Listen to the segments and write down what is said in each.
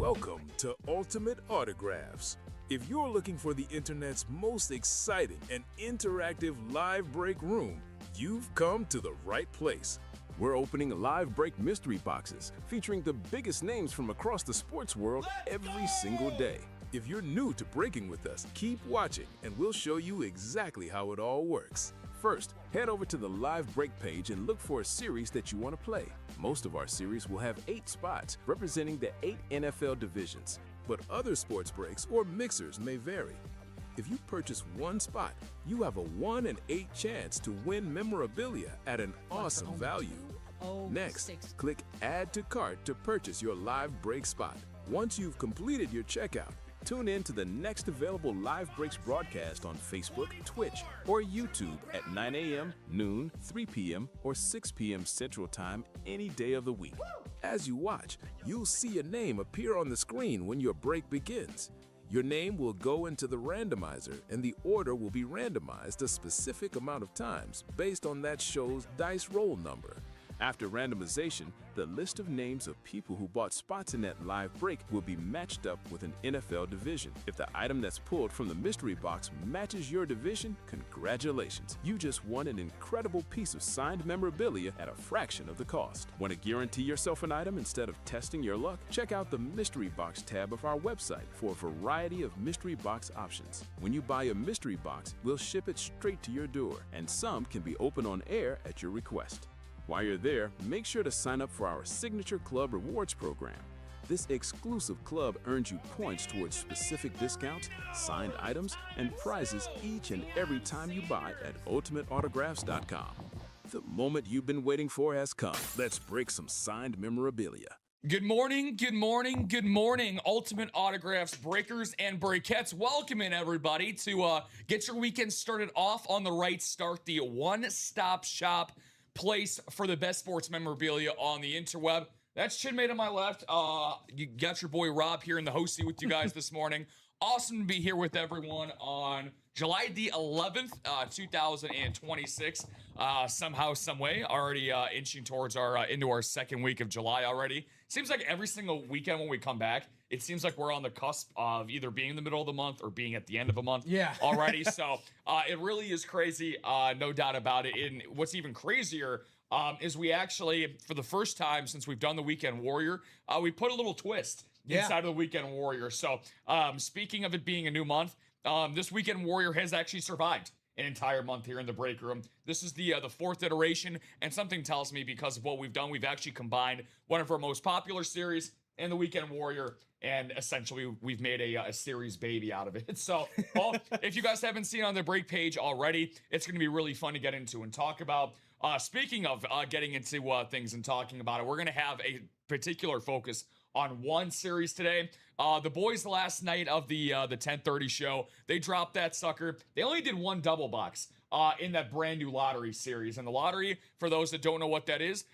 Welcome to Ultimate Autographs. If you're looking for the internet's most exciting and interactive live break room, you've come to the right place. We're opening live break mystery boxes featuring the biggest names from across the sports world every single day. If you're new to breaking with us, keep watching and we'll show you exactly how it all works. First, head over to the live break page and look for a series that you want to play. Most of our series will have 8 spots representing the 8 NFL divisions. But other sports breaks or mixers may vary. If you purchase one spot, you have a 1 in 8 chance to win memorabilia at an awesome value. Next, click Add to Cart to purchase your live break spot. Once you've completed your checkout, tune in to the next available Live Breaks broadcast on Facebook, Twitch, or YouTube at 9 a.m., noon, 3 p.m., or 6 p.m. Central Time any day of the week. As you watch, you'll see your name appear on the screen when your break begins. Your name will go into the randomizer and the order will be randomized a specific amount of times based on that show's dice roll number. After randomization, the list of names of people who bought spots in that live break will be matched up with an NFL division. If the item that's pulled from the mystery box matches your division, congratulations. You just won an incredible piece of signed memorabilia at a fraction of the cost. Want to guarantee yourself an item instead of testing your luck? Check out the mystery box tab of our website for a variety of mystery box options. When you buy a mystery box, we'll ship it straight to your door, and some can be opened on air at your request. While you're there, make sure to sign up for our Signature Club Rewards program. This exclusive club earns you points towards specific discounts, signed items, and prizes each and every time you buy at UltimateAutographs.com. The moment you've been waiting for has come. Let's break some signed memorabilia. Good morning, good morning, good morning, Ultimate Autographs breakers and breakettes. Welcome in, everybody, to get your weekend started off on the right start, the one-stop shop place for the best sports memorabilia on the interweb. That's Chinmay to my left. You got your boy Rob here in the host seat with you guys this morning. Awesome to be here with everyone on July the 11th, 2026. Somehow, some way, already inching towards our into our second week of July already. Seems like every single weekend when we come back, it seems like we're on the cusp of either being in the middle of the month or being at the end of a month already. So it really is crazy, no doubt about it. And what's even crazier is we actually, for the first time since we've done the Weekend Warrior, we put a little twist inside of the Weekend Warrior. So speaking of it being a new month, this Weekend Warrior has actually survived an entire month here in the break room. This is the 4th iteration, and something tells me because of what we've done, we've actually combined one of our most popular series and the Weekend Warrior, and essentially we've made a series baby out of it. So if you guys haven't seen on the break page already, it's going to be really fun to get into and talk about. Speaking of getting into things and talking about it, we're going to have a particular focus on one series today. The boys last night of the 10:30 show, they dropped that sucker. They only did one double box in that brand new lottery series. And the lottery, for those that don't know what that is,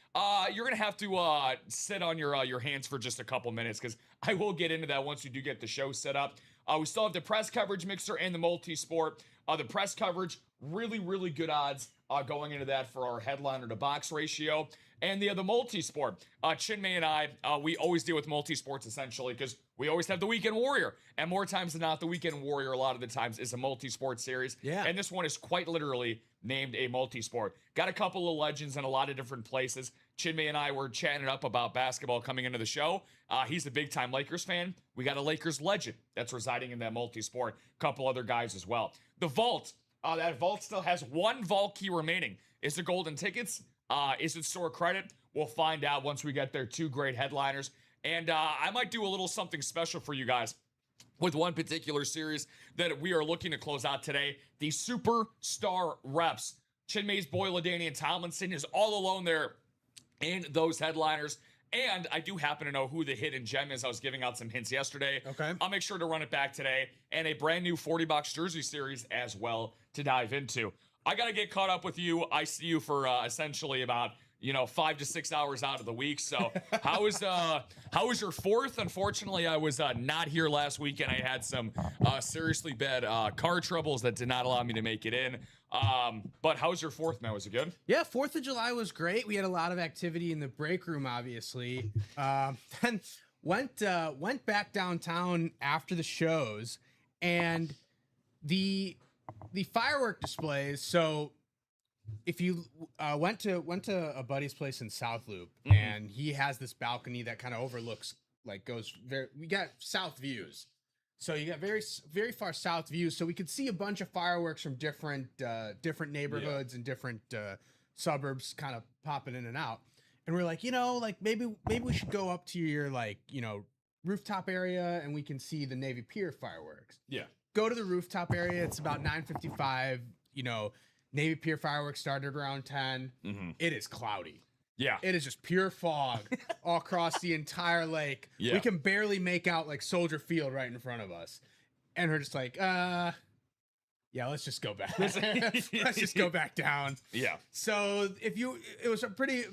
you're gonna have to sit on your hands for just a couple minutes, because I will get into that once we do get the show set up. We still have the press coverage mixer and the multi-sport. The press coverage, really good odds going into that for our headliner to box ratio. And the multi-sport, Chinmay and I, we always deal with multi-sports essentially because we always have the Weekend Warrior. And more times than not, the Weekend Warrior a lot of the times is a multi-sport series. Yeah. And this one is quite literally named a multi-sport. Got a couple of legends in a lot of different places. Chinmay and I were chatting up about basketball coming into the show. He's a big-time Lakers fan. We got a Lakers legend that's residing in that multi-sport. A couple other guys as well. The vault. That vault still has one vault key remaining. Is it golden tickets? Is it store credit? We'll find out once we get there. 2 great headliners. And I might do a little something special for you guys with one particular series that we are looking to close out today. The Superstar Reps. Chinmay's boy, LaDainian Tomlinson, is all alone there in those headliners. And I do happen to know who the hidden gem is. I was giving out some hints yesterday. Okay. I'll make sure to run it back today. And a brand new 40-box jersey series as well to dive into. I got to get caught up with you. I see you for essentially about 5 to 6 hours out of the week. So how was your 4th? Unfortunately, I was not here last weekend. I had some seriously bad car troubles that did not allow me to make it in. But how was your 4th, man? Was it good? Yeah, 4th of July was great. We had a lot of activity in the break room, obviously. Then went back downtown after the shows, and the firework displays. So if you went to a buddy's place in South Loop, and he has this balcony that kind of overlooks, like we got south views. So you got very, very far south views. So we could see a bunch of fireworks from different neighborhoods and different suburbs kind of popping in and out. And we're like, maybe we should go up to your rooftop area and we can see the Navy Pier fireworks. Yeah. Go to the rooftop area. It's about 9:55. Navy Pier fireworks started around 10. It is cloudy. Yeah. It is just pure fog all across the entire lake. Yeah. We can barely make out Soldier Field right in front of us. And we're just like, yeah, let's just go back. Let's just go back down. Yeah. So it was a pretty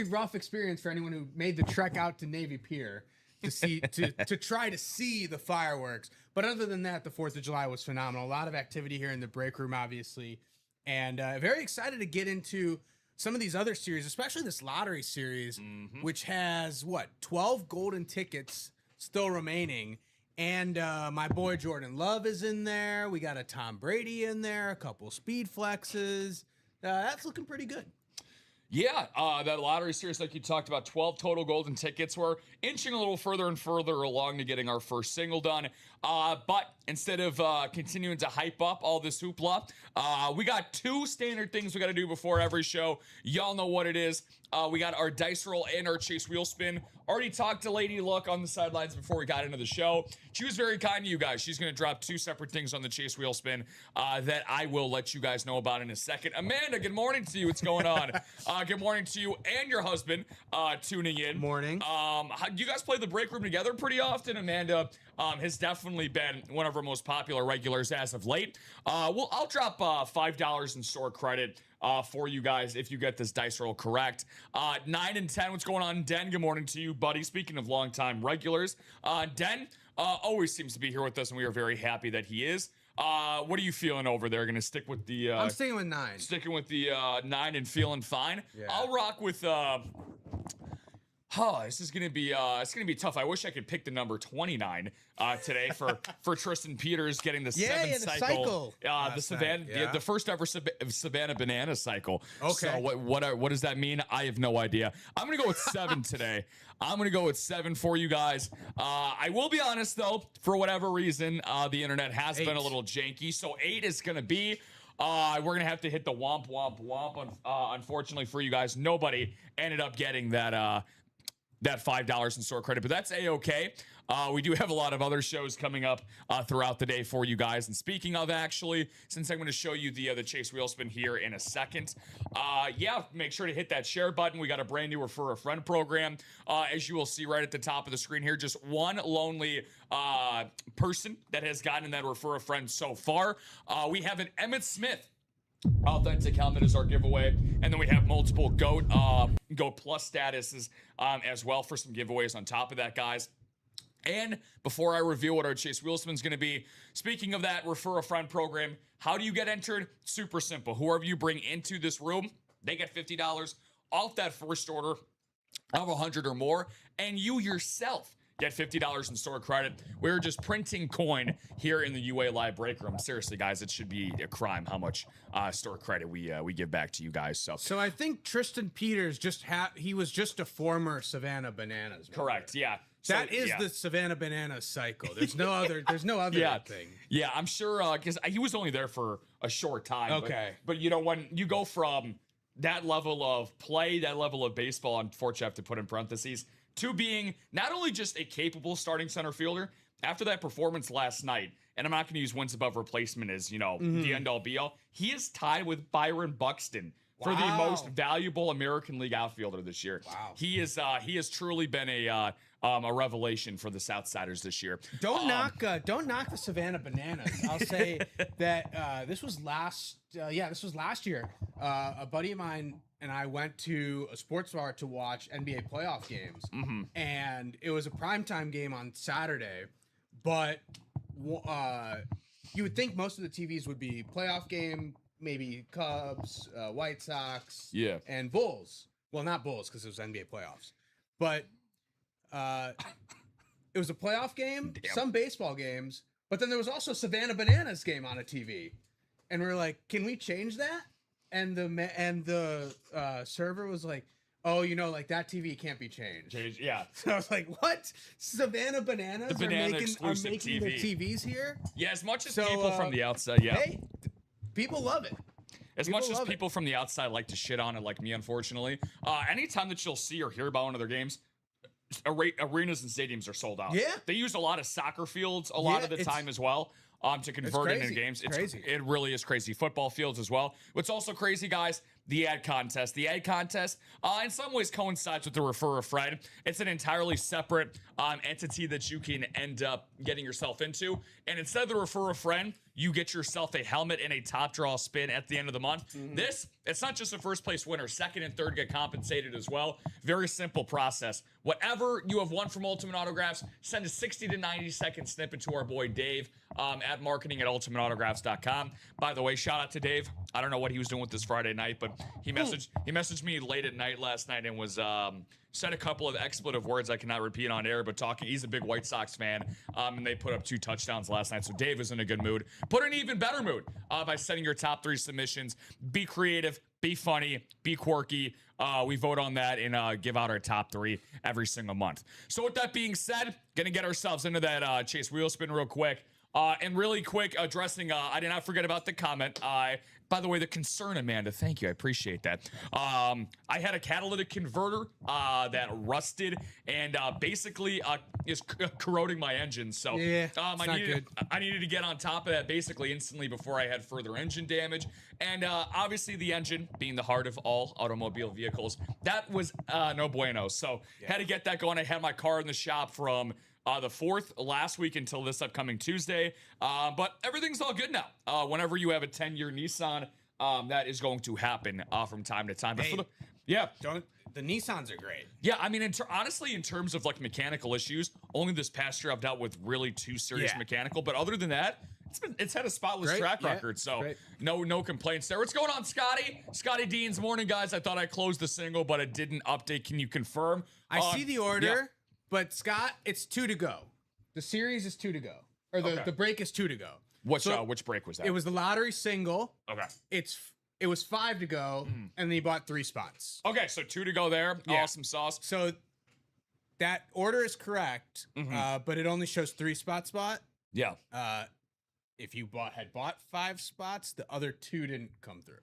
rough experience for anyone who made the trek out to Navy Pier to try to see the fireworks. But other than that, the 4th of July was phenomenal. A lot of activity here in the break room, obviously. And very excited to get into some of these other series, especially this lottery series, which has 12 golden tickets still remaining. And my boy Jordan Love is in there. We got a Tom Brady in there, a couple speed flexes. That's looking pretty good. Yeah, that lottery series, like you talked about, 12 total golden tickets. We're inching a little further and further along to getting our first single done. But instead of continuing to hype up all this hoopla, we got 2 standard things we got to do before every show. Y'all know what it is. We got our dice roll and our chase wheel spin. Already talked to Lady Luck on the sidelines before we got into the show. She was very kind to you guys. She's going to drop 2 separate things on the chase wheel spin that I will let you guys know about in a second. Amanda, good morning to you. What's going on? Good morning to you and your husband tuning in. Morning. Do you guys play the break room together pretty often? Amanda has definitely been one of our most popular regulars as of late. I'll drop $5 in store credit for you guys if you get this dice roll correct. 9 and 10, what's going on? Den, good morning to you, buddy. Speaking of longtime regulars, Den always seems to be here with us, and we are very happy that he is. What are you feeling over there? Going to stick with the... I'm sticking with 9. Sticking with the 9 and feeling fine. Yeah. I'll rock with... this is gonna be tough. I wish I could pick the number 29 today for Tristan Peters getting the 7th cycle. The Savannah, the first ever Savannah banana cycle. Okay. So what does that mean? I have no idea. I'm gonna go with 7 today. I'm gonna go with 7 for you guys. I will be honest though, for whatever reason, the internet has 8. been a little janky. So 8 is gonna be. We're going to have to hit the womp, womp, womp. Unfortunately for you guys, nobody ended up getting that $5 in store credit, but that's a-okay. We do have a lot of other shows coming up throughout the day for you guys. And speaking of, actually, since I'm going to show you the Chase Wheel Spin here in a second, make sure to hit that share button. We got a brand new Refer a Friend program. As you will see right at the top of the screen here, just one lonely person that has gotten that Refer a Friend so far. We have an Emmitt Smith authentic helmet is our giveaway, and then we have multiple GOAT Plus statuses as well for some giveaways on top of that, guys. And before I reveal what our Chase Wheel Spin is going to be, speaking of that Refer a Friend program, how do you get entered? Super simple. Whoever you bring into this room, they get $50 off that first order of 100 or more, and you yourself get $50 in store credit. We're just printing coin here in the UA Live break room. Seriously, guys, it should be a crime how much store credit we give back to you guys. So I think Tristan Peters he was just a former Savannah Bananas member. Correct. Yeah. That is the Savannah Bananas cycle. There's no other thing. Yeah, I'm sure because he was only there for a short time. Okay. But when you go from that level of play, that level of baseball, unfortunately I have to put in parentheses, to being not only just a capable starting center fielder, after that performance last night, and I'm not going to use wins above replacement as, the end-all be-all, he is tied with Byron Buxton for the most valuable American League outfielder this year. Wow. He has truly been a revelation for the Southsiders this year. Don't knock the Savannah Bananas. I'll say that this was last year. A buddy of mine and I went to a sports bar to watch NBA playoff games, and it was a primetime game on Saturday. But you would think most of the TVs would be playoff game, maybe Cubs, White Sox, and Bulls. Well, not Bulls because it was NBA playoffs, but It was a playoff game, Damn. some baseball games, but then there was also Savannah Bananas game on a TV, and we were like, "Can we change that?" And the server was like, "Oh, like that TV can't be changed." Yeah. So I was like, "What? Savannah Bananas The banana are making exclusive their TV. TVs here?" Yeah, as much as So, people from the outside, yeah. Hey, people love it. As People much as love it. people from the outside like to shit on it, like me, unfortunately, anytime that you'll see or hear about one of their games, arenas and stadiums are sold out. Yeah. They use a lot of soccer fields a lot of the time as well to convert it into crazy. games. It's crazy. It really is crazy. Football fields as well. What's also crazy, guys, the ad contest. The ad contest in some ways coincides with the Refer a Friend. It's an entirely separate entity that you can end up getting yourself into. And instead of the Refer a Friend, you get yourself a helmet and a top draw spin at the end of the month. This, it's not just a first place winner. Second and third get compensated as well. Very simple process. Whatever you have won from Ultimate Autographs, send a 60 to 90 second snippet to our boy Dave at marketing@ultimateautographs.com. By the way, shout out to Dave. I don't know what he was doing with this Friday night, but he messaged me late at night last night and was said a couple of expletive words I cannot repeat on air, but he's a big White Sox fan, and they put up 2 touchdowns last night, so Dave is in a good mood. Put in an even better mood by sending your top 3 submissions. Be creative, be funny, be quirky. We vote on that and give out our top 3 every single month. So with that being said, gonna get ourselves into that Chase Wheel Spin real quick. And really quick, addressing, I did not forget about the comment. By the way, the concern, Amanda, thank you. I appreciate that. I had a catalytic converter that rusted and basically is corroding my engine. So Yeah, it's not good. I needed to get on top of that basically instantly before I had further engine damage. And obviously the engine, being the heart of all automobile vehicles, that was no bueno. So had to get that going. I had my car in the shop from the 4th last week until this upcoming Tuesday. But everything's all good now. Whenever you have a 10-year Nissan, that is going to happen from time to time. But Hey, the Nissans are great. Yeah, I mean, honestly, in terms of like mechanical issues, only this past year I've dealt with really 2 serious mechanical. But other than that, it's had a spotless track record. So no complaints there. What's going on, Scotty? Scotty Dean's morning, guys. I thought I closed the single, but it didn't update. Can you confirm? I see the order, but Scott, it's 2 to go. The series is 2 to go, or the break is 2 to go. Which break was that? It was the lottery single. Okay. It was 5 to go, and then he bought 3 spots. Okay, so 2 to go there. Yeah. Awesome sauce. So that order is correct, but it only shows 3 spot. Yeah. If you had bought 5 spots, the other 2 didn't come through.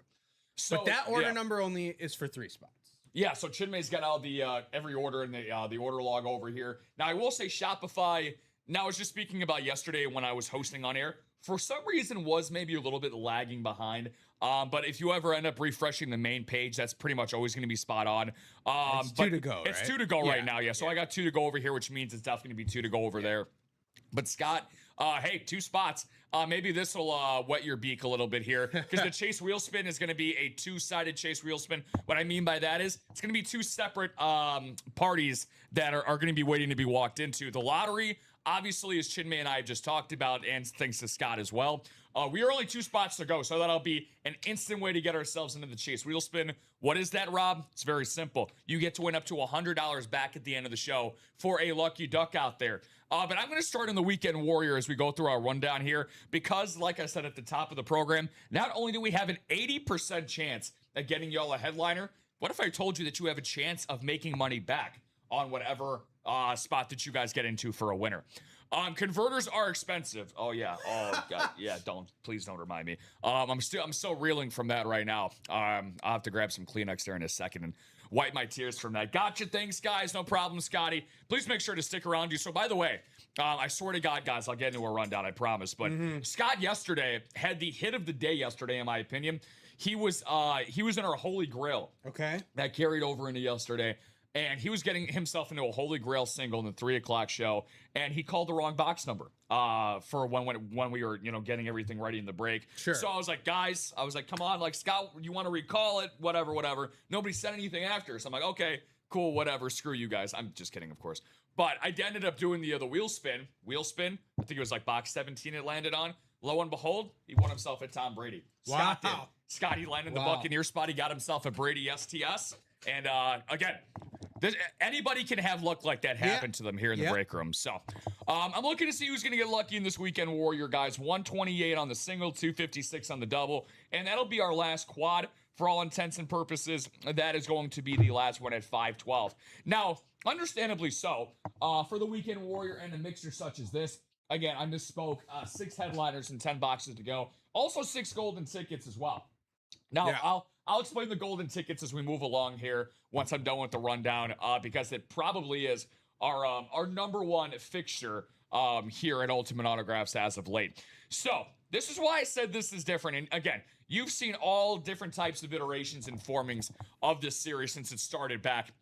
So But that order number only is for 3 spots. Yeah, so Chinmay's got all the every order in the order log over here. Now I will say Shopify. Now I was just speaking about yesterday when I was hosting on air. For some reason, was maybe a little bit lagging behind. But if you ever end up refreshing the main page, that's pretty much always going to be spot on. It's 2 to go. It's right? 2 to go right now. Yeah. So I got 2 to go over here, which means it's definitely going to be 2 to go over there. But Scott, hey, 2 spots. Maybe this will wet your beak a little bit here because the Chase Wheel Spin is going to be a 2-sided Chase Wheel Spin. What I mean by that is it's going to be 2 separate parties that are going to be waiting to be walked into. The lottery, obviously, as Chinmay and I have just talked about, and thanks to Scott as well. We are only 2 spots to go, so that'll be an instant way to get ourselves into the Chase Wheel Spin. What is that, Rob? It's very simple. You get to win up to $100 back at the end of the show for a lucky duck out there. But I'm going to start in the Weekend Warrior as we go through our rundown here because, like I said at the top of the program, not only do we have an 80% chance at getting y'all a headliner, what if I told you that you have a chance of making money back on whatever spot that you guys get into for a winner? Converters are expensive. Oh yeah. Oh god. Yeah. Please don't remind me. I'm still reeling from that right now. I'll have to grab some Kleenex there in a second and wipe my tears from that. Gotcha. Thanks, guys. No problem, Scotty. Please make sure to stick around. So by the way, I swear to God, guys, I'll get into a rundown. I promise. But Scott yesterday had the hit of the day yesterday, in my opinion. He was in our Holy Grail. Okay. That carried over into yesterday. And he was getting himself into a Holy Grail single in the 3 o'clock show, and he called the wrong box number for when we were getting everything ready in the break. Sure. So I was like, guys, come on, like Scott, you want to recall it? Whatever. Nobody said anything after, so I'm like, okay, cool, whatever. Screw you guys. I'm just kidding, of course. But I ended up doing the wheel spin. I think it was like box 17 it landed on. Lo and behold, he won himself a Tom Brady. Scott did. Scott, he landed the Buccaneer spot. He got himself a Brady STS. And again, Anybody can have luck like that happen to them here in the break room. So I'm looking to see who's going to get lucky in this weekend warrior, guys. 128 on the single, 256 on the double, and that'll be our last quad. For all intents and purposes, that is going to be the last one at 512. Now, understandably so, for the weekend warrior and a mixture such as this, again, I misspoke, 6 headliners and 10 boxes to go. Also 6 golden tickets as well. Now, I'll explain the golden tickets as we move along here once I'm done with the rundown, because it probably is our number one fixture here at Ultimate Autographs as of late. So, this is why I said this is different. And again, you've seen all different types of iterations and formings of this series since it started back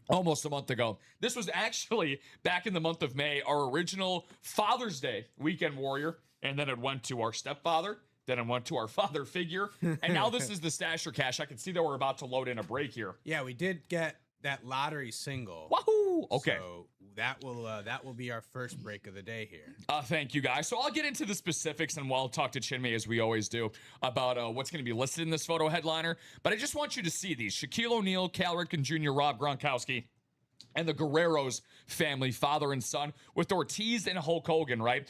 almost a month ago. This was actually back in the month of May, our original Father's Day weekend warrior, and then it went to our stepfather, then it went to our father figure, and now this is the Stasher Cash. I can see that we're about to load in a break here. Yeah, we did get that lottery single. Wahoo! Okay. So that will be our first break of the day here. Thank you, guys. So I'll get into the specifics, and we'll talk to Chinmay, as we always do, about what's going to be listed in this photo headliner. But I just want you to see these. Shaquille O'Neal, Cal Ripken Jr., Rob Gronkowski, and the Guerreros family, father and son, with Ortiz and Hulk Hogan, right?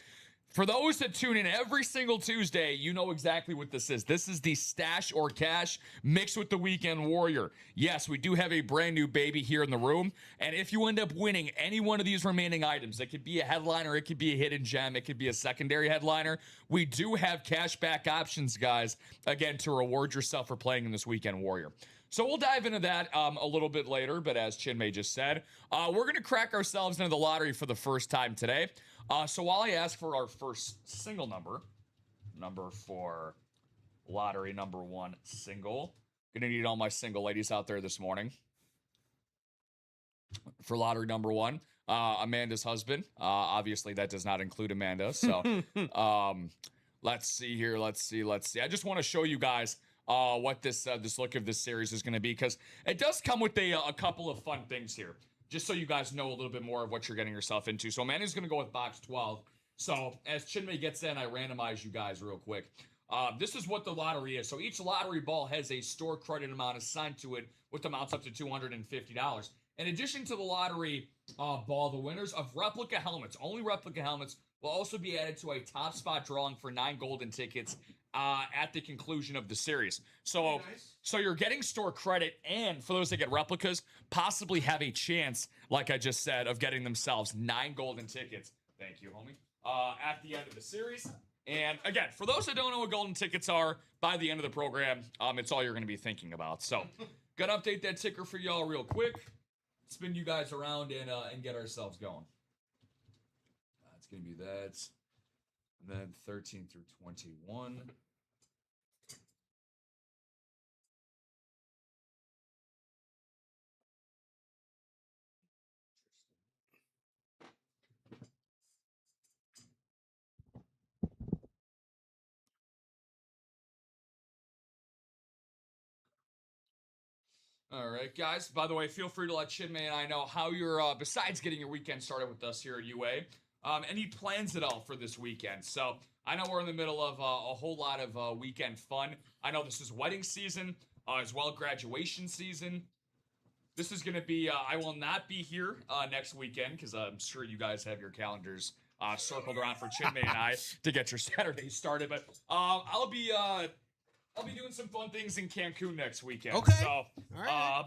For those that tune in every single Tuesday, you know exactly what this is. This is the Stash or Cash mixed with the Weekend Warrior. Yes, we do have a brand new baby here in the room. And if you end up winning any one of these remaining items, it could be a headliner, it could be a hidden gem, it could be a secondary headliner. We do have cashback options, guys, again, to reward yourself for playing in this Weekend Warrior. So we'll dive into that a little bit later, but as Chinmay just said, we're going to crack ourselves into the lottery for the first time today. So while I ask for our first single number for lottery number 1 single, going to need all my single ladies out there this morning. For lottery number 1, Amanda's husband. Obviously, that does not include Amanda. So let's see here. Let's see. I just want to show you guys what this look of this series is going to be, because it does come with a couple of fun things here, just so you guys know a little bit more of what you're getting yourself into. So Amanda's going to go with box 12. So as Chinmay gets in, I randomize you guys real quick. This is what the lottery is. So each lottery ball has a store credit amount assigned to it, with amounts up to $250. In addition to the lottery ball, the winners of replica helmets, only replica helmets, will also be added to a top spot drawing for 9 golden tickets at the conclusion of the series. So, so you're getting store credit, and for those that get replicas, possibly have a chance, like I just said, of getting themselves 9 golden tickets. Thank you, homie. At the end of the series. And again, for those that don't know what golden tickets are, by the end of the program, it's all you're going to be thinking about. So, gonna update that ticker for y'all real quick. Spin you guys around and get ourselves going. It's going to be that. And then 13 through 21. All right, guys. By the way, feel free to let Chinmay and I know how you're, besides getting your weekend started with us here at UA, any plans at all for this weekend. So I know we're in the middle of a whole lot of weekend fun. I know this is wedding season, as well graduation season. This is going to be, I will not be here next weekend, because I'm sure you guys have your calendars circled around for Chinmay and I to get your Saturday started. But I'll be doing some fun things in Cancun next weekend. Okay. So I'll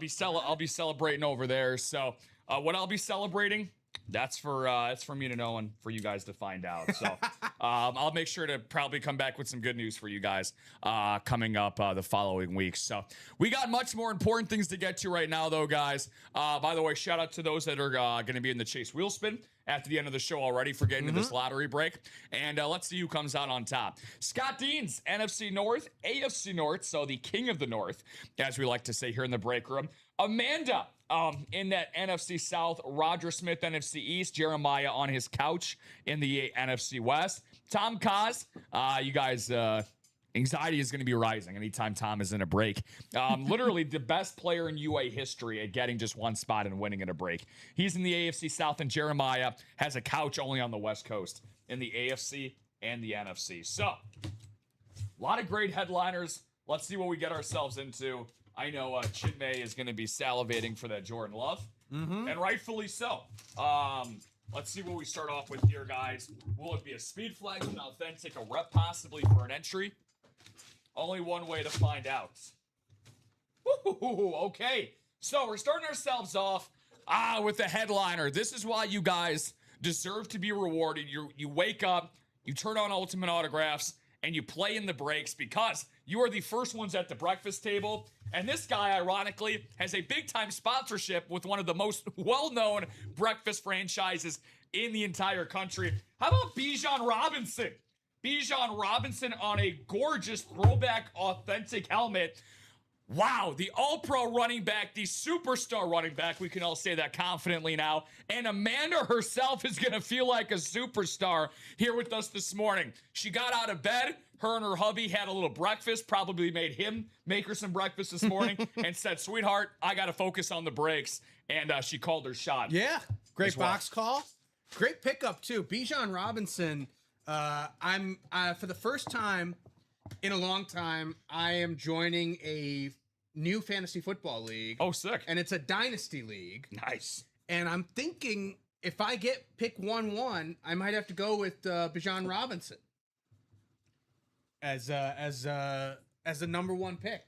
be celebrating over there. So what I'll be celebrating, that's for me to know and for you guys to find out. So I'll make sure to probably come back with some good news for you guys coming up the following week. So we got much more important things to get to right now, though, guys. By the way, shout out to those that are going to be in the Chase Wheel Spin at the end of the show already for getting to this lottery break. And let's see who comes out on top. Scott Deans, NFC North, AFC North, so the king of the North, as we like to say here in the break room. Amanda in that NFC South, Roger Smith, NFC East, Jeremiah on his couch in the NFC West. Tom Kaz, you guys, anxiety is going to be rising anytime Tom is in a break. Literally the best player in UA history at getting just one spot and winning in a break. He's in the AFC South, and Jeremiah has a couch only on the West Coast in the AFC and the NFC. So, a lot of great headliners. Let's see what we get ourselves into I know Chinmay is going to be salivating for that Jordan Love, and rightfully so. Let's see what we start off with here, guys. Will it be a speed flex, an authentic, a rep possibly for an entry? Only one way to find out. Woo-hoo-hoo-hoo. Okay, so we're starting ourselves off with the headliner. This is why you guys deserve to be rewarded. You wake up, you turn on Ultimate Autographs, and you play in the breaks because you are the first ones at the breakfast table. And this guy, ironically, has a big-time sponsorship with one of the most well-known breakfast franchises in the entire country. How about Bijan Robinson? Bijan Robinson on a gorgeous throwback authentic helmet. Wow, the all-pro running back, the superstar running back, we can all say that confidently now. And Amanda herself is going to feel like a superstar here with us this morning. She got out of bed, her and her hubby had a little breakfast, probably make her some breakfast this morning, and said, sweetheart, I got to focus on the breaks. And she called her shot. Yeah, great box call. Great pickup, too. Bijan Robinson, I'm for the first time in a long time, I am joining a new fantasy football league. Oh, sick. And it's a dynasty league. Nice. And I'm thinking if I get pick 1-1, I might have to go with Bijan Robinson as the number one pick.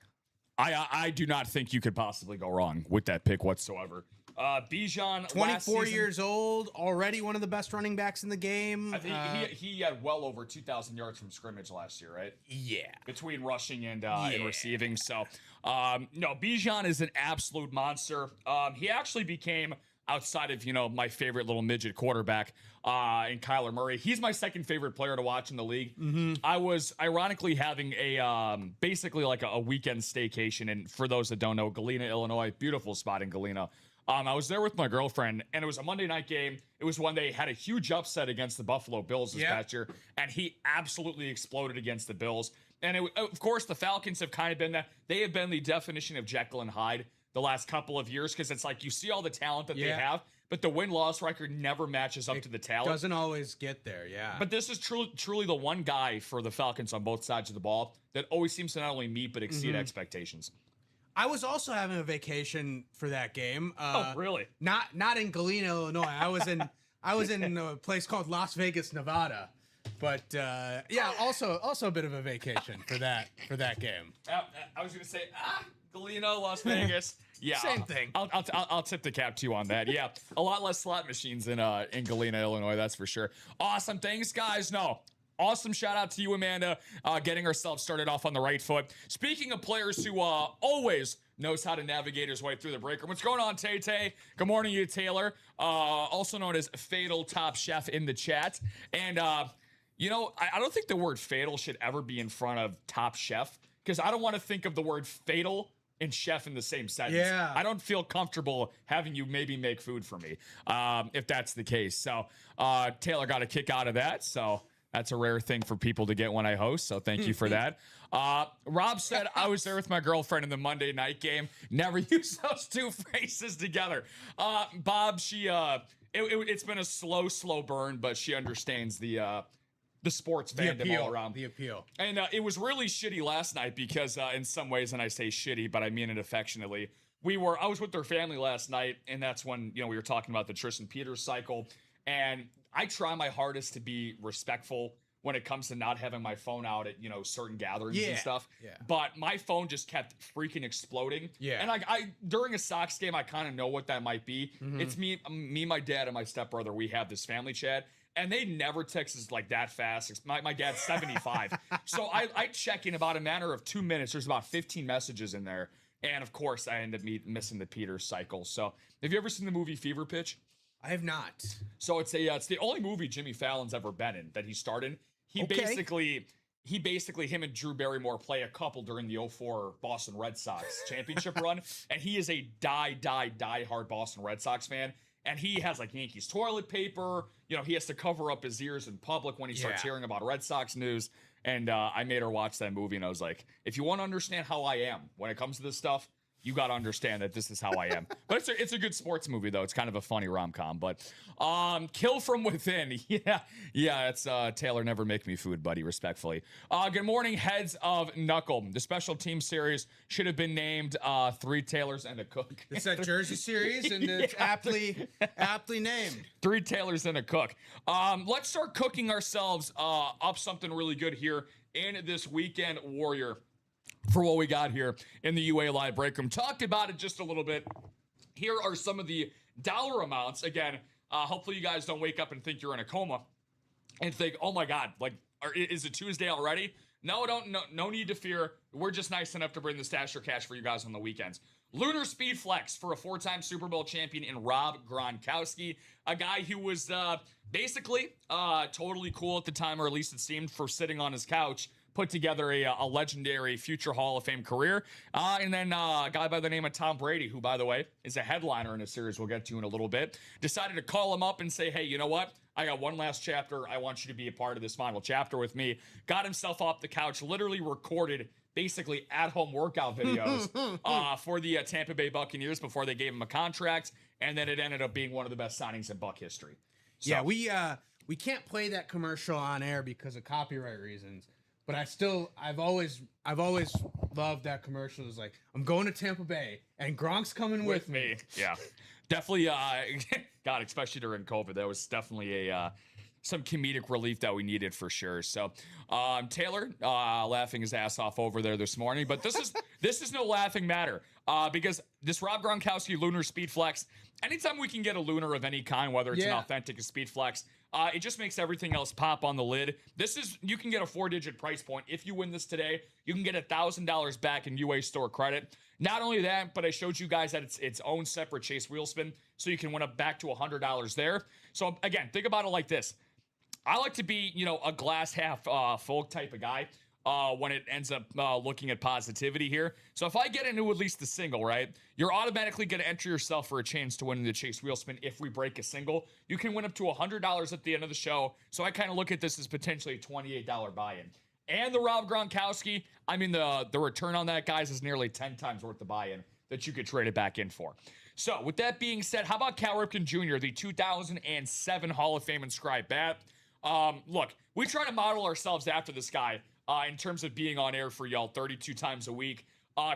I do not think you could possibly go wrong with that pick whatsoever. Bijan, 24 years old, already one of the best running backs in the game. I think he had well over 2,000 yards from scrimmage last year, right? Yeah. Between rushing and receiving. So, no, Bijan is an absolute monster. He actually became, outside of, my favorite little midget quarterback in Kyler Murray, he's my second favorite player to watch in the league. I was ironically having basically like a weekend staycation. And for those that don't know, Galena, Illinois, beautiful spot in Galena. I was there with my girlfriend, and it was a Monday night game. It was when they had a huge upset against the Buffalo Bills this past year, and he absolutely exploded against the Bills. And of course, the Falcons have kind of been that. They have been the definition of Jekyll and Hyde the last couple of years because it's like you see all the talent that they have, but the win-loss record never matches up to the talent. Doesn't always get there, But this is truly the one guy for the Falcons on both sides of the ball that always seems to not only meet but exceed expectations. I was also having a vacation for that game. Oh, really? Not in Galena, Illinois. I was in a place called Las Vegas, Nevada. But also a bit of a vacation for that game. I was gonna say Galena, Las Vegas. Yeah, same thing. I'll tip the cap to you on that. Yeah, a lot less slot machines in Galena, Illinois. That's for sure. Awesome. Thanks, guys. No. Awesome shout out to you, Amanda, getting ourselves started off on the right foot. Speaking of players who always knows how to navigate his way through the break room. What's going on, Tay-Tay? Good morning to you, Taylor, also known as Fatal Top Chef in the chat. And, I don't think the word fatal should ever be in front of Top Chef because I don't want to think of the word fatal and chef in the same sentence. Yeah. I don't feel comfortable having you maybe make food for me if that's the case. So Taylor got a kick out of that, so... That's a rare thing for people to get when I host, so thank you for that. Rob said, I was there with my girlfriend in the Monday night game. Never use those two phrases together. Bob, it's been a slow burn, but she understands the sports fandom all around. The appeal. And it was really shitty last night because in some ways, and I say shitty, but I mean it affectionately, I was with their family last night, and that's when, we were talking about the Tristan Peters cycle, and I try my hardest to be respectful when it comes to not having my phone out at, certain gatherings and stuff. Yeah. But my phone just kept freaking exploding. Yeah. And I during a Sox game, I kind of know what that might be. It's me, my dad, and my stepbrother. We have this family chat. And they never text us like that fast. My dad's 75. So I check in about a matter of 2 minutes. There's about 15 messages in there. And, of course, I end up missing the Peters cycle. So have you ever seen the movie Fever Pitch? I have not. So it's the only movie Jimmy Fallon's ever been in that he starred in. He basically him and Drew Barrymore play a couple during the 2004 Boston Red Sox championship run, and he is a die hard Boston Red Sox fan. And he has like Yankees toilet paper. He has to cover up his ears in public when he starts hearing about Red Sox news. And I made her watch that movie, and I was like, if you want to understand how I am when it comes to this stuff, you got to understand that this is how I am. But it's a good sports movie, though. It's kind of a funny rom-com. But Kill from Within. Yeah, it's Taylor, never make me food, buddy, respectfully. Good morning, heads of Knuckle. The special team series should have been named Three Taylors and a Cook. It's that Jersey series, and it's aptly named. Three Taylors and a Cook. Let's start cooking ourselves up something really good here in this weekend warrior for what we got here in the UA Live Break Room. Talked about it just a little bit. Here are some of the dollar amounts. Again, hopefully you guys don't wake up and think you're in a coma and think, oh my God, like, is it Tuesday already? No, no need to fear. We're just nice enough to bring the Stasher Cash for you guys on the weekends. Lunar Speed Flex for a 4-time Super Bowl champion in Rob Gronkowski, a guy who was basically totally cool at the time, or at least it seemed, for sitting on his couch, put together a legendary future Hall of Fame career. And then a guy by the name of Tom Brady, who, by the way, is a headliner in a series we'll get to in a little bit, decided to call him up and say, hey, you know what? I got one last chapter. I want you to be a part of this final chapter with me. Got himself off the couch, literally recorded basically at-home workout videos for the Tampa Bay Buccaneers before they gave him a contract, and then it ended up being one of the best signings in Buck history. So, yeah, we can't play that commercial on air because of copyright reasons. But I've always loved that commercial. It's like, I'm going to Tampa Bay and Gronk's coming with me. Yeah, definitely. God, especially during COVID, that was definitely some comedic relief that we needed for sure. So Taylor laughing his ass off over there this morning, but this is no laughing matter because this Rob Gronkowski Lunar Speed Flex, anytime we can get a Lunar of any kind, whether it's an authentic Speed Flex, it just makes everything else pop on the lid. You can get a 4-digit price point. If you win this today, you can get $1,000 back in UA store credit. Not only that, but I showed you guys that it's its own separate chase wheel spin, so you can win up back to $100 there. So again, think about it like this. I like to be, a glass half full type of guy when it ends up looking at positivity here. So if I get into at least the single, right, you're automatically going to enter yourself for a chance to win the chase wheel spin if we break a single. You can win up to $100 at the end of the show. So I kind of look at this as potentially a $28 buy-in. And the Rob Gronkowski, I mean, the return on that, guys, is nearly 10 times worth the buy-in that you could trade it back in for. So with that being said, how about Cal Ripken Jr., the 2007 Hall of Fame inscribed bat? Look, we try to model ourselves after this guy in terms of being on air for y'all 32 times a week.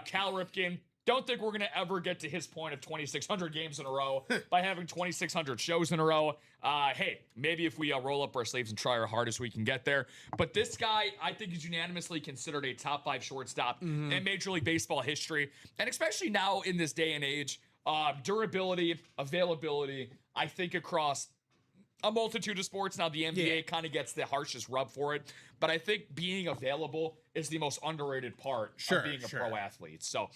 Cal Ripken, don't think we're going to ever get to his point of 2,600 games in a row by having 2,600 shows in a row. Hey, maybe if we roll up our sleeves and try our hardest, we can get there. But this guy, I think, is unanimously considered a top 5 shortstop in Major League Baseball history. And especially now in this day and age, durability, availability, I think across a multitude of sports. Now, the NBA kind of gets the harshest rub for it, but I think being available is the most underrated part of being a pro athlete. So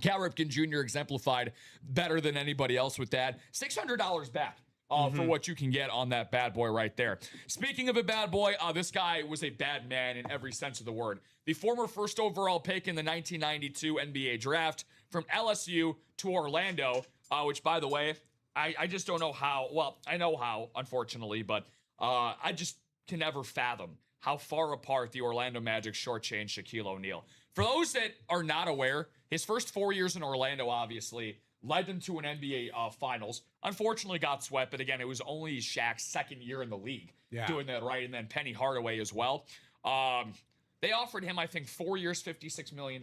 Cal Ripken Jr. exemplified better than anybody else with that. $600 back for what you can get on that bad boy right there. Speaking of a bad boy, this guy was a bad man in every sense of the word. The former first overall pick in the 1992 NBA draft from LSU to Orlando, which, by the way, I just don't know how. Well, I know how, unfortunately, but I just can never fathom how far apart the Orlando Magic shortchanged Shaquille O'Neal. For those that are not aware, his first 4 years in Orlando, obviously, led them to an NBA Finals. Unfortunately, got swept, but again, it was only Shaq's second year in the league doing that, right? And then Penny Hardaway as well. They offered him, I think, 4 years, $56 million.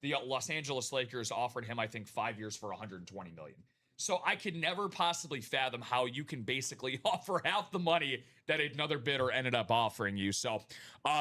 The Los Angeles Lakers offered him, I think, 5 years for $120 million. So I could never possibly fathom how you can basically offer half the money that another bidder ended up offering you. So,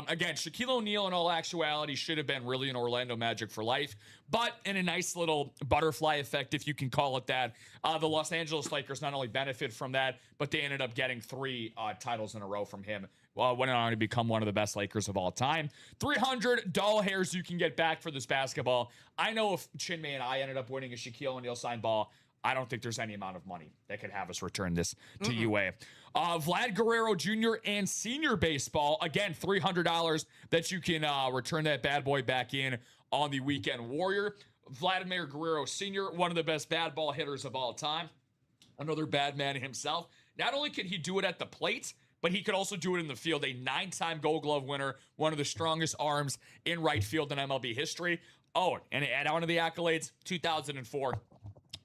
again, Shaquille O'Neal in all actuality should have been really an Orlando Magic for life. But in a nice little butterfly effect, if you can call it that, the Los Angeles Lakers not only benefit from that, but they ended up getting 3 titles in a row from him. Went on to become one of the best Lakers of all time. 300 doll hairs you can get back for this basketball. I know if Chinmay and I ended up winning a Shaquille O'Neal signed ball, I don't think there's any amount of money that could have us return this to UA. Vlad Guerrero Jr. and senior baseball. Again, $300 that you can return that bad boy back in on the weekend warrior. Vladimir Guerrero Sr., one of the best bad ball hitters of all time. Another bad man himself. Not only could he do it at the plate, but he could also do it in the field. A 9-time Gold Glove winner, one of the strongest arms in right field in MLB history. Oh, and add on to the accolades, 2004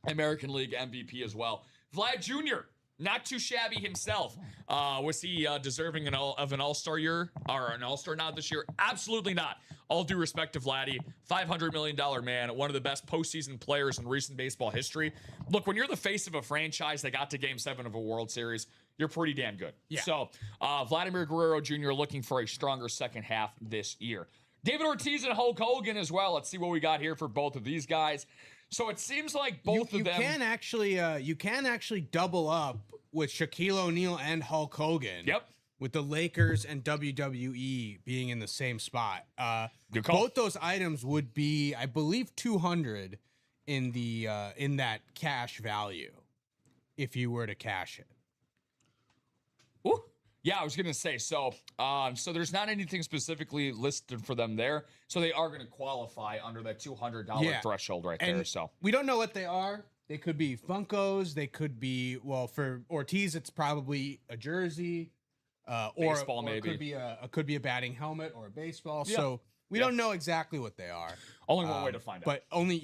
American League MVP as well. Vlad Jr., not too shabby himself. Was he deserving of an all-star year or an all-star nod this year? Absolutely not. All due respect to Vladdy, $500 million man, one of the best postseason players in recent baseball history. Look, when you're the face of a franchise that got to Game 7 of a World Series, you're pretty damn good. Yeah. So, Vladimir Guerrero Jr. looking for a stronger second half this year. David Ortiz and Hulk Hogan as well. Let's see what we got here for both of these guys. So it seems like both of them. You can actually double up with Shaquille O'Neal and Hulk Hogan. Yep. With the Lakers and WWE being in the same spot. Good call. Both those items would be, I believe, 200 in the in that cash value if you were to cash it. Ooh. Yeah, I was gonna say so. So there's not anything specifically listed for them there, so they are gonna qualify under that $200 threshold right there. So we don't know what they are. They could be Funkos. They could be, well, for Ortiz, it's probably a jersey, baseball, or maybe. It could be a batting helmet or a baseball. Yeah. So we don't know exactly what they are. Only one way to find out. But only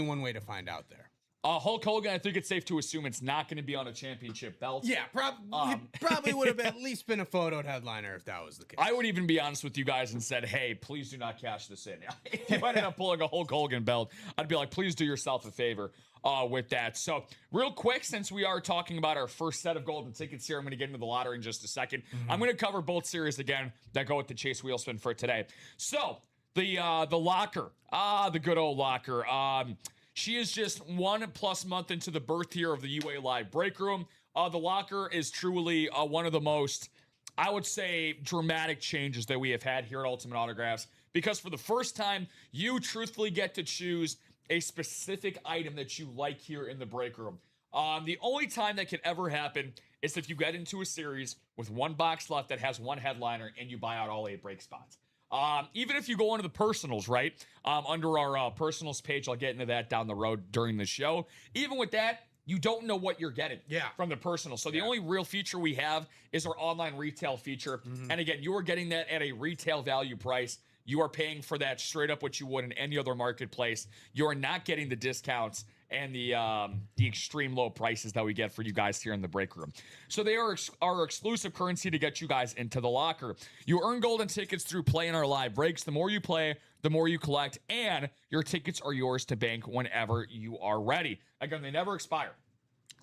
one way to find out there. Hulk Hogan, I think it's safe to assume it's not going to be on a championship belt. Yeah, probably would have at least been a photoed headliner if that was the case. I would even be honest with you guys and said, hey, please do not cash this in. If you ended up pulling a Hulk Hogan belt, I'd be like, please do yourself a favor with that. So real quick, since we are talking about our first set of golden tickets here, I'm going to get into the lottery in just a second. I'm going to cover both series again that go with the Chase Wheelspin for today. So the locker, the good old locker, she is just 1+ month into the birth year of the UA Live Break Room. The locker is truly one of the most, I would say, dramatic changes that we have had here at Ultimate Autographs, because for the first time, you truthfully get to choose a specific item that you like here in the break room. The only time that can ever happen is if you get into a series with one box left that has one headliner and you buy out all 8 break spots. Even if you go into the personals, right? Under our personals page, I'll get into that down the road during the show. Even with that, you don't know what you're getting from the personal. So the only real feature we have is our online retail feature. And again, you are getting that at a retail value price. You are paying for that straight up what you would in any other marketplace. You are not getting the discounts and the extreme low prices that we get for you guys here in the break room. So they are our exclusive currency to get you guys into the locker. You earn golden tickets through playing our live breaks. The more you play, the more you collect, and your tickets are yours to bank whenever you are ready. Again, they never expire.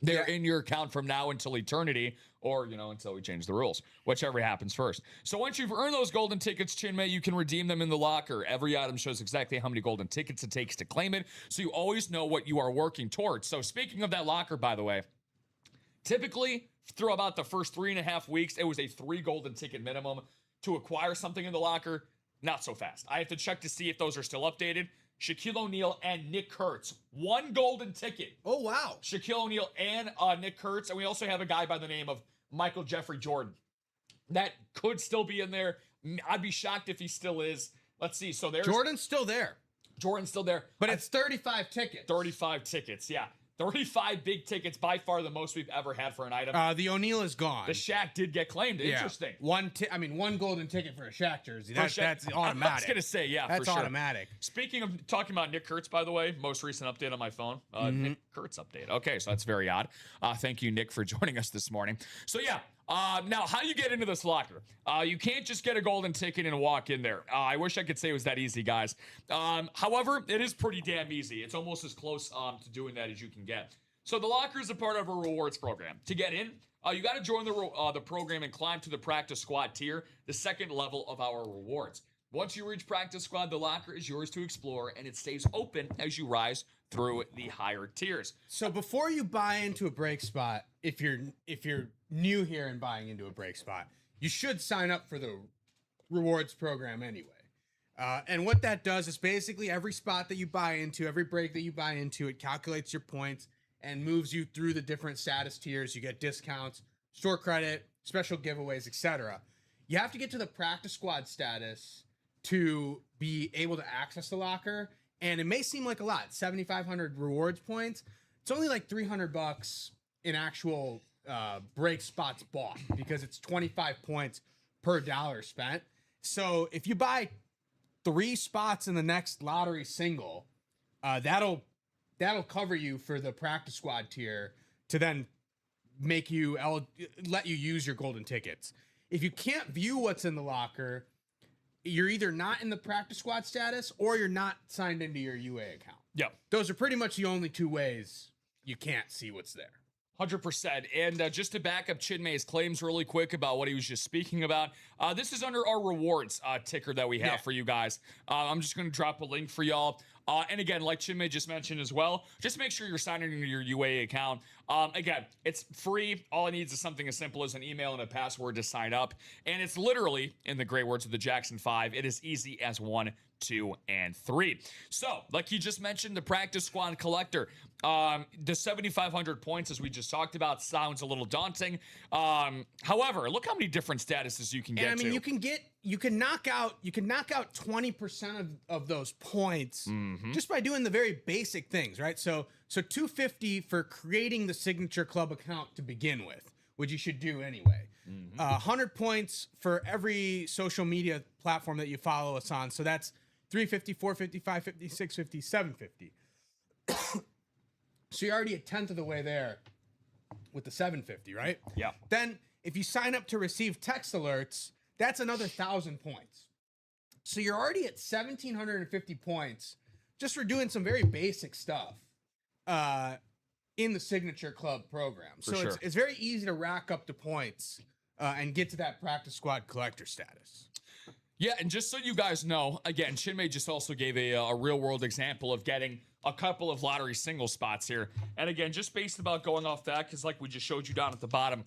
They're in your account from now until eternity, or, until we change the rules, whichever happens first. So once you've earned those golden tickets, Chinmay, you can redeem them in the locker. Every item shows exactly how many golden tickets it takes to claim it, so you always know what you are working towards. So speaking of that locker, by the way, typically through about the first 3.5 weeks, it was a 3 golden ticket minimum to acquire something in the locker. Not so fast. I have to check to see if those are still updated. Shaquille O'Neal and Nick Kurtz. 1 golden ticket. Oh, wow. Shaquille O'Neal and Nick Kurtz. And we also have a guy by the name of Michael Jeffrey Jordan. That could still be in there. I'd be shocked if he still is. Let's see. So there's Jordan's still there. Jordan's still there. But it's 35 tickets. 35 tickets, yeah. 35 big tickets, by far the most we've ever had for an item. The O'Neal is gone. The Shaq did get claimed. Interesting. One golden ticket for a Shaq jersey. That's automatic. I was going to say, yeah, that's for sure. automatic. Speaking of talking about Nick Kurtz, by the way, most recent update on my phone. Nick Kurtz update. Okay, so that's very odd. Thank you, Nick, for joining us this morning. So, yeah. Now, how you get into this locker? You can't just get a golden ticket and walk in there. I wish I could say it was that easy, guys. However, it is pretty damn easy. It's almost as close to doing that as you can get. So the locker is a part of a rewards program. To get in, you got to join the program and climb to the practice squad tier, the second level of our rewards. Once you reach practice squad, the locker is yours to explore, and it stays open as you rise through the higher tiers. So before you buy into a break spot, if you're new here and buying into a break spot, you should sign up for the rewards program anyway. And what that does is basically every spot that you buy into, every break that you buy into, it calculates your points and moves you through the different status tiers. You get discounts, store credit, special giveaways, etc. You have to get to the practice squad status to be able to access the locker. And it may seem like a lot, 7,500 rewards points. It's only like $300 in actual break spots bought, because it's 25 points per dollar spent. So if you buy 3 spots in the next lottery single, that'll cover you for the practice squad tier to then make you let you use your golden tickets. If you can't view what's in the locker, you're either not in the practice squad status or you're not signed into your UA account. Yeah. Those are pretty much the only 2 ways you can't see what's there. 100%. And just to back up Chinmay's claims really quick about what he was just speaking about, this is under our rewards ticker that we have for you guys. I'm just going to drop a link for y'all. And again, like Chinmay just mentioned as well, just make sure you're signing into your UA account. Again, it's free. All it needs is something as simple as an email and a password to sign up. And it's literally, in the great words of the Jackson 5, it is easy as 1, 2, and 3. So, like you just mentioned, the practice squad collector, the 7,500 points, as we just talked about, sounds a little daunting. However, look how many different statuses you can get. And I mean, you can knock out 20% of those points just by doing the very basic things, right? So 250 for creating the signature club account to begin with, which you should do anyway. 100 points for every social media platform that you follow us on. So that's 350, 450, 550, 650, 750. So you're already a tenth of the way there with the 750, right? Yeah. Then if you sign up to receive text alerts, that's another 1,000 points. So you're already at 1,750 points just for doing some very basic stuff in the Signature Club program. So it's very easy to rack up the points and get to that practice squad collector status. Yeah, and just so you guys know, again, Chinmay just also gave a real-world example of getting a couple of lottery single spots here. And again, just based about going off that, because like we just showed you down at the bottom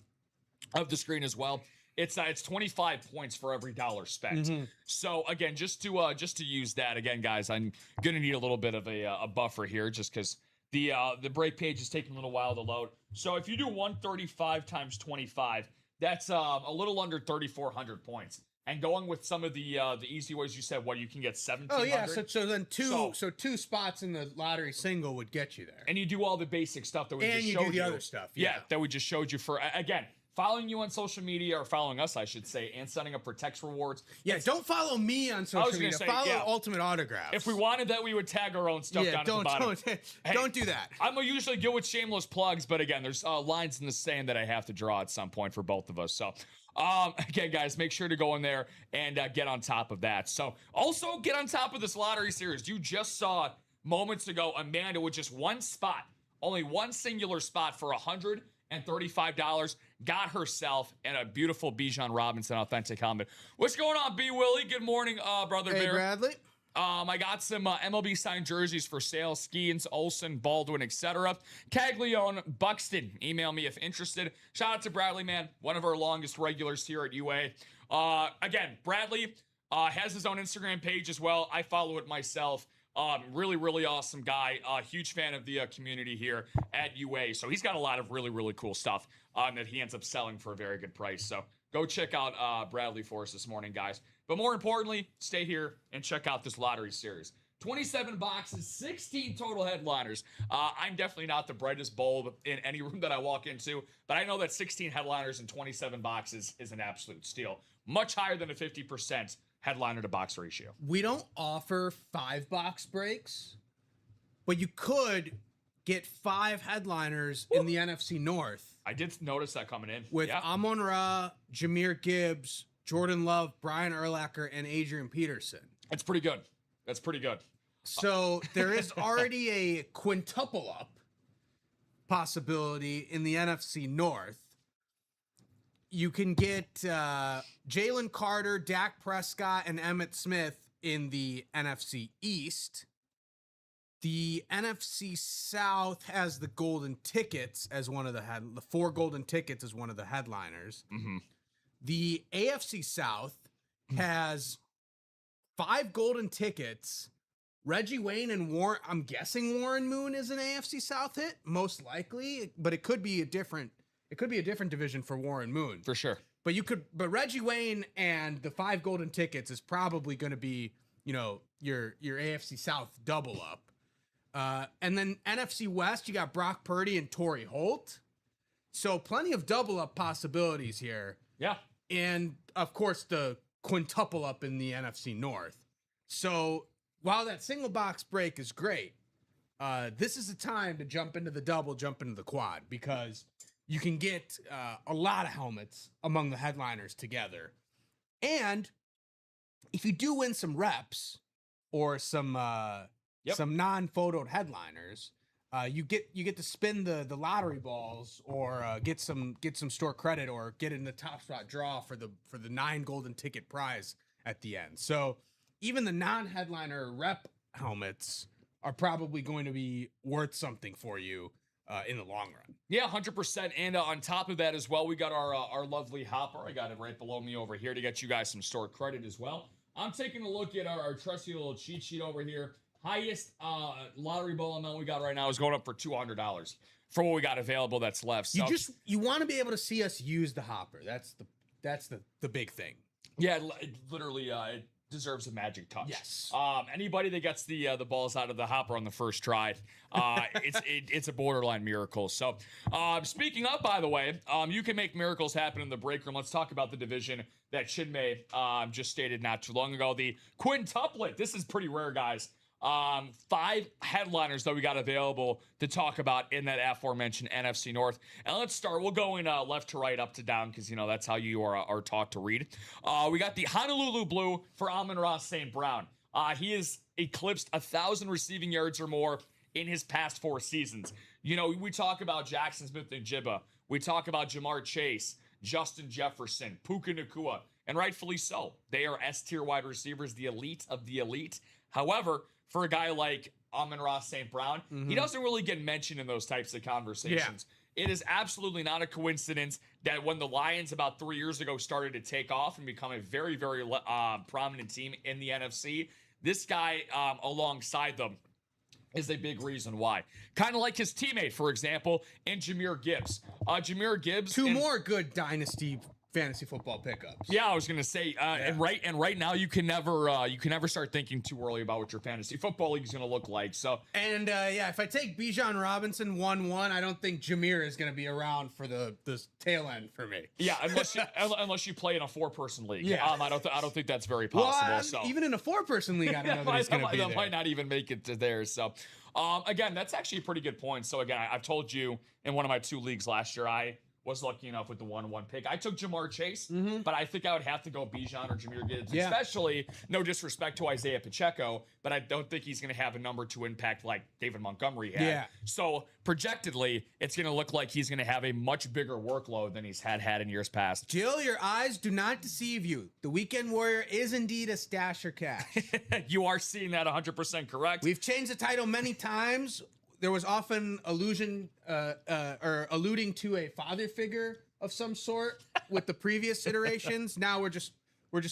of the screen as well, it's 25 points for every dollar spent. So again, just to use that again, guys, I'm gonna need a little bit of a buffer here, just because the break page is taking a little while to load. So if you do 135 times 25, that's a little under 3,400 points. And going with some of the easy ways you said, you can get 1,700. Oh yeah, so then two spots in the lottery single would get you there. And you do all the basic stuff that we just showed you. And you do the other stuff. Yeah, that we just showed you for, again, following you on social media, or following us, I should say, and signing up for text rewards. Yeah, don't follow me on social media. Follow Ultimate Autographs. If we wanted that, we would tag our own stuff down at the bottom. Don't do that. I'm usually good with shameless plugs, but again, there's lines in the sand that I have to draw at some point for both of us. So, again, guys, make sure to go in there and get on top of that. So, also get on top of this lottery series. You just saw moments ago Amanda with just one spot, only one singular spot for $135, got herself and a beautiful Bijan Robinson authentic helmet. What's going on, B. Willie? Good morning, brother Hey, Bear. Bradley. I got some MLB signed jerseys for sale. Skeens, Olsen, Baldwin, etc. Caglione, Buxton. Email me if interested. Shout out to Bradley, man. One of our longest regulars here at UA. Again, Bradley has his own Instagram page as well. I follow it myself. Really, really awesome guy. Huge fan of the community here at UA. So he's got a lot of really, really cool stuff that he ends up selling for a very good price. So go check out Bradley for us this morning, guys. But more importantly, stay here and check out this lottery series. 27 boxes, 16 total headliners. I'm definitely not the brightest bulb in any room that I walk into, but I know that 16 headliners and 27 boxes is an absolute steal. Much higher than a 50% headliner to box ratio. We don't offer 5-box breaks, but you could get 5 headliners in the NFC North. I did notice that coming in. With Amon-Ra, Jahmyr Gibbs, Jordan Love, Brian Urlacher, and Adrian Peterson. That's pretty good. That's pretty good. So there is already a quintuple up possibility in the NFC North. You can get Jalen Carter, Dak Prescott, and Emmitt Smith in the NFC East. The NFC South has the golden tickets as one of the 4 golden tickets as one of the headliners. The AFC South has 5 golden tickets. Reggie Wayne and Warren, I'm guessing Warren Moon is an AFC South hit, most likely, but it could be a different division for Warren Moon. For sure. But Reggie Wayne and the 5 golden tickets is probably going to be, your AFC South double up. And then NFC West, you got Brock Purdy and Torrey Holt. So plenty of double up possibilities here. Yeah. And of course the quintuple up in the NFC North. So while that single box break is great, this is the time to jump into the double, jump into the quad, because you can get a lot of helmets among the headliners together. And if you do win some reps or some non-photoed headliners, you get to spin the lottery balls or get some store credit or get in the top spot draw for the 9 golden ticket prize at the end. So even the non-headliner rep helmets are probably going to be worth something for you in the long run. Yeah, 100%. And on top of that as well, we got our lovely hopper. I got it right below me over here to get you guys some store credit as well. I'm taking a look at our trusty little cheat sheet over here. Highest lottery ball amount we got right now is going up for $200 for what we got available that's left. So you want to be able to see us use the hopper. That's the big thing. Yeah, it literally it deserves a magic touch. Yes. Anybody that gets the balls out of the hopper on the first try, it's a borderline miracle. So, speaking of, by the way, you can make miracles happen in the break room. Let's talk about the division that Chinmay just stated not too long ago. The quintuplet. This is pretty rare, guys. 5 headliners that we got available to talk about in that aforementioned NFC North. And let's start. We'll go in left to right, up to down, because, that's how you are taught to read. We got the Honolulu Blue for Amon-Ra St. Brown. He has eclipsed 1,000 receiving yards or more in his past 4 seasons. We talk about Jackson Smith-Njigba. We talk about Jamar Chase, Justin Jefferson, Puka Nacua, and rightfully so. They are S-tier wide receivers, the elite of the elite. However, for a guy like Amon-Ra St. Brown, he doesn't really get mentioned in those types of conversations. Yeah. It is absolutely not a coincidence that when the Lions about 3 years ago started to take off and become a very, very prominent team in the NFC, this guy alongside them is a big reason why. Kind of like his teammate, for example, in Jahmyr Gibbs. Jahmyr Gibbs. Two more good dynasty fantasy football pickups. Yeah, I was gonna say, and right now you can never start thinking too early about what your fantasy football league is gonna look like. So if I take Bijan Robinson 1-1, I don't think Jahmyr is gonna be around for the tail end for me. Yeah, unless you play in a 4-person league. Yeah, I don't think that's very possible. Well, so even in a 4-person league, I don't know that he's gonna be there. That might not even make it to there. So, again, that's actually a pretty good point. So again, I've told you in one of my 2 leagues last year, I was lucky enough with the 1-1 pick. I took Jamar Chase, but I think I would have to go Bijan or Jahmyr Gibbs, especially, no disrespect to Isaiah Pacheco, but I don't think he's going to have a number 2 impact like David Montgomery had. Yeah. So projectedly, it's going to look like he's going to have a much bigger workload than he's had in years past. Jill, your eyes do not deceive you. The Weekend Warrior is indeed a stasher cash. You are seeing that 100% correct. We've changed the title many times. There was often alluding to a father figure of some sort with the previous iterations. Now we're just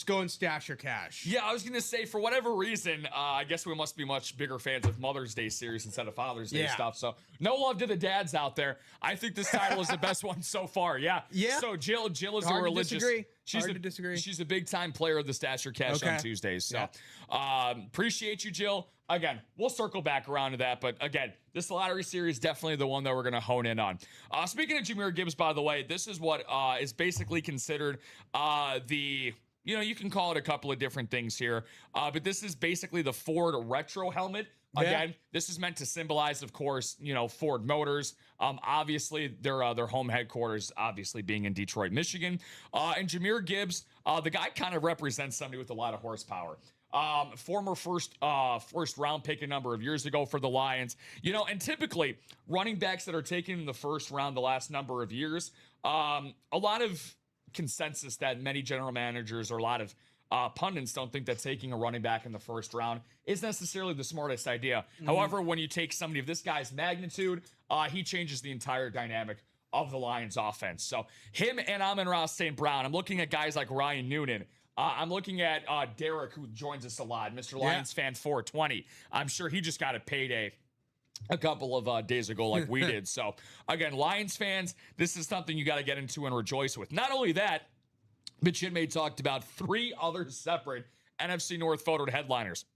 going stash or cash. Yeah, I was gonna say, for whatever reason, I guess we must be much bigger fans of Mother's Day series instead of Father's Day stuff. So no love to the dads out there. I think this title is the best one so far. Yeah. So Jill is Hard a religious. Hard to disagree. She's a big time player of the Stash or Cash on Tuesdays. So appreciate you, Jill. Again, we'll circle back around to that. But again, this lottery series is definitely the one that we're going to hone in on. Speaking of Jahmyr Gibbs, by the way, this is what is basically considered you can call it a couple of different things here. But this is basically the Ford retro helmet. Again, this is meant to symbolize, of course, Ford Motors. Obviously, their home headquarters, obviously being in Detroit, Michigan. And Jahmyr Gibbs, the guy kind of represents somebody with a lot of horsepower. Former first round pick a number of years ago for the Lions. And typically running backs that are taken in the first round the last number of years, a lot of consensus that many general managers or a lot of pundits don't think that taking a running back in the first round is necessarily the smartest idea. However, when you take somebody of this guy's magnitude, he changes the entire dynamic of the Lions offense. So him and Amon-Ra St. Brown. I'm looking at guys like Ryan Noonan. I'm looking at Derek, who joins us a lot, Mr. Lions fan 420. I'm sure he just got a payday a couple of days ago like we did. So again, Lions fans, this is something you got to get into and rejoice with. Not only that, but Chinmay talked about 3 other separate NFC North photoed headliners.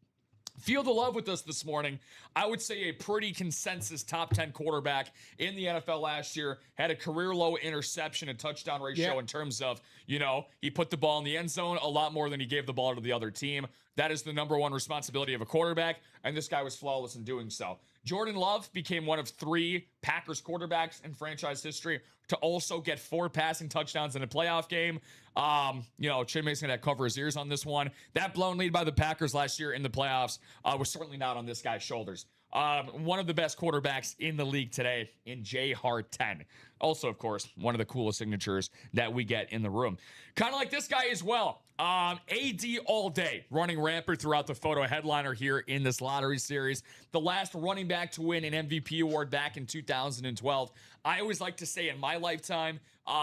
Feel the love with us this morning. I would say a pretty consensus top 10 quarterback in the NFL last year. Had a career low interception and touchdown ratio in terms of, he put the ball in the end zone a lot more than he gave the ball to the other team. That is the number one responsibility of a quarterback, and this guy was flawless in doing so. Jordan Love became one of 3 Packers quarterbacks in franchise history to also get 4 passing touchdowns in a playoff game. Chinmay's going to cover his ears on this one. That blown lead by the Packers last year in the playoffs was certainly not on this guy's shoulders. One of the best quarterbacks in the league today in J. Hart 10. Also, of course, one of the coolest signatures that we get in the room. Kind of like this guy as well. AD all day, running rampant throughout the photo headliner here in this lottery series. The last running back to win an MVP award back in 2012. I always like to say in my lifetime,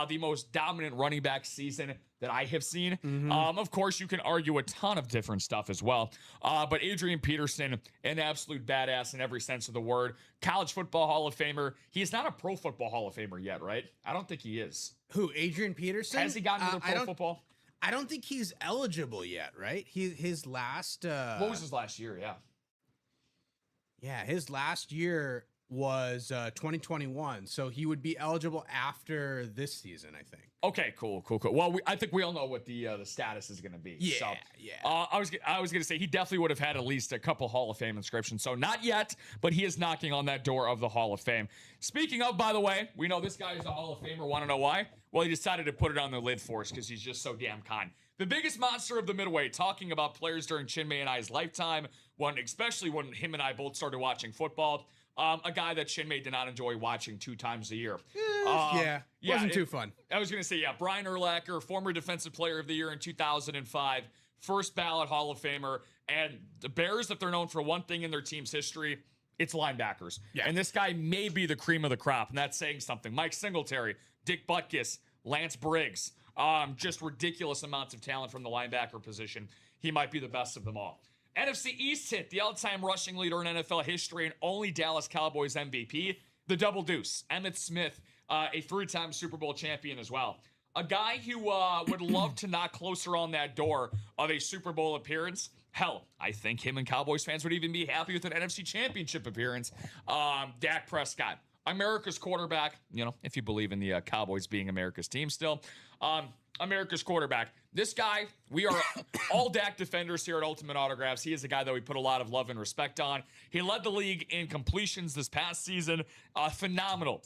the most dominant running back season that I have seen. Of course, you can argue a ton of different stuff as well. But Adrian Peterson, an absolute badass in every sense of the word. College football Hall of Famer. He's not a pro football Hall of Famer yet, right? I don't think he is. Who, Adrian Peterson? Has he gotten into pro football? I don't think he's eligible yet, right? His last... what was his last year? Yeah, his last year was 2021, so he would be eligible after this season, I think. Okay, cool. Well, I think we all know what the status is going to be. Yeah. I was going to say he definitely would have had at least a couple Hall of Fame inscriptions. So not yet, but he is knocking on that door of the Hall of Fame. Speaking of, by the way, we know this guy is a Hall of Famer. Want to know why? Well, he decided to put it on the lid for us because he's just so damn kind. The biggest monster of the midway, talking about players during Chinmay and I's lifetime, especially when him and I both started watching football. A guy that Chinmay did not enjoy watching 2 times a year. Wasn't too fun. I was going to say, Brian Urlacher, former Defensive Player of the Year in 2005, first ballot Hall of Famer, and the Bears, if they're known for one thing in their team's history, it's linebackers. Yeah. And this guy may be the cream of the crop, and that's saying something. Mike Singletary, Dick Butkus, Lance Briggs, just ridiculous amounts of talent from the linebacker position. He might be the best of them all. NFC East hit the all-time rushing leader in NFL history and only Dallas Cowboys MVP, the Double Deuce, Emmitt Smith, a 3-time Super Bowl champion as well. A guy who would love to knock closer on that door of a Super Bowl appearance. Hell, I think him and Cowboys fans would even be happy with an NFC Championship appearance. Dak Prescott, America's quarterback, if you believe in the Cowboys being America's team still. America's quarterback. This guy, we are all Dak defenders here at Ultimate Autographs. He is a guy that we put a lot of love and respect on. He led the league in completions this past season. Phenomenal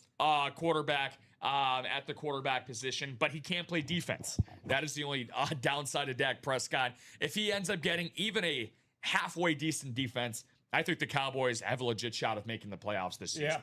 quarterback at the quarterback position, but he can't play defense. That is the only downside of Dak Prescott. If he ends up getting even a halfway decent defense, I think the Cowboys have a legit shot of making the playoffs this season. Yeah.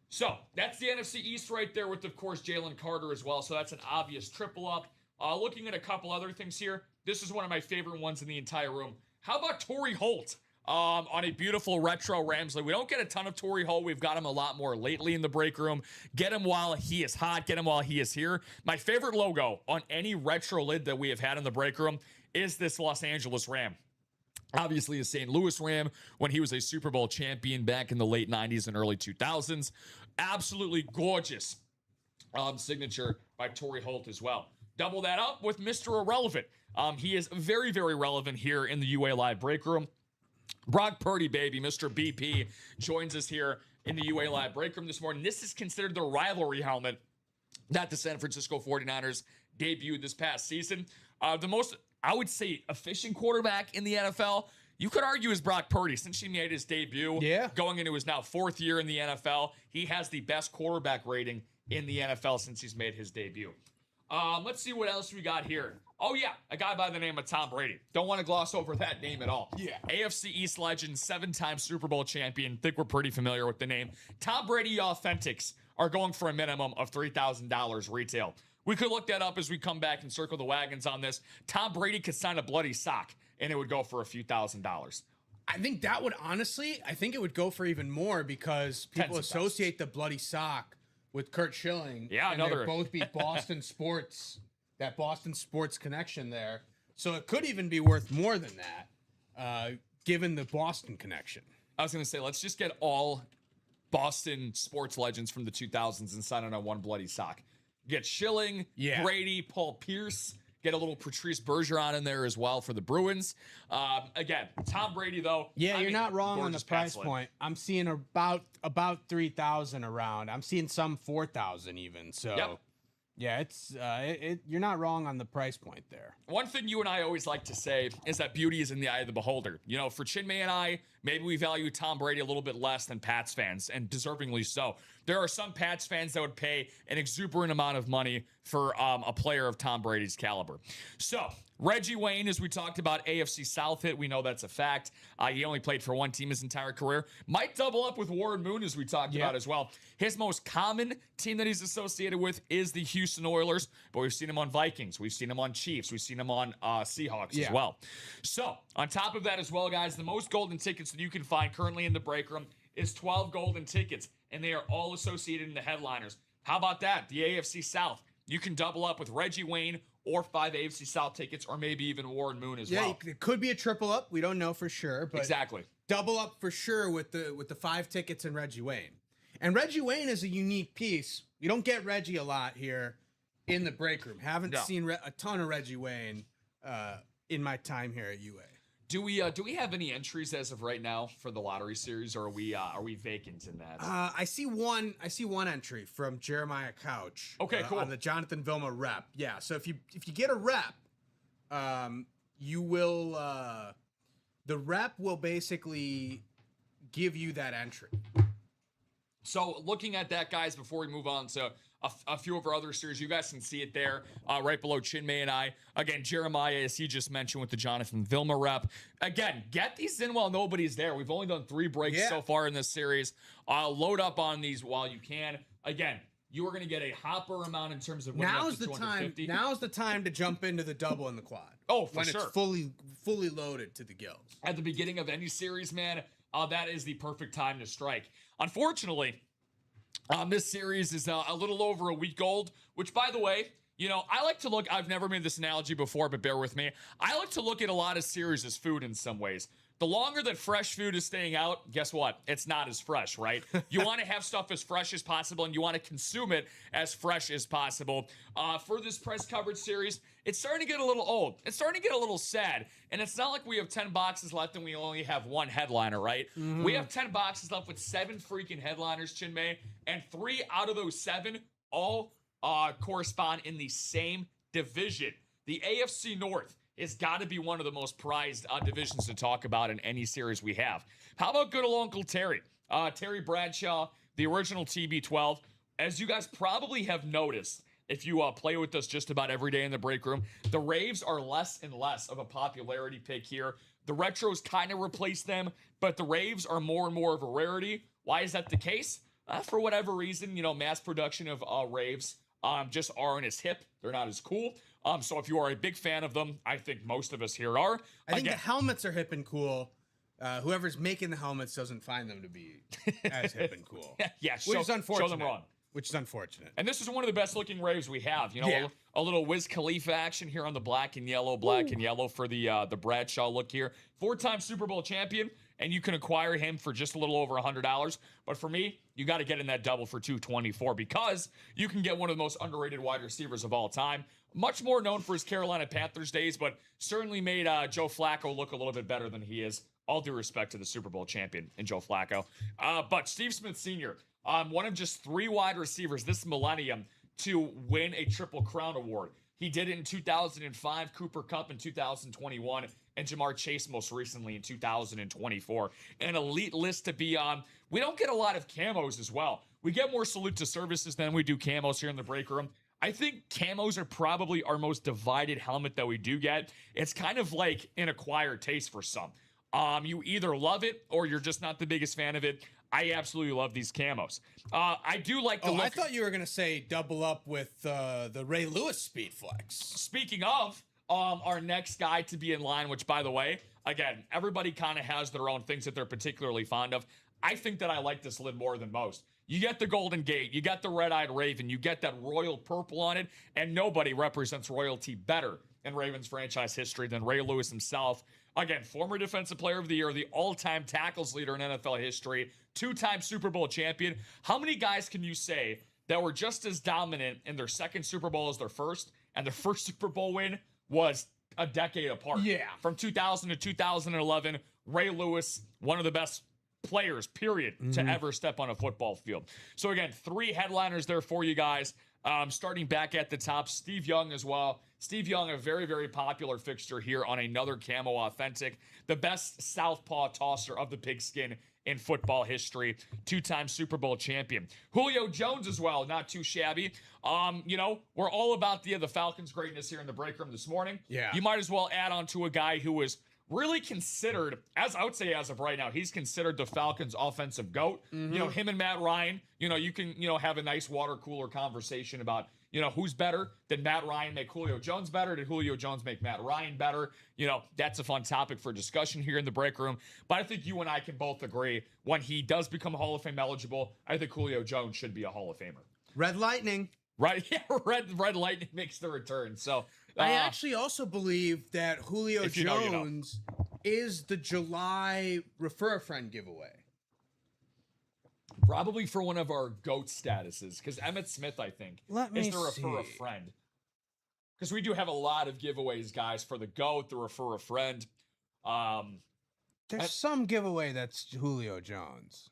So that's the NFC East right there with, of course, Jalen Carter as well. So that's an obvious triple up. Looking at a couple other things here. This is one of my favorite ones in the entire room. How about Torrey Holt on a beautiful retro Ramsley? We don't get a ton of Torrey Holt. We've got him a lot more lately in the break room. Get him while he is hot. Get him while he is here. My favorite logo on any retro lid that we have had in the break room is this Los Angeles Ram. Obviously, a St. Louis Ram when he was a Super Bowl champion back in the late 90s and early 2000s. Absolutely gorgeous signature by Torrey Holt as well. Double that up with Mr. Irrelevant. He is very, very relevant here in the UA Live break room. Brock Purdy, baby, Mr. BP, joins us here in the UA Live break room this morning. This is considered the rivalry helmet that the San Francisco 49ers debuted this past season. The most, I would say, efficient quarterback in the NFL, you could argue, is Brock Purdy. Since he made his debut, going into his now 4th year in the NFL, he has the best quarterback rating in the NFL since he's made his debut. Let's see what else we got here. Oh, yeah, a guy by the name of Tom Brady. Don't want to gloss over that name at all. Yeah. AFC East legend, 7-time Super Bowl champion. Think we're pretty familiar with the name. Tom Brady Authentics are going for a minimum of $3,000 retail. We could look that up as we come back and circle the wagons on this. Tom Brady could sign a bloody sock, and it would go for a few $1,000s. I think that would it would go for even more because people associate the bloody sock with Kurt Schilling. Yeah, and they'd both be Boston sports, that Boston sports connection there. So it could even be worth more than that, given the Boston connection. I was going to say, let's just get all Boston sports legends from the 2000s and sign on one bloody sock. Get Schilling, Brady, Paul Pierce, Get a little Patrice Bergeron in there as well for the Bruins. Again, Tom Brady, though. Yeah, you're not wrong on the price point. I'm seeing about 3,000 around. I'm seeing some 4,000 even. So, yep. Yeah, it's you're not wrong on the price point there. One thing you and I always like to say is that beauty is in the eye of the beholder. You know, for Chinmay and I, maybe we value Tom Brady a little bit less than Pats fans, and deservingly so. There are some Pats fans that would pay an exuberant amount of money for a player of Tom Brady's caliber. So, Reggie Wayne, as we talked about, AFC South hit. We know that's a fact. He only played for one team his entire career. Might double up with Warren Moon, as we talked about as well. His most common team that he's associated with is the Houston Oilers, but we've seen him on Vikings. We've seen him on Chiefs. We've seen him on Seahawks as well. So, on top of that as well, guys, the most golden tickets that you can find currently in the break room is 12 golden tickets, and they are all associated in the headliners. How about that? The AFC South. You can double up with Reggie Wayne or 5 AFC South tickets, or maybe even Warren Moon as well. Yeah, it could be a triple up. We don't know for sure, but exactly. Double up for sure with the 5 tickets and Reggie Wayne. And Reggie Wayne is a unique piece. You don't get Reggie a lot here in the break room. Haven't seen a ton of Reggie Wayne in my time here at UA. Do we have any entries as of right now for the lottery series, or are we vacant in that? I see one entry from Jeremiah Couch. Okay, cool. On the Jonathan Vilma rep. Yeah. So if you get a rep, you will the rep will basically give you that entry. So looking at that, guys, before we move on to a few of our other series, you guys can see it there right below Chinmay and I. Again, Jeremiah, as he just mentioned, with the Jonathan Vilma rep. Again, get these in while nobody's there. We've only done 3 breaks so far in this series. Load up on these while you can. Again, you are going to get a hopper amount in terms of now's the time. Now's the time to jump into the double and the quad. Oh, for when sure. It's fully loaded to the gills. At the beginning of any series, man, that is the perfect time to strike. Unfortunately, this series is a little over a week old, which, by the way, you know, I like to look, I've never made this analogy before, but bear with me. I like to look at a lot of series as food in some ways. The longer that fresh food is staying out, guess what? It's not as fresh, right? You want to have stuff as fresh as possible, and you want to consume it as fresh as possible. For this press coverage series, it's starting to get a little old. It's starting to get a little sad. And it's not like we have 10 boxes left and we only have one headliner, right? Mm-hmm. We have 10 boxes left with 7 freaking headliners, Chinmay, and 3 out of those 7 all correspond in the same division. The AFC North has got to be one of the most prized divisions to talk about in any series we have. How about good old Uncle Terry? Terry Bradshaw, the original TB12. As you guys probably have noticed, if you play with us just about every day in the break room, the Raves are less and less of a popularity pick here. The Retros kind of replace them, but the Raves are more and more of a rarity. Why is that the case? For whatever reason, you know, mass production of Raves just aren't as hip. They're not as cool. So if you are a big fan of them, I think most of us here are. I think the helmets are hip and cool. Whoever's making the helmets doesn't find them to be as hip and cool. Yeah, which is unfortunate. Show them wrong. Which is unfortunate. And this is one of the best looking Raves we have. You know, a little Wiz Khalifa action here on the black and yellow for the Bradshaw look here. 4-time Super Bowl champion, and you can acquire him for just a little over $100. But for me, you got to get in that double for $224 because you can get one of the most underrated wide receivers of all time. Much more known for his Carolina Panthers days, but certainly made Joe Flacco look a little bit better than he is. All due respect to the Super Bowl champion in Joe Flacco. But Steve Smith Sr., one of just 3 wide receivers this millennium to win a Triple Crown award. He did it in 2005, Cooper Kupp in 2021, and Jamar Chase most recently in 2024. An elite list to be on. We don't get a lot of camos as well. We get more salute to services than we do camos here in the break room. I think camos are probably our most divided helmet that we do get. It's kind of like an acquired taste for some. You either love it or you're just not the biggest fan of it. I absolutely love these camos. I do like the look. I thought you were going to say double up with the Ray Lewis Speed Flex. Speaking of, our next guy to be in line, which, by the way, again, everybody kind of has their own things that they're particularly fond of. I think that I like this lid more than most. You get the Golden Gate, you got the Red-Eyed Raven, you get that royal purple on it, and nobody represents royalty better in Ravens franchise history than Ray Lewis himself. Again, former Defensive Player of the Year, the all-time tackles leader in NFL history, 2-time Super Bowl champion. How many guys can you say that were just as dominant in their second Super Bowl as their first, and their first Super Bowl win was a decade apart. Yeah. From 2000 to 2011, Ray Lewis, one of the best players, period, to ever step on a football field. So again, 3 headliners there for you guys. Starting back at the top, Steve Young as well. Steve Young, a very, very popular fixture here on another Camo Authentic. The best southpaw tosser of the pigskin in football history. 2-time Super Bowl champion. Julio Jones as well, not too shabby. We're all about the Falcons' greatness here in the break room this morning. Yeah. You might as well add on to a guy who was really considered, as I would say as of right now, he's considered the Falcons' offensive GOAT. Him and Matt Ryan, you can, have a nice water cooler conversation about, who's better. Did Matt Ryan make Julio Jones better? Did Julio Jones make Matt Ryan better? That's a fun topic for discussion here in the break room. But I think you and I can both agree when he does become Hall of Fame eligible, I think Julio Jones should be a Hall of Famer. Red Lightning. Right? Yeah, Red Lightning makes the return. So I actually also believe that Julio Jones is the July Refer a Friend giveaway. Probably for one of our GOAT statuses, because Emmitt Smith, I think, is the Refer a Friend. Because we do have a lot of giveaways, guys, for the GOAT, the Refer a Friend. There's some giveaway that's Julio Jones.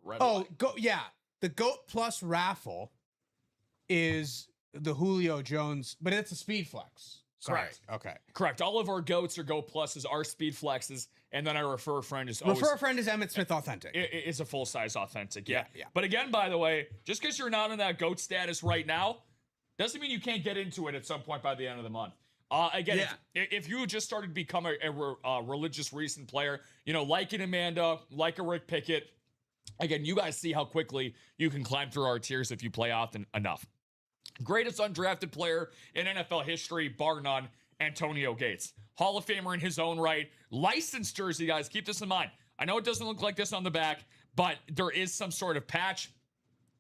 The GOAT Plus raffle is the Julio Jones, but it's a Speed Flex. Sorry. Correct. Okay. Correct. All of our GOATs or GOAT Pluses are Speed Flexes, and then our Refer a Friend is always... Refer a Friend is Emmitt Smith Authentic. It's a full-size Authentic, yeah. Yeah. But again, by the way, just because you're not in that GOAT status right now, doesn't mean you can't get into it at some point by the end of the month. If you just started to become a religious recent player, like an Amanda, like a Rick Pickett, again, you guys see how quickly you can climb through our tiers if you play often enough. Greatest undrafted player in NFL history, bar none, Antonio Gates. Hall of Famer in his own right. Licensed jersey, guys. Keep this in mind. I know it doesn't look like this on the back, but there is some sort of patch.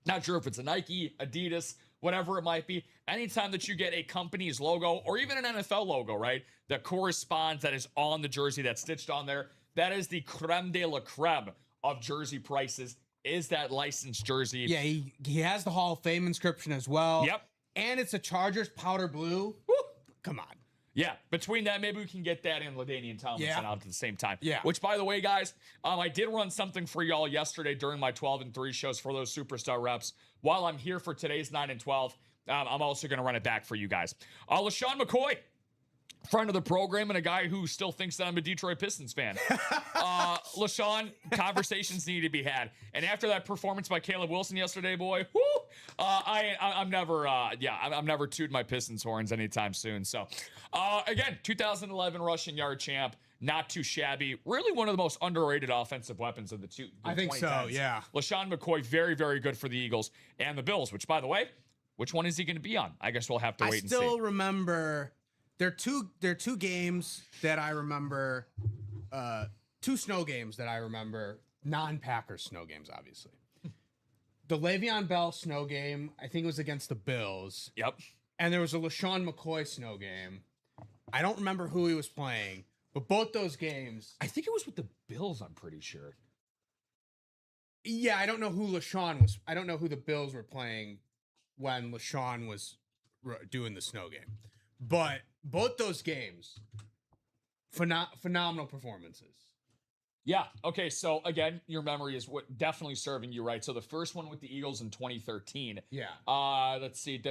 Not sure if it's a Nike, Adidas, whatever it might be. Anytime that you get a company's logo or even an NFL logo, right, that corresponds, that is on the jersey, that's stitched on there, that is the creme de la creme of jersey prices, is that licensed jersey. Yeah, he has the Hall of Fame inscription as well. Yep. And it's a Chargers powder blue. Woo! Come on. Yeah, between that, maybe we can get that and LaDainian Tomlinson out at the same time. Yeah. Which, by the way, guys, I did run something for y'all yesterday during my 12 and 3 shows for those superstar reps. While I'm here for today's 9 and 12, I'm also going to run it back for you guys. LaShawn McCoy, friend of the program and a guy who still thinks that I'm a Detroit Pistons fan. LaShawn, conversations need to be had. And after that performance by Caleb Wilson yesterday, boy, whoo, I'm never tooting my Pistons horns anytime soon. So, again, 2011 rushing yard champ, not too shabby. Really one of the most underrated offensive weapons of the I think 2010s. so, yeah. LaShawn McCoy, very, very good for the Eagles and the Bills, which, by the way, which one is he going to be on? I guess we'll have to wait and see. I still remember... There are two games that I remember, 2 snow games that I remember, non-Packers snow games, obviously. The Le'Veon Bell snow game, I think it was against the Bills. Yep. And there was a LaShawn McCoy snow game. I don't remember who he was playing, but both those games... I think it was with the Bills, I'm pretty sure. Yeah, I don't know who LaShawn was. I don't know who the Bills were playing when LaShawn was doing the snow game. But both those games, phenomenal performances. Yeah. Okay. So again, your memory is what definitely serving you right. So the first one with the Eagles in 2013. Yeah. Let's see.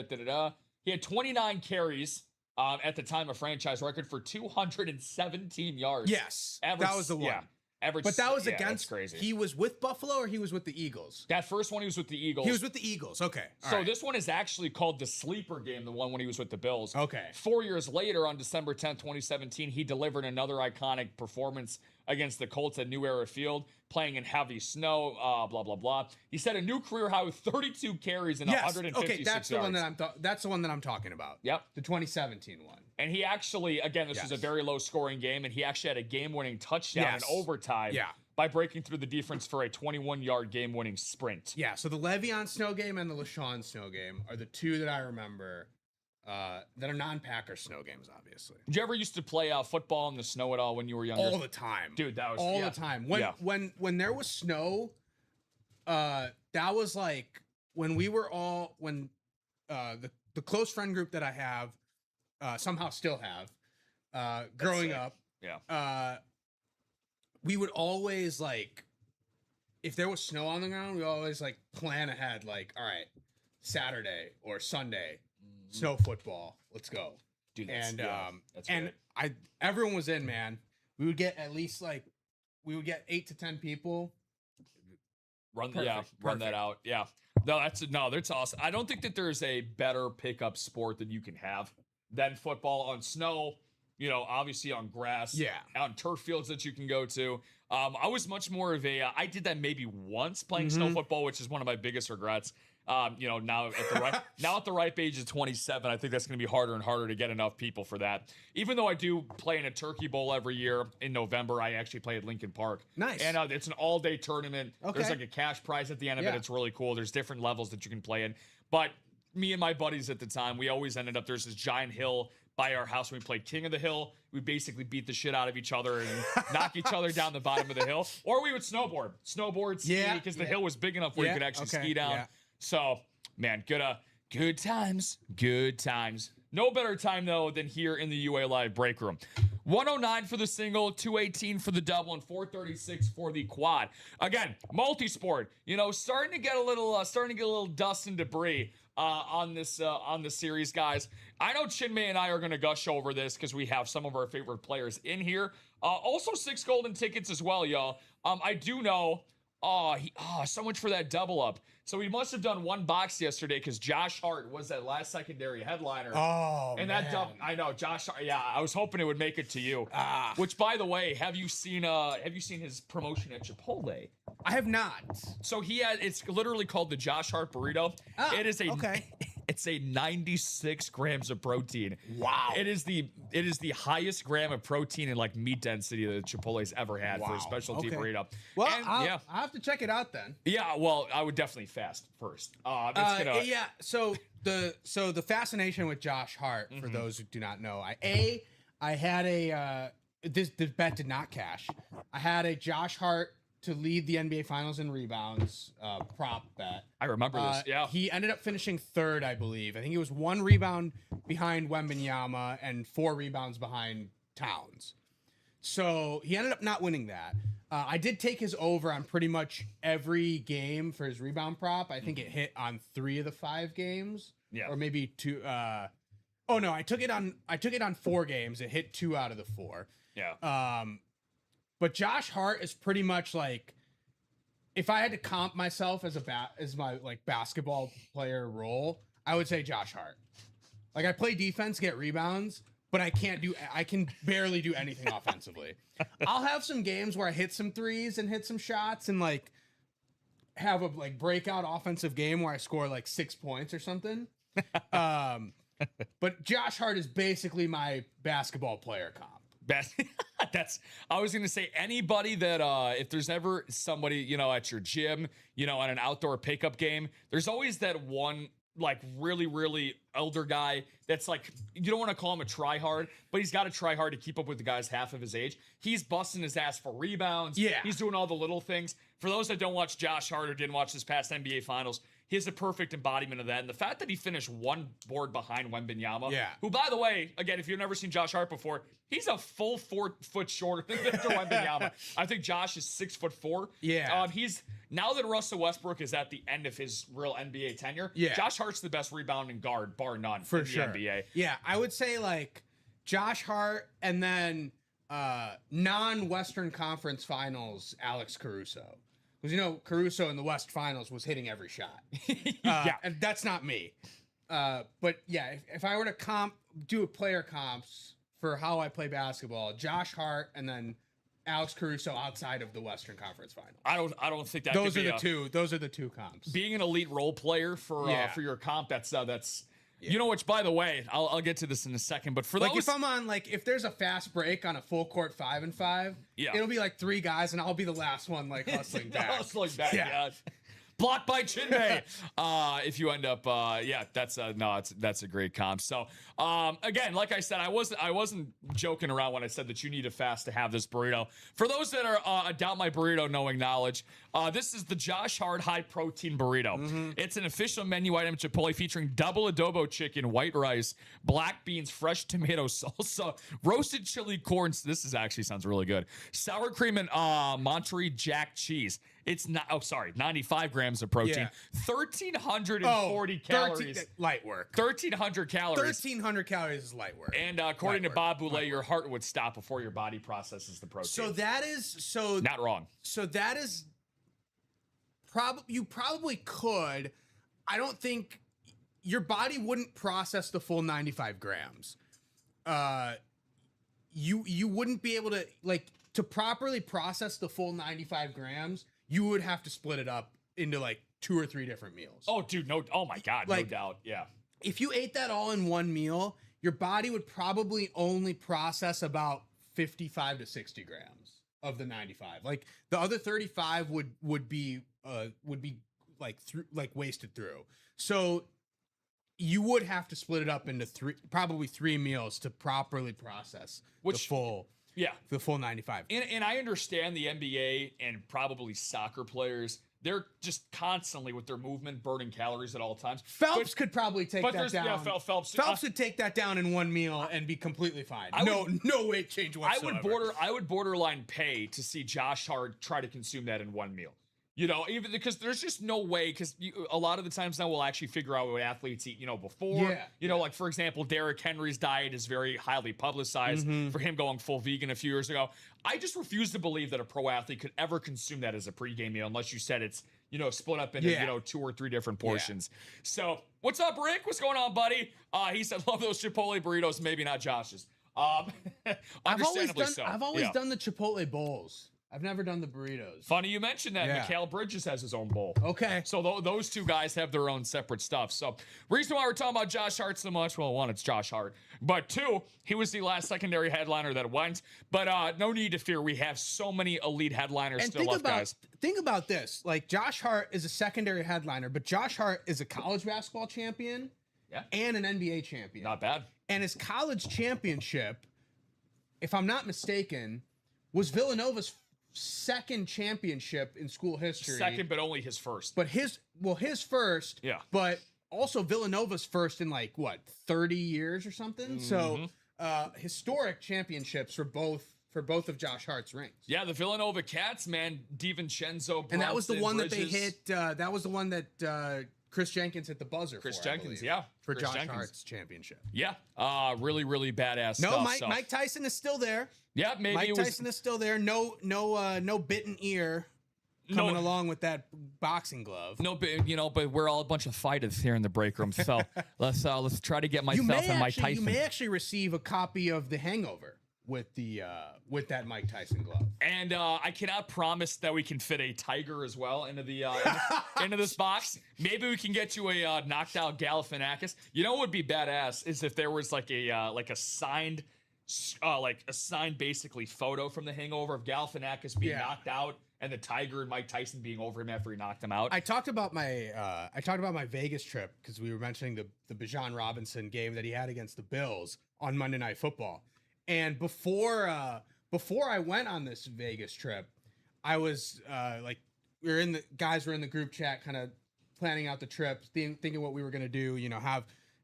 He had 29 carries at the time, a franchise record for 217 yards. Yes, that was the one. Yeah. But that was against. That's crazy. He was with Buffalo or he was with the Eagles? That first one, he was with the Eagles. He was with the Eagles. Okay. So this one is actually called the sleeper game, the one when he was with the Bills. Okay. 4 years later, on December 10th, 2017, he delivered another iconic performance against the Colts at New Era Field, playing in heavy snow, blah, blah, blah. He set a new career high with 32 carries and 156 okay, that's yards. That's the one that I'm talking about. Yep. The 2017 one. And he actually, again, this was a very low-scoring game, and he actually had a game-winning touchdown in overtime by breaking through the defense for a 21-yard game-winning sprint. Yeah, so the Le'Veon snow game and the LaShawn snow game are the two that I remember that are non-Packer snow games, obviously. Did you ever used to play football in the snow at all when you were younger? All the time. Dude, that was... all the time. When there was snow, that was like when we were all... When the close friend group that I have, somehow still have, growing up. Yeah. We would always like, if there was snow on the ground, we always like plan ahead. Like, all right, Saturday or Sunday, snow football. Let's go. Dude, And that's and everyone was in, man. We would get at least like, we would get 8 to 10 people. Run Perfect. that out. Yeah. That's awesome. I don't think that there's a better pickup sport that you can have than football on snow, obviously on grass, on turf fields that you can go to. I was much more of I did that maybe once playing snow football, which is one of my biggest regrets. Now at the ripe age of 27, I think that's going to be harder and harder to get enough people for that. Even though I do play in a turkey bowl every year in November, I actually play at Lincoln Park. Nice. And it's an all-day tournament. Okay. There's like a cash prize at the end of it. It's really cool. There's different levels that you can play in. But me and my buddies at the time, we always ended up, there's this giant hill by our house when we played King of the Hill. We basically beat the shit out of each other and knock each other down the bottom of the hill. Or we would snowboard, ski, because the hill was big enough where you could actually ski down. Yeah. So, man, good times. No better time, though, than here in the UA Live break room. 109 for the single, 218 for the double, and 436 for the quad. Again, multi-sport. Starting to get a little dust and debris on this series, guys. I know Chinmay and I are going to gush over this because we have some of our favorite players in here. Also 6 golden tickets as well, y'all. I do know. So much for that double up. So we must have done one box yesterday because Josh Hart was that last secondary headliner. Oh, and man. that double, I know Josh Hart. Yeah, I was hoping it would make it to you. Which, by the way, have you seen his promotion at Chipotle? I have not. So it's literally called the Josh Hart burrito. It is it's a 96 grams of protein. Wow. It is the highest gram of protein and like meat density that Chipotle's ever had for a specialty burrito. Well, I'll have to check it out then. Yeah, well, I would definitely fast first. So the fascination with Josh Hart, for those who do not know, I had this bet did not cash. I had a Josh Hart to lead the NBA Finals in rebounds prop bet. I remember this. Yeah, he ended up finishing 3rd, I believe. I think it was 1 rebound behind Wembanyama and 4 rebounds behind Towns. So he ended up not winning that. I did take his over on pretty much every game for his rebound prop. I think it hit on 3 of the 5 games. Yeah, or maybe 2. Oh no, I took it on 4 games. It hit 2 out of the 4. Yeah. But Josh Hart is pretty much like, if I had to comp myself as my like basketball player role, I would say Josh Hart. Like, I play defense, get rebounds, but I can barely do anything offensively. I'll have some games where I hit some threes and hit some shots and like have a like breakout offensive game where I score like 6 points or something. But Josh Hart is basically my basketball player comp. I was going to say, anybody that if there's ever somebody, at your gym, on an outdoor pickup game, there's always that one like really, really elder guy that's like, you don't want to call him a try hard, but he's got to try hard to keep up with the guys half of his age. He's busting his ass for rebounds. Yeah. He's doing all the little things. For those that don't watch Josh Hart or didn't watch this past NBA Finals, he's a perfect embodiment of that. And the fact that he finished 1 board behind Wembanyama, who, by the way, again, if you've never seen Josh Hart before, he's a full 4 foot shorter than Victor Wembanyama. I think Josh is 6'4". Yeah. He's, now that Russell Westbrook is at the end of his real NBA tenure, Josh Hart's the best rebounding guard, bar none, for in sure. the NBA. Yeah, I would say like Josh Hart and then non-Western Conference Finals Alex Caruso. Because, Caruso in the West Finals was hitting every shot. And that's not me. But, yeah, if I were to do a player comps for how I play basketball, Josh Hart and then Alex Caruso outside of the Western Conference Finals. I don't think that those are the two comps. Being an elite role player for your comp, that's which, by the way, I'll get to this in a second, but for like those, if I'm on if there's a fast break on a full court 5-5, it'll be like 3 guys and I'll be the last one like hustling back. Yeah. Blocked by Chinmay. If you end up, that's a great comp. So, again, like I said, I wasn't joking around when I said that you need a fast to have this burrito. For those that are doubt my burrito knowing knowledge, this is the Josh Hart high protein burrito. It's an official menu item at Chipotle featuring double adobo chicken, white rice, black beans, fresh tomato salsa, roasted chili corn. This actually sounds really good. Sour cream and Monterey Jack cheese. It's not. 95 grams of protein, 1,340 calories. Light work. 1,300 calories. 1,300 calories is light work. And according to Bob Boulay, your heart would stop before your body processes the protein. So that is not wrong. So that is you probably could. I don't think your body wouldn't process the full 95 grams. You wouldn't be able to properly process the full 95 grams. You would have to split it up into 2 or 3 different meals. Oh, dude, no. Oh my God, no doubt. Yeah. If you ate that all in one meal, your body would probably only process about 55 to 60 grams of the 95. The other 35 would be wasted through. So you would have to split it up into probably three meals to properly process the full 95. And I understand the NBA and probably soccer players, they're just constantly with their movement burning calories at all times. Phelps could probably take that down. Yeah, Phelps could take that down in one meal and be completely fine. No weight change whatsoever. I would borderline pay to see Josh Hart try to consume that in one meal. Even because there's just no way, because a lot of the times now we'll actually figure out what athletes eat, before. Like, for example, Derrick Henry's diet is very highly publicized for him going full vegan a few years ago. I just refuse to believe that a pro athlete could ever consume that as a pregame meal unless you said it's, split up into, 2 or 3 different portions. Yeah. So, what's up, Rick? What's going on, buddy? He said, love those Chipotle burritos, maybe not Josh's. Understandably so. I've always done the Chipotle bowls. I've never done the burritos. Funny you mentioned that. Yeah. Mikal Bridges has his own bowl. Okay. So those two guys have their own separate stuff. So reason why we're talking about Josh Hart so much, well, 1, it's Josh Hart. But 2, he was the last secondary headliner that went. But no need to fear. We have so many elite headliners still left, guys. Think about this. Josh Hart is a secondary headliner, but Josh Hart is a college basketball champion and an NBA champion. Not bad. And his college championship, if I'm not mistaken, was Villanova's second championship in school history. Second, but only his first. But his first. Yeah. But also Villanova's first in 30 years or something. So historic championships for both of Josh Hart's rings. Yeah, the Villanova Cats, man, DiVincenzo, and that was the one that they hit. That was the one that Chris Jenkins hit the buzzer. For Josh Hart's championship. Yeah, really, really badass. No, stuff. Mike Tyson is still there. Yeah, maybe Mike Tyson is still there. No bitten ear coming along with that boxing glove. No, but we're all a bunch of fighters here in the break room. So let's try to get myself and Mike Tyson. You may actually receive a copy of The Hangover with that Mike Tyson glove. And I cannot promise that we can fit a tiger as well into the into this box. Maybe we can get you a knocked out Galifianakis. What would be badass is if there was a signed basically photo from The Hangover of Galifianakis being knocked out and the tiger and Mike Tyson being over him after he knocked him out. I talked about my Vegas trip because we were mentioning the Bijan Robinson game that he had against the Bills on Monday Night Football. And before I went on this Vegas trip, I was were in the group chat kind of planning out the trip, thinking what we were going to do,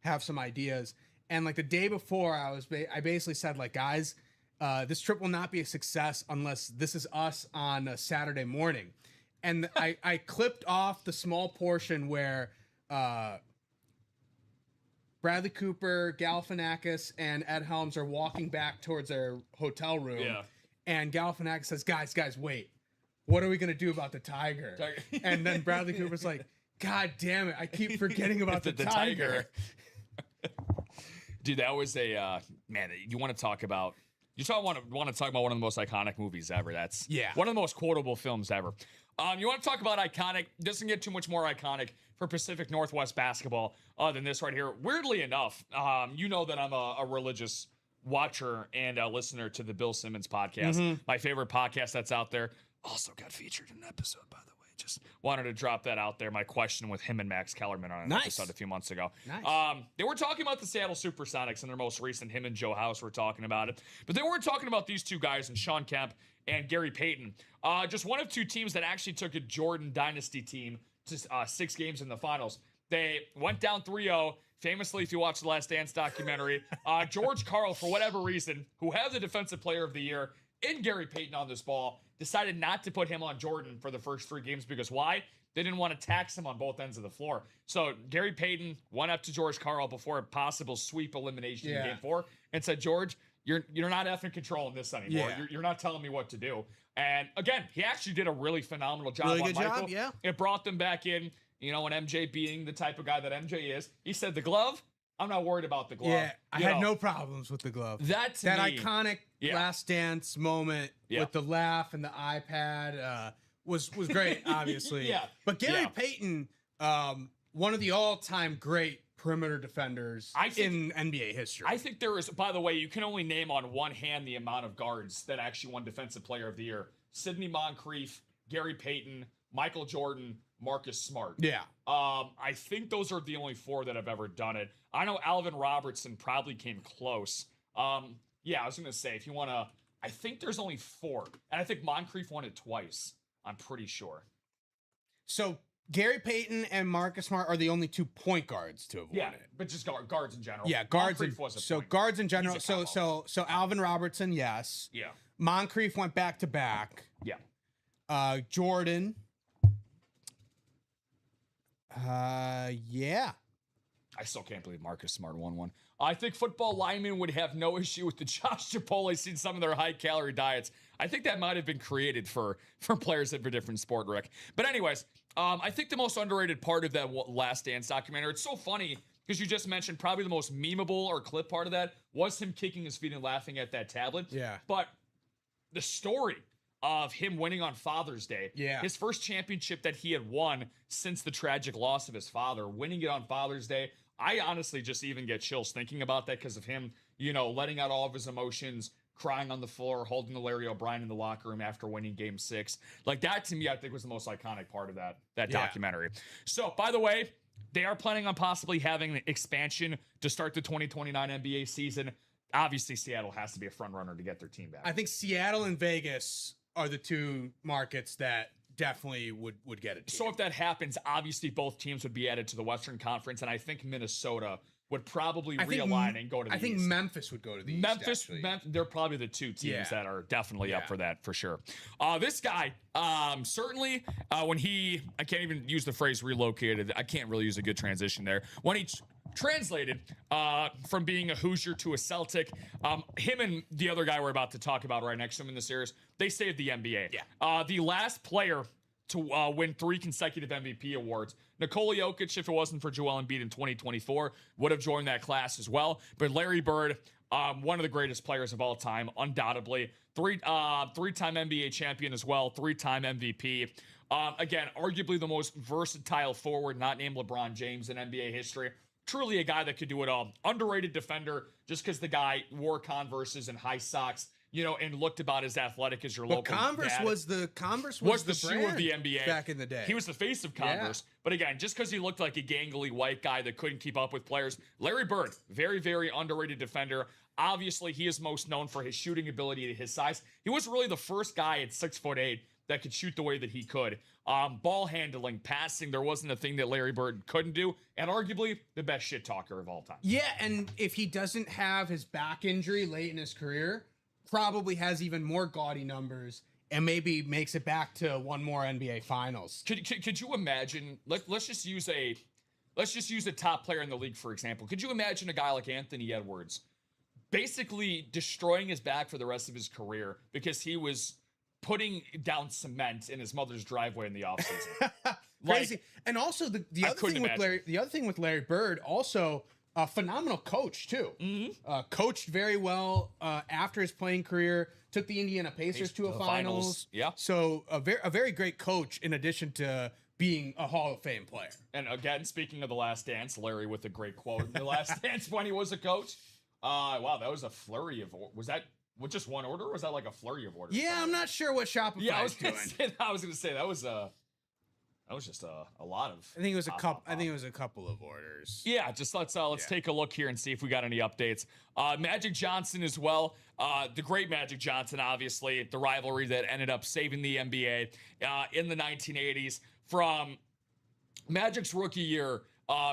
have some ideas. And the day before, I basically said, guys, this trip will not be a success unless this is us on a Saturday morning. And I clipped off the small portion where Bradley Cooper, Galifianakis, and Ed Helms are walking back towards their hotel room. Yeah. And Galifianakis says, guys, wait. What are we going to do about the tiger? And then Bradley Cooper's like, God damn it. I keep forgetting about the tiger. Dude, that was a man. You want to talk about? Want to talk about one of the most iconic movies ever? That's one of the most quotable films ever. You want to talk about iconic? Doesn't get too much more iconic for Pacific Northwest basketball than this right here. Weirdly enough, you know that I'm a religious watcher and a listener to the Bill Simmons podcast, my favorite podcast that's out there. Also got featured in an episode, by the way. Just wanted to drop that out there. My question with him and Max Kellerman on an episode a few months ago. Nice. They were talking about the Seattle Supersonics in their most recent. Him and Joe House were talking about it, but they weren't talking about these two guys and Sean Kemp and Gary Payton. Just one of two teams that actually took a Jordan dynasty team to 6 games in the finals. They went down 3-0. Famously, if you watch the Last Dance documentary, George Karl, for whatever reason, who had the Defensive Player of the Year in Gary Payton on this ball, decided not to put him on Jordan for the first 3 games because why? They didn't want to tax him on both ends of the floor. So Gary Payton went up to George Karl before a possible sweep elimination in Game 4 and said, George, you're not effing controlling this anymore. Yeah. You're not telling me what to do. And again, he actually did a really phenomenal job Really on good Michael. job, yeah. It brought them back in. You know, and MJ being the type of guy that MJ is, he said, the glove, I'm not worried about the glove. Yeah, I had no problems with the glove. That me, iconic Last Dance moment with the laugh and the iPad was great, obviously. But Gary Payton, one of the all-time great perimeter defenders in NBA history. I think there is, by the way, you can only name on one hand the amount of guards that actually won Defensive Player of the Year. Sidney Moncrief, Gary Payton, Michael Jordan, Marcus Smart. Yeah. I think those are the only 4 that have ever done it. I know Alvin Robertson probably came close. Yeah, I was going to say, if you want to, I think there's only 4. And I think Moncrief won it twice. I'm pretty sure. So Gary Payton and Marcus Smart are the only 2 point guards to have won it. But just guards in general. Yeah, guards. Guards in general. So Alvin Robertson, yes. Yeah. Moncrief went back to back. Yeah. Jordan. Yeah. I still can't believe Marcus Smart won one. I think football linemen would have no issue with the Josh Chipotle seeing some of their high-calorie diets. I think that might have been created for players of a different sport, Rick. But anyways, I think the most underrated part of that Last Dance documentary, it's so funny because you just mentioned probably the most memeable or clip part of that was him kicking his feet and laughing at that tablet. Yeah. But the story of him winning on Father's Day. Yeah. His first championship that he had won since the tragic loss of his father, winning it on Father's Day. I honestly just even get chills thinking about that because of him, you know, letting out all of his emotions, crying on the floor, holding the Larry O'Brien in the locker room after winning Game 6. Like that to me, I think was the most iconic part of that documentary. So, by the way, they are planning on possibly having an expansion to start the 2029 NBA season. Obviously, Seattle has to be a front runner to get their team back. I think Seattle and Vegas are the 2 markets that definitely would get it. So if that happens, obviously both teams would be added to the Western Conference, and I think Minnesota would probably realign and go to the East. I think Memphis would go to the East. Memphis, they're probably the 2 teams that are definitely up for that, for sure. This guy, certainly, when I can't even use the phrase relocated. I can't really use a good transition there. When he translated from being a Hoosier to a Celtic, him and the other guy we're about to talk about right next to him in the series, they saved the NBA. Yeah. The last player to win 3 consecutive MVP awards, Nikola Jokic, if it wasn't for Joel Embiid in 2024, would have joined that class as well. But Larry Bird, one of the greatest players of all time, undoubtedly. 3-time NBA champion as well, 3-time MVP. Again, arguably the most versatile forward, not named LeBron James in NBA history. Truly a guy that could do it all. Underrated defender, just because the guy wore Converses and high socks, you know, and looked about as athletic as your local Converse dad. was the shoe of the NBA back in the day. He was the face of Converse. Yeah. But again, just because he looked like a gangly white guy that couldn't keep up with players, Larry Bird, very, very underrated defender. Obviously, he is most known for his shooting ability at his size. He was really the first guy at 6'8" that could shoot the way that he could. Ball handling, passing, there wasn't a thing that Larry Bird couldn't do, and arguably the best shit talker of all time. Yeah, and if he doesn't have his back injury late in his career, probably has even more gaudy numbers and maybe makes it back to one more NBA Finals. Could you imagine? Let's just use a top player in the league for example. Could you imagine a guy like Anthony Edwards basically destroying his back for the rest of his career because he was putting down cement in his mother's driveway in the offseason? Crazy. And also the other thing with Larry Bird, also a phenomenal coach too. Mm-hmm. Coached very well after his playing career. Took the Indiana Pacers to a finals. Yeah. So a very great coach in addition to being a Hall of Fame player. And again, speaking of The Last Dance, Larry with a great quote in The Last Dance when he was a coach. Wow, that was a flurry of... Was that with just one order, or was that like a flurry of orders? Yeah, I'm not sure what Shopify is doing. I was going to say, that was a... That was just a lot of. I think it was a couple. I think it was a couple of orders. Yeah, just let's take a look here and see if we got any updates. Magic Johnson as well. The great Magic Johnson, obviously, the rivalry that ended up saving the NBA in the 1980s from Magic's rookie year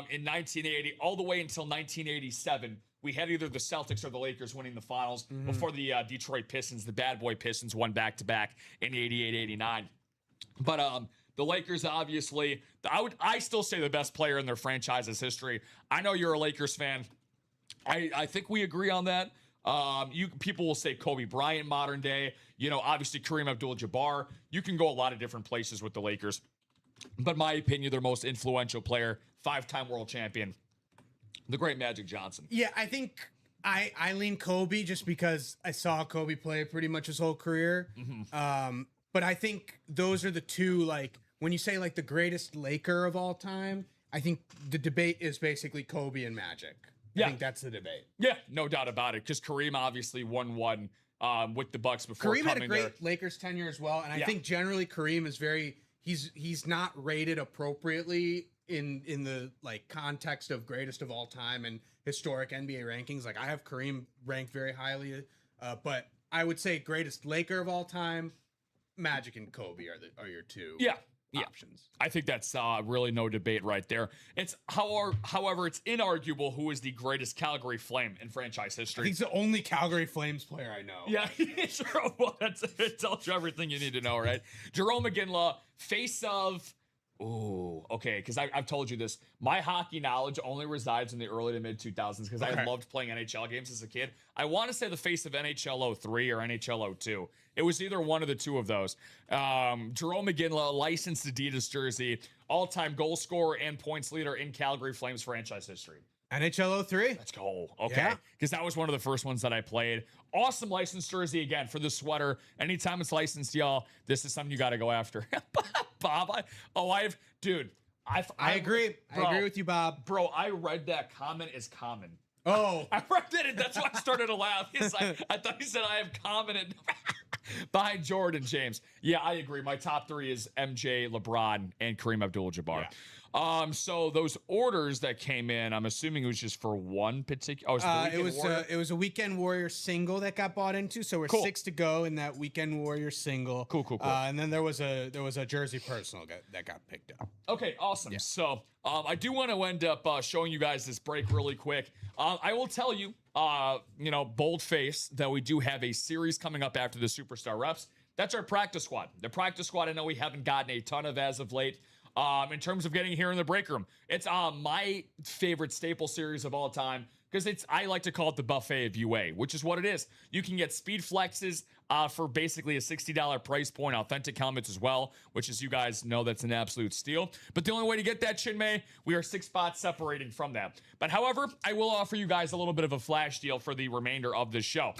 in 1980 all the way until 1987. We had either the Celtics or the Lakers winning the finals before the Detroit Pistons, the bad boy Pistons, won back-to-back in 88-89. But the Lakers, obviously, I still say the best player in their franchise's history. I know you're a Lakers fan. I think we agree on that. People will say Kobe Bryant modern day. Obviously Kareem Abdul-Jabbar. You can go a lot of different places with the Lakers. But in my opinion, their most influential player, 5-time world champion, the great Magic Johnson. Yeah, I think I lean Kobe just because I saw Kobe play pretty much his whole career. But I think those are the two, like, when you say, like, the greatest Laker of all time, I think the debate is basically Kobe and Magic. I think that's the debate. Yeah, no doubt about it, because Kareem obviously won one with the Bucks before Kareem had a great there. Lakers tenure as well, and I think generally Kareem is he's not rated appropriately in the, like, context of greatest of all time and historic NBA rankings. Like, I have Kareem ranked very highly, but I would say greatest Laker of all time, Magic and Kobe are your two options. I think that's really no debate right there. It's however, it's inarguable who is the greatest Calgary Flame in franchise history. He's the only Calgary Flames player I know. Yeah, sure. Well, it tells you everything you need to know, right? Jerome McGinley, face of. Ooh, okay, because I've told you this. My hockey knowledge only resides in the early to mid 2000s because I loved playing NHL games as a kid. I want to say the face of NHL 03 or NHL 02. It was either one of the two of those. Jerome McGinley, licensed Adidas jersey, all-time goal scorer and points leader in Calgary Flames franchise history. NHL 03? Let's go. Okay. Because that was one of the first ones that I played. Awesome licensed jersey again for the sweater. Anytime it's licensed, y'all, this is something you got to go after. Bob, I agree. Bro, I agree with you, Bob. Bro, I read that comment as common. Oh. I read it. That's why I started to laugh. I thought he said I have common behind Jordan, James. Yeah, I agree. My top three is MJ, LeBron, and Kareem Abdul-Jabbar. Yeah. So those orders that came in, I'm assuming it was just for one particular. It was a Weekend Warrior single that got bought into. So we're 6 to go in that Weekend Warrior single. Cool. And then there was a jersey personal that got picked up. Okay, awesome. Yeah. So I do want to end up showing you guys this break really quick. I will tell you, bold face, that we do have a series coming up after the Superstar Reps. That's our practice squad. The practice squad, I know we haven't gotten a ton of as of late. In terms of getting here in the break room, it's my favorite staple series of all time because I like to call it the buffet of UA, which is what it is. You can get speed flexes for basically a $60 price point, authentic helmets as well, which, as you guys know, that's an absolute steal. But the only way to get that, Chinmay, we are 6 spots separating from that. But however, I will offer you guys a little bit of a flash deal for the remainder of this show.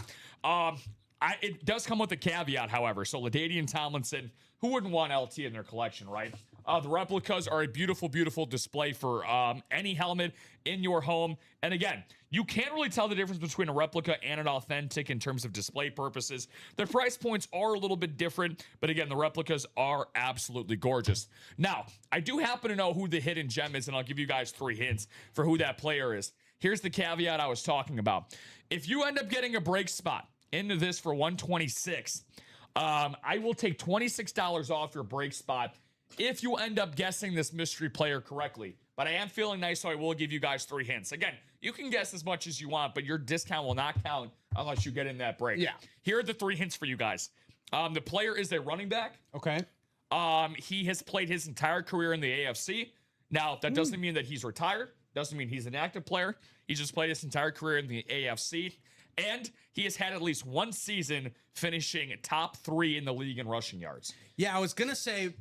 It does come with a caveat, however. So LaDainian Tomlinson, who wouldn't want LT in their collection, right? The replicas are a beautiful, beautiful display for any helmet in your home. And again, you can't really tell the difference between a replica and an authentic in terms of display purposes. The price points are a little bit different, but again, the replicas are absolutely gorgeous. Now, I do happen to know who the hidden gem is, and I'll give you guys 3 hints for who that player is. Here's the caveat I was talking about. If you end up getting a break spot into this for $126, I will take $26 off your break spot if you end up guessing this mystery player correctly. But I am feeling nice, so I will give you guys 3 hints. Again, you can guess as much as you want, but your discount will not count unless you get in that break. Yeah. Here are the 3 hints for you guys. The player is a running back. Okay. He has played his entire career in the AFC. Now, that doesn't mean that he's retired. Doesn't mean he's an active player. He just played his entire career in the AFC. And he has had at least 1 season finishing top 3 in the league in rushing yards. Yeah, I was going to say,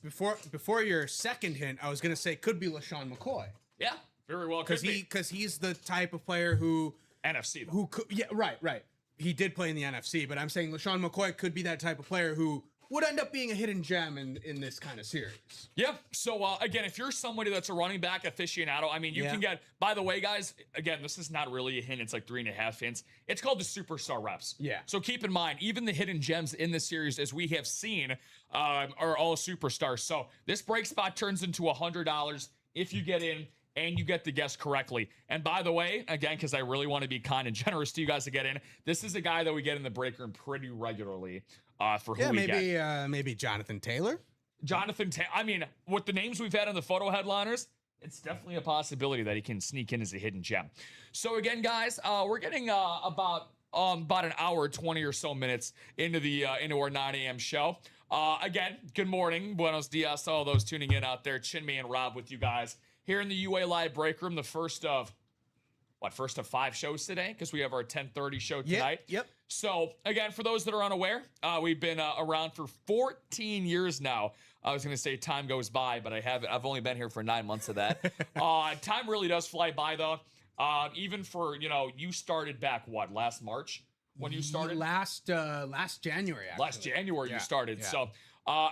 before your second hint, I was going to say could be LaShawn McCoy. Yeah, very well could be. Because he's the type of player who... NFC, though. Who could, yeah, right. He did play in the NFC, but I'm saying LaShawn McCoy could be that type of player who would end up being a hidden gem in this kind of series. Yeah. So, again, if you're somebody that's a running back aficionado, I mean, you can get, by the way, guys, again, this is not really a hint. It's like 3.5 hints. It's called the superstar reps. Yeah. So keep in mind, even the hidden gems in this series, as we have seen, are all superstars. So this break spot turns into $100 if you get in and you get the guess correctly. And by the way, again, because I really want to be kind and generous to you guys to get in, this is a guy that we get in the break room pretty regularly for who we get. Maybe Jonathan Taylor? I mean, with the names we've had on the photo headliners, it's definitely a possibility that he can sneak in as a hidden gem. So again, guys, we're getting about an hour, 20 or so minutes into our 9 a.m. show. Again, good morning, buenos dias to all those tuning in out there. Chinmay and Rob with you guys here in the UA Live Break Room, the first of 5 shows today, because we have our 10:30 show tonight. Yep. So, again, for those that are unaware, we've been around for 14 years now. I was going to say time goes by, but I've only been here for 9 months of that. Time really does fly by, though. Even for, you started back, last March when you started? Last January, actually. Last January you started. Yeah. So,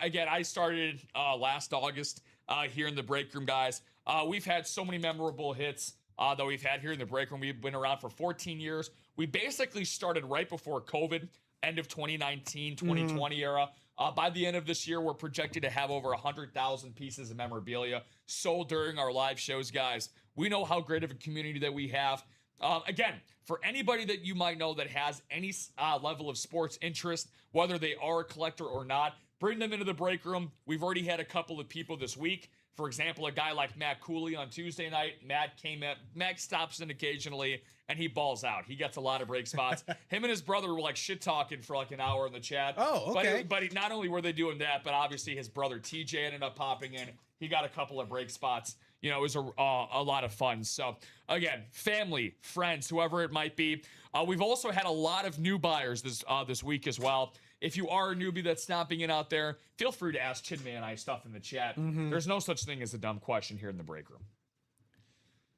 again, I started last August here in the break room, guys. We've had so many memorable hits that we've had here in the break room. We've been around for 14 years. We basically started right before COVID, end of 2019, 2020 era. By the end of this year, we're projected to have over 100,000 pieces of memorabilia sold during our live shows, guys. We know how great of a community that we have. Again, for anybody that you might know that has any level of sports interest, whether they are a collector or not, bring them into the break room. We've already had a couple of people this week. For example, a guy like Matt Cooley on Tuesday night. Matt stops in occasionally, and he balls out. He gets a lot of break spots. Him and his brother were like shit-talking for like an hour in the chat. Oh, okay. But not only were they doing that, but obviously his brother TJ ended up popping in. He got a couple of break spots. It was a lot of fun. So, again, family, friends, whoever it might be. We've also had a lot of new buyers this week as well. If you are a newbie that's stopping in out there, feel free to ask Chinmay and I stuff in the chat. There's no such thing as a dumb question here in the break room.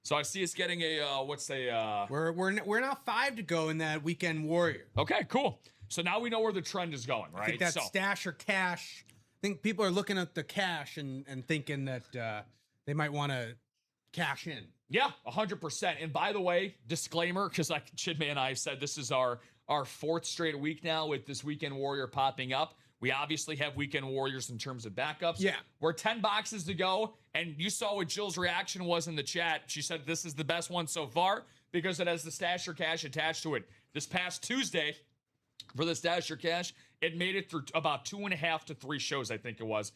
So I see us getting We're now 5 to go in that weekend warrior. Okay, cool. So now we know where the trend is going, right? I think that's stash or cash. I think people are looking at the cash and thinking that they might want to cash in. Yeah, 100%. And by the way, disclaimer, because like Chinmay and I said, this is our 4th straight week now with this Weekend Warrior popping up. We obviously have Weekend Warriors in terms of backups. Yeah. We're 10 boxes to go, and you saw what Jill's reaction was in the chat. She said this is the best one so far because it has the Stash or Cash attached to it. This past Tuesday, for the Stash or Cash, it made it through about 2.5 to 3 shows, I think it was.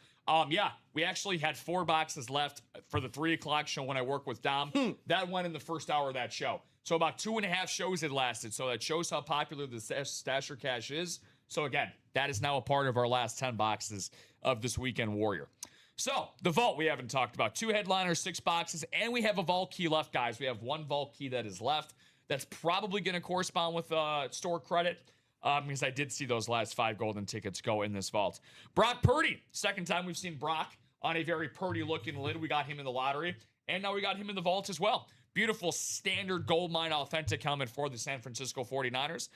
Yeah, we actually had 4 boxes left for the 3 o'clock show when I work with Dom. That went in the first hour of that show. So about 2.5 shows it lasted. So that shows how popular the Stash or Cash is. So again, that is now a part of our last 10 boxes of this Weekend Warrior. So the vault we haven't talked about. 2 headliners, 6 boxes, and we have a vault key left, guys. We have 1 vault key that is left. That's probably going to correspond with store credit. Because I did see those last 5 golden tickets go in this vault. Brock Purdy. Second time we've seen Brock on a very Purdy-looking lid. We got him in the lottery, and now we got him in the vault as well. Beautiful standard gold mine authentic helmet for the San Francisco 49ers.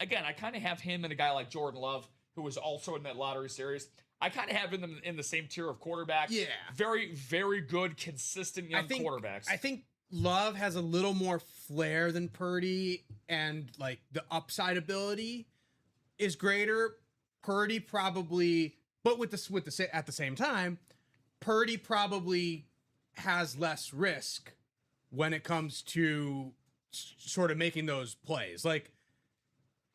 Again, I kind of have him and a guy like Jordan Love, who was also in that lottery series. I kind of have them in the same tier of quarterback. Yeah. Very, very good, consistent young quarterbacks. I think Love has a little more flair than Purdy, and like the upside ability is greater. Purdy probably, but at the same time, Purdy probably has less risk when it comes to sort of making those plays. Like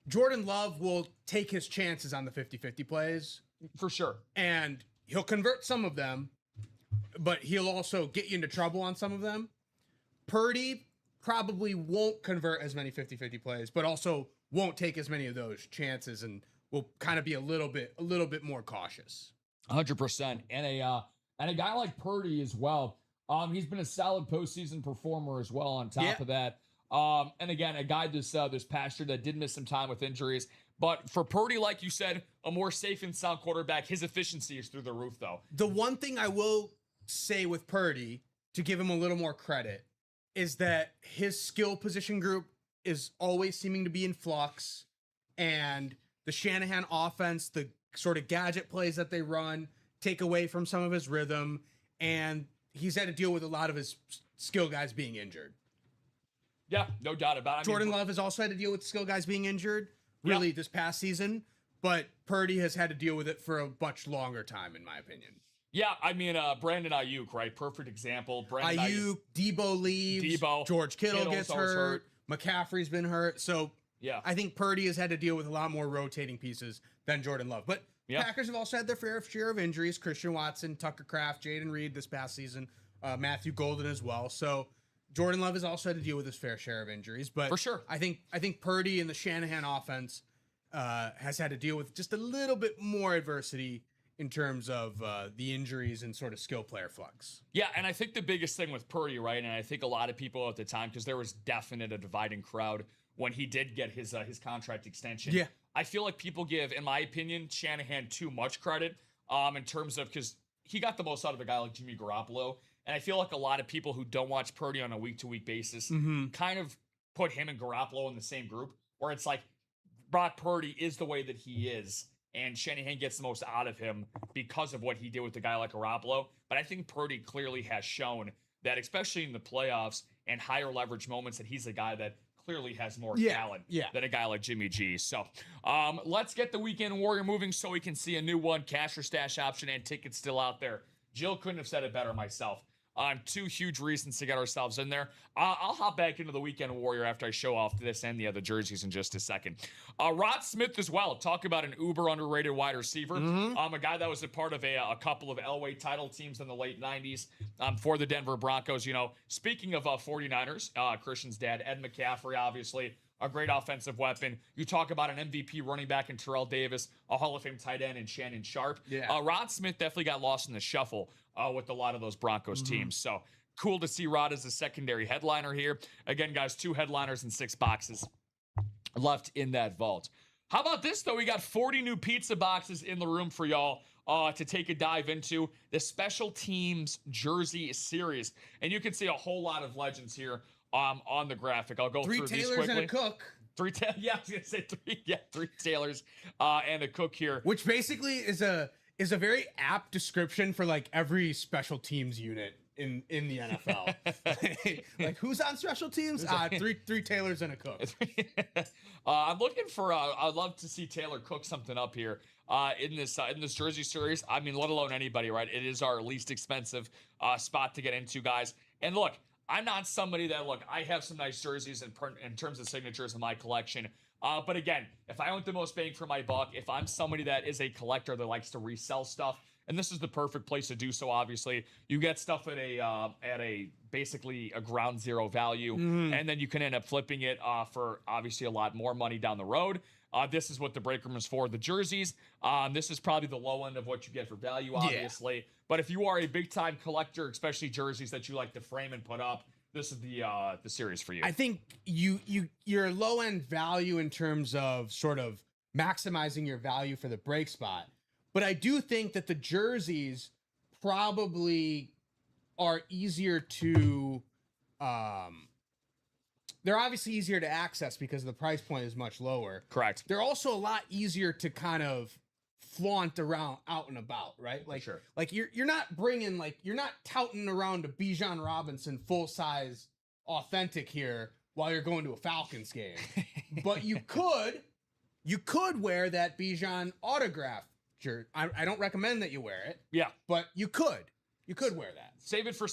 Jordan Love will take his chances on the 50-50 plays for sure, and he'll convert some of them, but he'll also get you into trouble on some of them. Purdy probably won't convert as many 50-50 plays, but also won't take as many of those chances and will kind of be a little bit more cautious. 100%. And a guy like Purdy as well. He's been a solid postseason performer as well on top of that. And again, a guy this past year that did miss some time with injuries. But for Purdy, like you said, a more safe and sound quarterback. His efficiency is through the roof, though. The one thing I will say with Purdy, to give him a little more credit, is that his skill position group is always seeming to be in flux, and the Shanahan offense, the sort of gadget plays that they run take away from some of his rhythm, and he's had to deal with a lot of his skill guys being injured. Yeah, no doubt about it. Jordan Love has also had to deal with skill guys being injured really this past season, but Purdy has had to deal with it for a much longer time, in my opinion. Yeah, I mean, Brandon Ayuk, right? Perfect example. Brandon Ayuk, Debo leaves, George Kittle gets hurt, McCaffrey's been hurt. So yeah, I think Purdy has had to deal with a lot more rotating pieces than Jordan Love. But Packers have also had their fair share of injuries. Christian Watson, Tucker Kraft, Jaden Reed this past season, Matthew Golden as well. So Jordan Love has also had to deal with his fair share of injuries. But for sure, I think Purdy and the Shanahan offense has had to deal with just a little bit more adversity in terms of the injuries and sort of skill player flux. Yeah, and I think the biggest thing with Purdy, right, and I think a lot of people at the time, because there was definite a dividing crowd when he did get his contract extension. Yeah. I feel like people give, in my opinion, Shanahan too much credit in terms of, because he got the most out of a guy like Jimmy Garoppolo, and I feel like a lot of people who don't watch Purdy on a week-to-week basis kind of put him and Garoppolo in the same group, where it's like Brock Purdy is the way that he is, and Shanahan gets the most out of him because of what he did with a guy like Garoppolo. But I think Purdy clearly has shown that, especially in the playoffs and higher leverage moments, that he's a guy that clearly has more talent than a guy like Jimmy G. So let's get the Weekend Warrior moving so we can see a new one, cash or stash option, and tickets still out there. Jill couldn't have said it better myself. Two huge reasons to get ourselves in there. I'll hop back into the Weekend Warrior after I show off this and the other jerseys in just a second. Rod Smith as well. Talk about an uber underrated wide receiver. A guy that was a part of a couple of Elway title teams in the late 90s for the Denver Broncos. You know, speaking of 49ers, Christian's dad, Ed McCaffrey, obviously a great offensive weapon. You talk about an MVP running back in Terrell Davis, a Hall of Fame tight end in Shannon Sharp. Rod Smith definitely got lost in the shuffle with a lot of those Broncos teams. So cool to see Rod as a secondary headliner here. Again, guys, 2 headliners and 6 boxes left in that vault. How about this, though? We got 40 new pizza boxes in the room for y'all to take a dive into the Special Teams Jersey Series. And you can see a whole lot of legends here on the graphic. I'll go through these quickly. 3 Taylors and a cook. I was gonna say 3 Taylors and a cook here. Which basically is a very apt description for like every special teams unit in the NFL. Like who's on special teams? 3 Taylors and a cook. I'm looking for. I'd love to see Taylor cook something up here in this Jersey Series. I mean, let alone anybody, right? It is our least expensive spot to get into, guys. And look, I'm not somebody that, I have some nice jerseys in terms of signatures in my collection. But again, if I want the most bang for my buck, if I'm somebody that is a collector that likes to resell stuff, and this is the perfect place to do so, obviously, you get stuff at a basically a ground zero value, and then you can end up flipping it for obviously a lot more money down the road. This is what the break room is for, the jerseys. This is probably the low end of what you get for value, obviously. Yeah. But if you are a big-time collector, especially jerseys that you like to frame and put up, this is the series for you. I think your low-end value in terms of sort of maximizing your value for the break spot. But I do think that the jerseys probably are easier to they're obviously easier to access because the price point is much lower. Correct. They're also a lot easier to kind of flaunt around out and about, right? Like, sure. Like you're not touting around a Bijan Robinson full size authentic here while you're going to a Falcons game. But you could wear that Bijan autograph shirt. I don't recommend that you wear it. Yeah. But you could wear that. Save it for,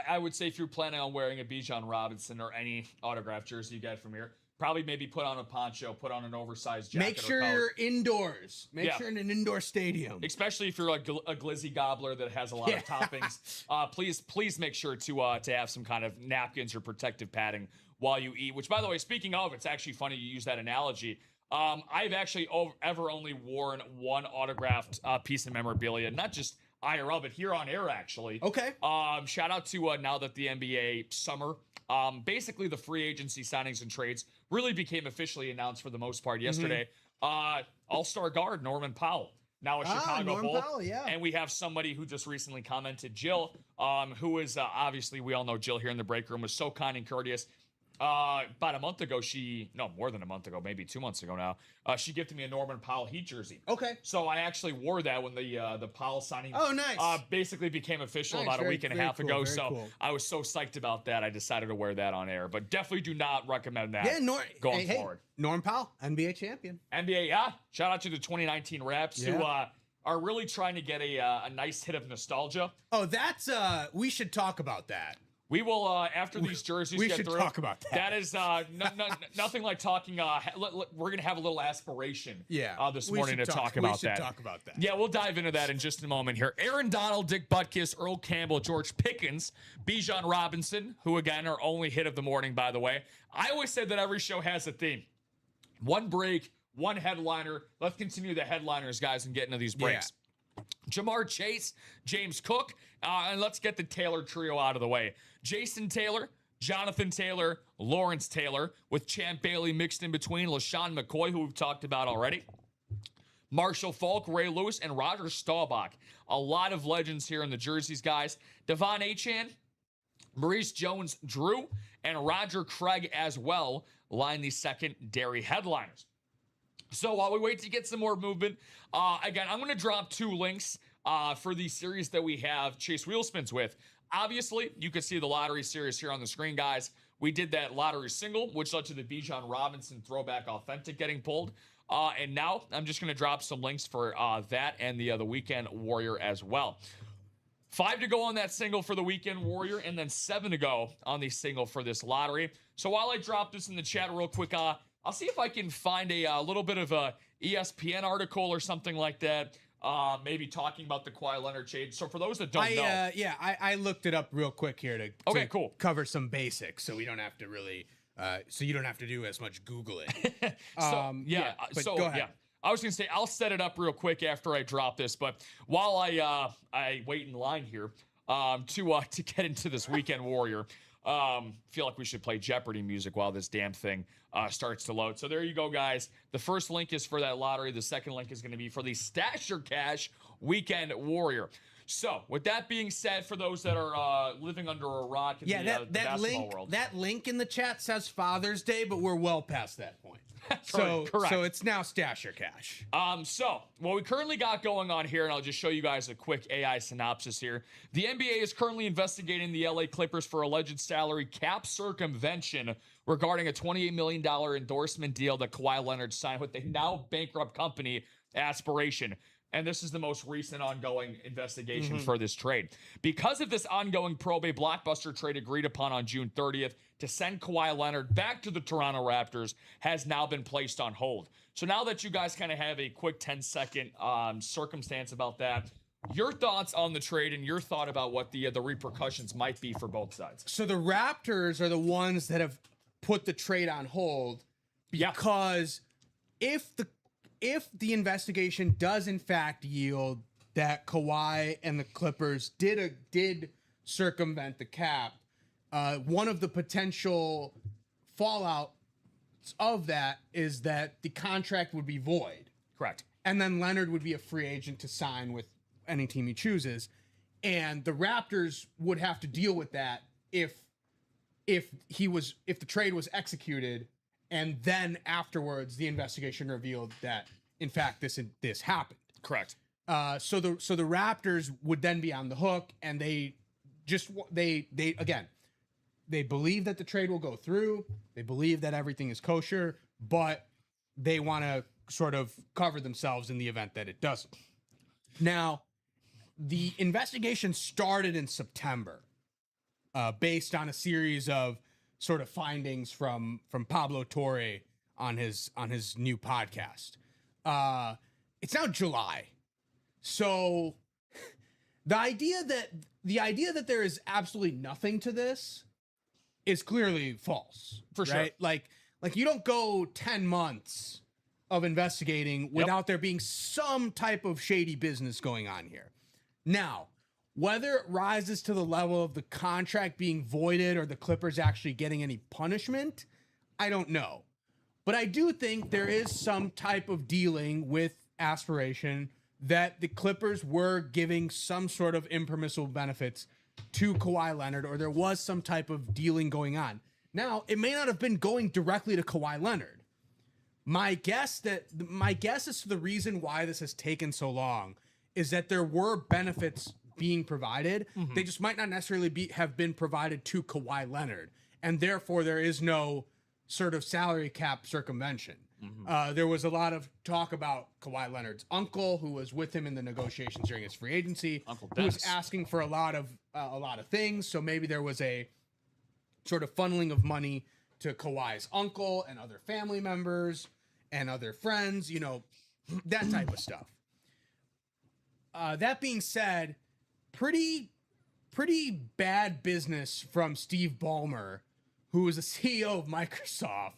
I would say if you're planning on wearing a Bijan Robinson or any autograph jersey you get from here, probably maybe put on a poncho, put on an oversized jacket. Make sure you're indoors. Make sure in an indoor stadium. Especially if you're a glizzy gobbler that has a lot of toppings. Please make sure to have some kind of napkins or protective padding while you eat. Which, by the way, speaking of, it's actually funny you use that analogy. I've actually ever only worn one autographed piece of memorabilia, not just IRL, but here on air, actually. Okay. Shout out to now that the NBA summer, basically the free agency signings and trades really became officially announced for the most part yesterday. All-star guard Norman Powell, now a Chicago Bull. Powell, yeah. And we have somebody who just recently commented, Jill, who is obviously, we all know Jill here in the break room, was so kind and courteous. About a month ago, more than a month ago, maybe 2 months ago now, she gifted me a Norman Powell Heat jersey. Okay. So I actually wore that when the Powell signing basically became official about a week and a half ago. So cool. I was so psyched about that, I decided to wear that on air. But definitely do not recommend that going forward. Norm Powell, NBA champion. NBA, yeah. Shout out to the 2019 Raps who are really trying to get a nice hit of nostalgia. Oh, that's we should talk about that. We will, after these jerseys get through. We should talk about that. That is nothing like talking. We're going to have a little aspiration this morning to talk about that. We should talk about that. Yeah, we'll dive into that in just a moment here. Aaron Donald, Dick Butkus, Earl Campbell, George Pickens, Bijan Robinson, who, again, are only hit of the morning, by the way. I always said that every show has a theme. One break, one headliner. Let's continue the headliners, guys, and get into these breaks. Yeah. Jamar Chase, James Cook, and let's get the Taylor trio out of the way. Jason Taylor, Jonathan Taylor, Lawrence Taylor, with Champ Bailey mixed in between, LaShawn McCoy, who we've talked about already, Marshall Faulk, Ray Lewis, and Roger Staubach. A lot of legends here in the jerseys, guys. Devon Achane, Maurice Jones-Drew, and Roger Craig as well line the secondary headliners. So while we wait to get some more movement, again, I'm going to drop 2 links for the series that we have Chase Wheelspins with. Obviously, you can see the lottery series here on the screen, guys. We did that lottery single, which led to the Bijan Robinson Throwback Authentic getting pulled. And now I'm just going to drop some links for that and the Weekend Warrior as well. 5 to go on that single for the Weekend Warrior, and then 7 to go on the single for this lottery. So while I drop this in the chat real quick, I'll see if I can find a little bit of a ESPN article or something like that, maybe talking about the Kawhi Leonard trade. So for those that don't know. I looked it up real quick here to cool. cover some basics so we don't have to really, so you don't have to do as much Googling. But go ahead. Yeah. I was going to say, I'll set it up real quick after I drop this, but while I wait in line here to get into this Weekend Warrior, feel like we should play Jeopardy music while this damn thing starts to load. So there you go, guys. The first link is for that lottery. The second link is going to be for the Stash Your Cash Weekend Warrior. So with that being said, for those that are living under a rock in the basketball world. That link in the chat says Father's Day, but we're well past that point. Correct. So it's now Stash Your Cash. So what we currently got going on here, and I'll just show you guys a quick AI synopsis here. The NBA is currently investigating the LA Clippers for alleged salary cap circumvention regarding a $28 million endorsement deal that Kawhi Leonard signed with the now bankrupt company Aspiration. And this is the most recent ongoing investigation for this trade. Because of this ongoing probe, a blockbuster trade agreed upon on June 30th to send Kawhi Leonard back to the Toronto Raptors has now been placed on hold. So now that you guys kind of have a quick 10-second circumstance about that, your thoughts on the trade and your thought about what the repercussions might be for both sides. So the Raptors are the ones that have put the trade on hold because if the investigation does in fact yield that Kawhi and the Clippers did circumvent the cap, one of the potential fallout of that is that the contract would be void. Correct. And then Leonard would be a free agent to sign with any team he chooses. And the Raptors would have to deal with that if the trade was executed, and then afterwards the investigation revealed that in fact this happened. Correct. So the Raptors would then be on the hook, and they believe that the trade will go through. They believe that everything is kosher, but they want to sort of cover themselves in the event that it doesn't. Now, the investigation started in September, based on a series of sort of findings from Pablo Torre on his new podcast. It's now July, so the idea that there is absolutely nothing to this is clearly false. For sure. Right? Like you don't go 10 months of investigating without there being some type of shady business going on here. Now, whether it rises to the level of the contract being voided or the Clippers actually getting any punishment, I don't know. But I do think there is some type of dealing with Aspiration that the Clippers were giving some sort of impermissible benefits to Kawhi Leonard, or there was some type of dealing going on. Now, it may not have been going directly to Kawhi Leonard. My guess as to the reason why this has taken so long is that there were benefits being provided. They just might not necessarily have been provided to Kawhi Leonard, and therefore there is no sort of salary cap circumvention. There was a lot of talk about Kawhi Leonard's uncle, who was with him in the negotiations during his free agency, who was asking for a lot of things. So maybe there was a sort of funneling of money to Kawhi's uncle and other family members and other friends, you know, that type of stuff. That being said, pretty bad business from Steve Ballmer, who was the CEO of Microsoft,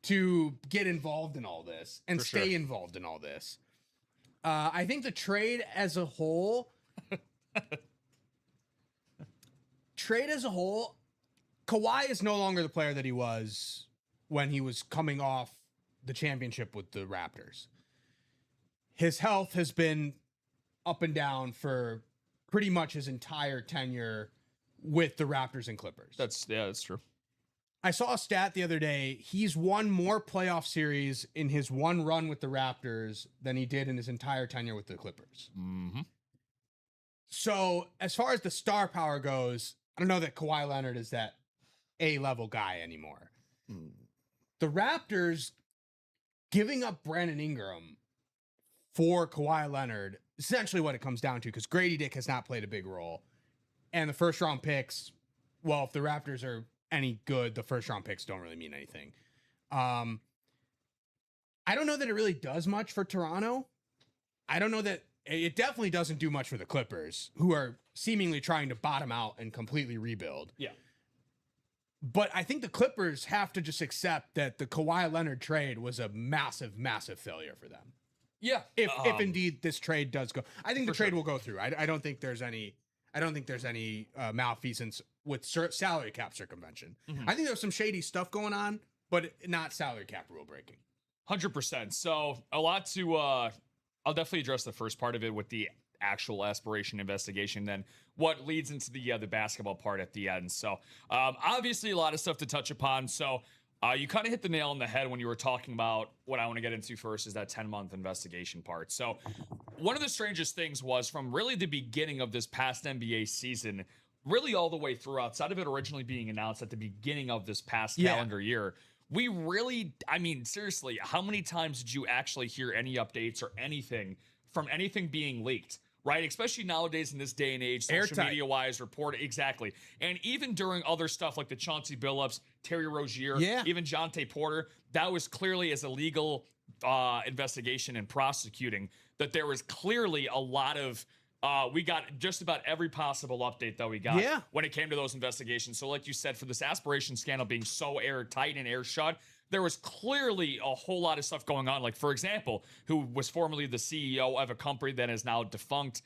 to get involved in all this and stay involved in all this. I think the trade as a whole, Kawhi is no longer the player that he was when he was coming off the championship with the Raptors. His health has been up and down for pretty much his entire tenure with the Raptors and Clippers. That's true. I saw a stat the other day. He's won more playoff series in his one run with the Raptors than he did in his entire tenure with the Clippers. So as far as the star power goes, I don't know that Kawhi Leonard is that A-level guy anymore. The Raptors giving up Brandon Ingram for Kawhi Leonard, essentially what it comes down to, because Grady Dick has not played a big role. And the first round picks, well, if the Raptors are any good, the first round picks don't really mean anything. I don't know that it really does much for Toronto. I don't know that it definitely doesn't do much for the Clippers, who are seemingly trying to bottom out and completely rebuild. Yeah. But I think the Clippers have to just accept that the Kawhi Leonard trade was a massive, massive failure for them. Yeah. If indeed this trade does go, I think the trade will go through. I don't think there's any malfeasance with salary cap circumvention. I think there's some shady stuff going on, but not salary cap rule breaking. 100%. So a lot to, I'll definitely address the first part of it with the actual aspiration investigation, then what leads into the basketball part at the end. So obviously a lot of stuff to touch upon. So you kind of hit the nail on the head when you were talking about what I want to get into first is that 10-month investigation part. So one of the strangest things was from really the beginning of this past NBA season, really all the way through, outside of it originally being announced at the beginning of this past calendar year, we really, I mean, seriously, how many times did you actually hear any updates or anything from anything being leaked? Right, especially nowadays in this day and age, social media-wise, exactly. And even during other stuff like the Chauncey Billups, Terry Rozier, even Jonte Porter, that was clearly as a legal investigation and prosecuting, that there was clearly a lot of, we got just about every possible update that we got when it came to those investigations. So like you said, for this aspiration scandal being so airtight and air shut, there was clearly a whole lot of stuff going on. Like, for example, who was formerly the CEO of a company that is now defunct,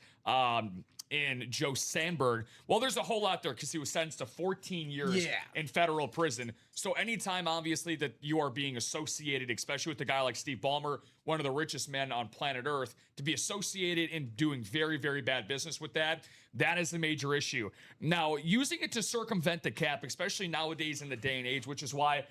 in Joe Sandberg. Well, there's a whole lot there because he was sentenced to 14 years in federal prison. So anytime, obviously, that you are being associated, especially with a guy like Steve Ballmer, one of the richest men on planet Earth, to be associated in doing very, very bad business with that is a major issue. Now, using it to circumvent the cap, especially nowadays in the day and age, which is why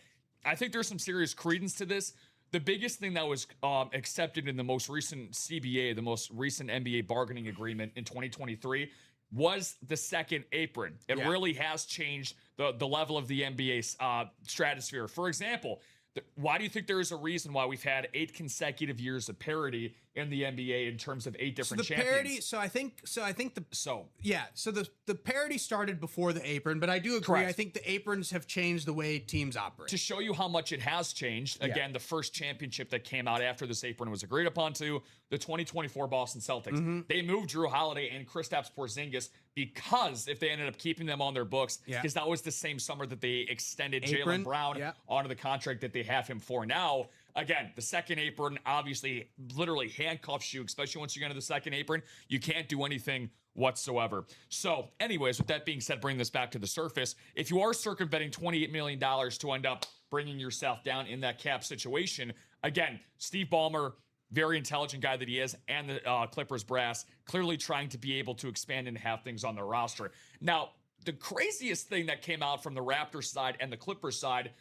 I think there's some serious credence to this. The biggest thing that was accepted in the most recent CBA, the most recent NBA bargaining agreement in 2023, was the second apron. It really has changed the level of the NBA stratosphere. For example, why do you think there is a reason why we've had 8 consecutive years of parity in the NBA in terms of 8 different champions? The parity started before the apron, but I do agree. Correct. I think the aprons have changed the way teams operate. To show you how much it has changed, again, the first championship that came out after this apron was agreed upon to the 2024 Boston Celtics. They moved Drew Holiday and Kristaps Porzingis because if they ended up keeping them on their books, because that was the same summer that they extended Jaylen Brown onto the contract that they have him for now. Again, the second apron obviously literally handcuffs you, especially once you get into the second apron. You can't do anything whatsoever. So anyways, with that being said, bring this back to the surface. If you are circumventing $28 million to end up bringing yourself down in that cap situation, again, Steve Ballmer, very intelligent guy that he is, and the Clippers brass clearly trying to be able to expand and have things on their roster. Now, the craziest thing that came out from the Raptors side and the Clippers side,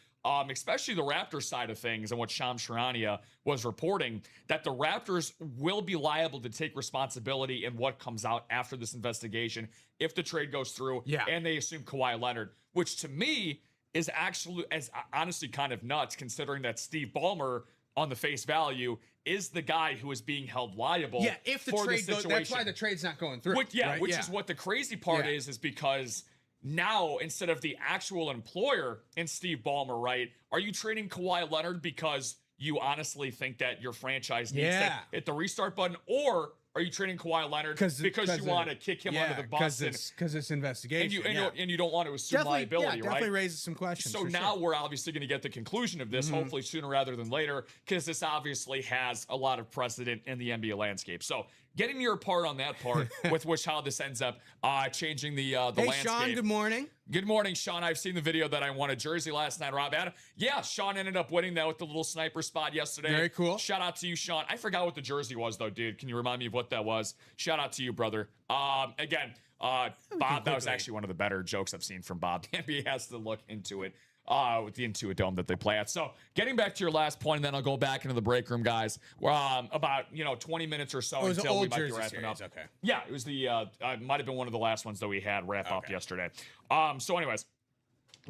especially the Raptors side of things, and what Shams Charania was reporting, that the Raptors will be liable to take responsibility in what comes out after this investigation if the trade goes through, and they assume Kawhi Leonard, which to me is actually, as honestly, kind of nuts, considering that Steve Ballmer, on the face value, is the guy who is being held liable. Yeah, if the trade goes, that's why the trade's not going through. Which is what the crazy part is because now, instead of the actual employer in Steve Ballmer, right, are you trading Kawhi Leonard because you honestly think that your franchise needs to hit the restart button, or are you trading Kawhi Leonard because you want to kick him under the bus? Because it's investigation. And you don't want to assume liability, right? Definitely raises some questions. So now we're obviously going to get the conclusion of this, hopefully sooner rather than later, because this obviously has a lot of precedent in the NBA landscape. So getting your part on that part with which how this ends up changing the landscape. Hey, Sean, good morning. Good morning, Sean. I've seen the video that I won a jersey last night, Rob. Yeah, Sean ended up winning that with the little sniper spot yesterday. Very cool. Shout out to you, Sean. I forgot what the jersey was, though, dude. Can you remind me of what that was? Shout out to you, brother. Bob, that was actually one of the better jokes I've seen from Bob. The NBA has to look into it. With the Intuit Dome that they play at. So getting back to your last point, and then I'll go back into the break room, guys. About 20 minutes or so until we might be wrapping up. Okay. Yeah, it was the might have been one of the last ones that we had wrap up yesterday. So anyways,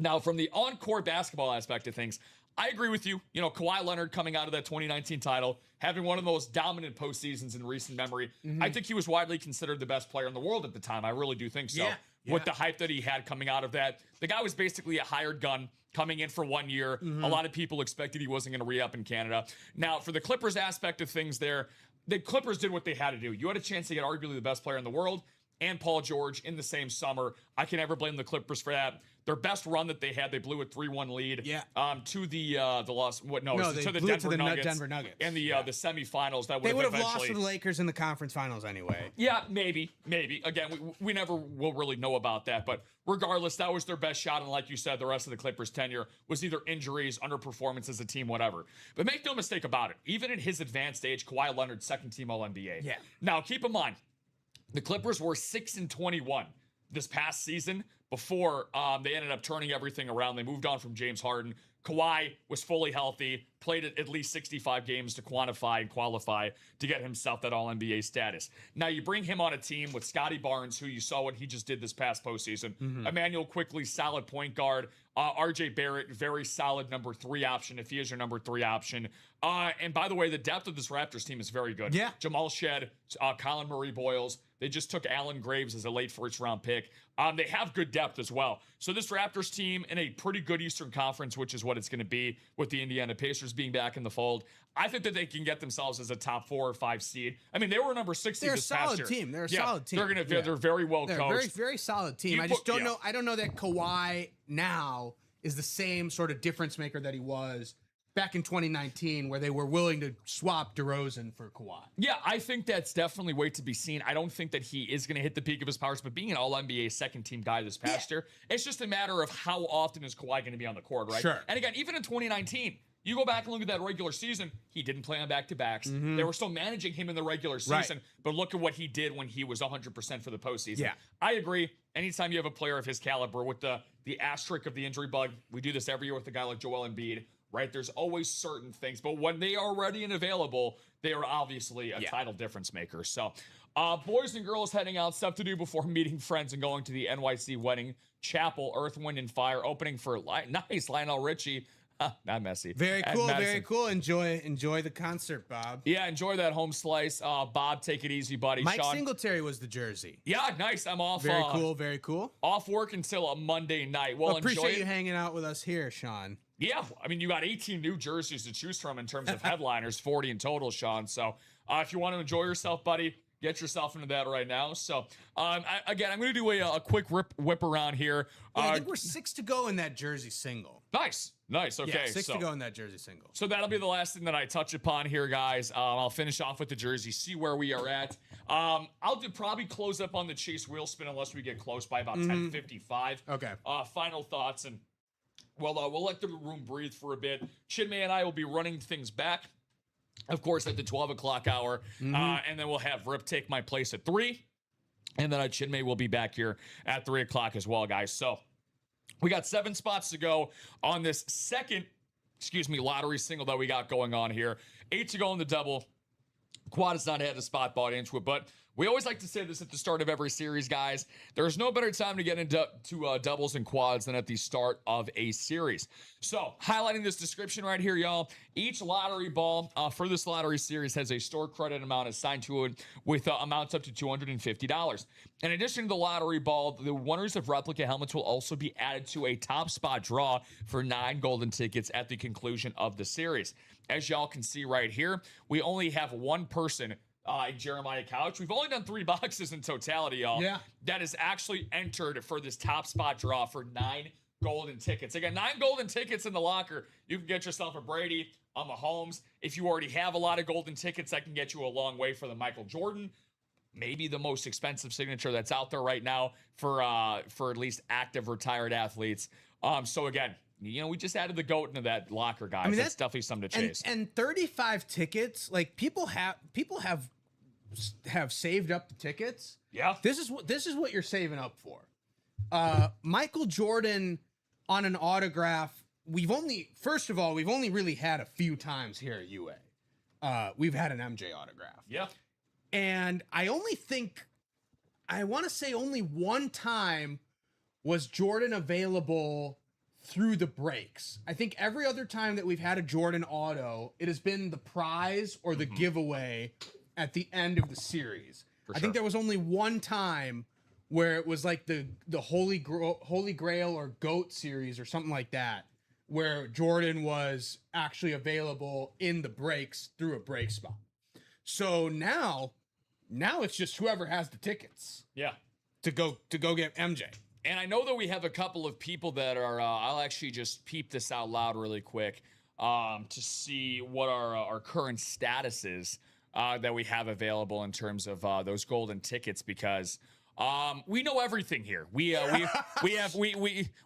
now from the on-court basketball aspect of things, I agree with you. Kawhi Leonard coming out of that 2019 title, having one of the most dominant postseasons in recent memory. I think he was widely considered the best player in the world at the time. I really do think so. With the hype that he had coming out of that. The guy was basically a hired gun coming in for 1 year. A lot of people expected he wasn't going to re-up in Canada. Now, for the Clippers aspect of things there, the Clippers did what they had to do. You had a chance to get arguably the best player in the world and Paul George in the same summer. I can never blame the Clippers for that. Their best run that they had, they blew a 3-1 lead to the loss. To the Denver Nuggets in the semifinals. That they would have lost to the Lakers in the conference finals anyway. Yeah, maybe. Again, we never will really know about that. But regardless, that was their best shot. And like you said, the rest of the Clippers' tenure was either injuries, underperformance as a team, whatever. But make no mistake about it. Even at his advanced age, Kawhi Leonard, second-team All-NBA. Yeah. Now, keep in mind, the Clippers were 6-21 this past season before they ended up turning everything around. They moved on from James Harden. Kawhi was fully healthy, played at least 65 games to quantify and qualify to get himself that All-NBA status. Now, you bring him on a team with Scotty Barnes, who you saw what he just did this past postseason. Emmanuel Quickley, solid point guard. RJ Barrett, very solid number 3 option, if he is your number 3 option. And by the way, the depth of this Raptors team is very good. Yeah. Jamal Shedd, Colin Murray-Boyles. They just took Alan Graves as a late first-round pick. They have good depth as well. So this Raptors team in a pretty good Eastern Conference, which is what it's going to be with the Indiana Pacers being back in the fold, I think that they can get themselves as a top 4 or 5 seed. I mean, they were number 60 this past year. They're a solid team. They're very well coached. Very, very solid team. I just don't know. I don't know that Kawhi now is the same sort of difference maker that he was back in 2019, where they were willing to swap DeRozan for Kawhi. Yeah, I think that's definitely wait to be seen. I don't think that he is going to hit the peak of his powers, but being an All-NBA second-team guy this past year, it's just a matter of how often is Kawhi going to be on the court, right? Sure. And again, even in 2019, you go back and look at that regular season, he didn't play on back-to-backs. They were still managing him in the regular season, but look at what he did when he was 100% for the postseason. Yeah. I agree. Anytime you have a player of his caliber with the asterisk of the injury bug, we do this every year with a guy like Joel Embiid, right? There's always certain things, but when they are ready and available, they are obviously a title difference maker. So, boys and girls heading out, stuff to do before meeting friends and going to the NYC Wedding Chapel, Earth, Wind, and Fire, opening for nice Lionel Richie. Not messy. Very cool, very cool. Enjoy the concert, Bob. Yeah, enjoy that home slice. Bob, take it easy, buddy. Mike Sean, Singletary was the jersey. Yeah, nice. I'm off. Very cool, very cool. Off work until a Monday night. Well, appreciate you hanging out with us here, Sean. Yeah, I mean, you got 18 new jerseys to choose from in terms of headliners, 40 in total, Sean. So if you want to enjoy yourself, buddy, get yourself into that right now. So, I'm going to do a quick whip around here. Yeah, I think we're 6 to go in that jersey single. Nice. Okay. Yeah, 6 to go in that jersey single. So that'll be the last thing that I touch upon here, guys. I'll finish off with the jersey, see where we are at. I'll probably close up on the Chase wheel spin unless we get close by about 10:55. Okay. Final thoughts, and we'll let the room breathe for a bit. Chinmay and I will be running things back, of course, at the 12 o'clock hour, and then we'll have Rip take my place at 3. And then Chinmay will be back here at 3 o'clock as well, guys. So we got 7 spots to go on this second, lottery single that we got going on here. 8 to go in the double. Quad has not had a spot bought into it, but we always like to say this at the start of every series, guys. There's no better time to get into doubles and quads than at the start of a series. So, highlighting this description right here, y'all. Each lottery ball for this lottery series has a store credit amount assigned to it with amounts up to $250. In addition to the lottery ball, the winners of replica helmets will also be added to a top spot draw for 9 golden tickets at the conclusion of the series. As y'all can see right here, we only have one person in Jeremiah Couch. We've only done 3 boxes in totality, y'all. Yeah. That is actually entered for this top spot draw for 9 golden tickets. Again, 9 golden tickets in the locker. You can get yourself a Brady, a Mahomes. If you already have a lot of golden tickets, that can get you a long way for the Michael Jordan. Maybe the most expensive signature that's out there right now for at least active retired athletes. So again, we just added the GOAT into that locker, guys. I mean, that's definitely something to chase. And 35 tickets, like people have saved up the tickets. Yeah. This is what you're saving up for. Michael Jordan on an autograph. We've only really had a few times here at UA. We've had an MJ autograph. Yeah. And I want to say only one time was Jordan available through the breaks. I think every other time that we've had a Jordan auto, it has been the prize or the giveaway at the end of the series. I think there was only one time where it was like the Holy Grail or GOAT series or something like that, where Jordan was actually available in the breaks through a break spot. So now it's just whoever has the tickets. Yeah. To go get MJ. And I know that we have a couple of people that are, I'll actually just peep this out loud really quick to see what our current status is that we have available in terms of those golden tickets, because we know everything here. We're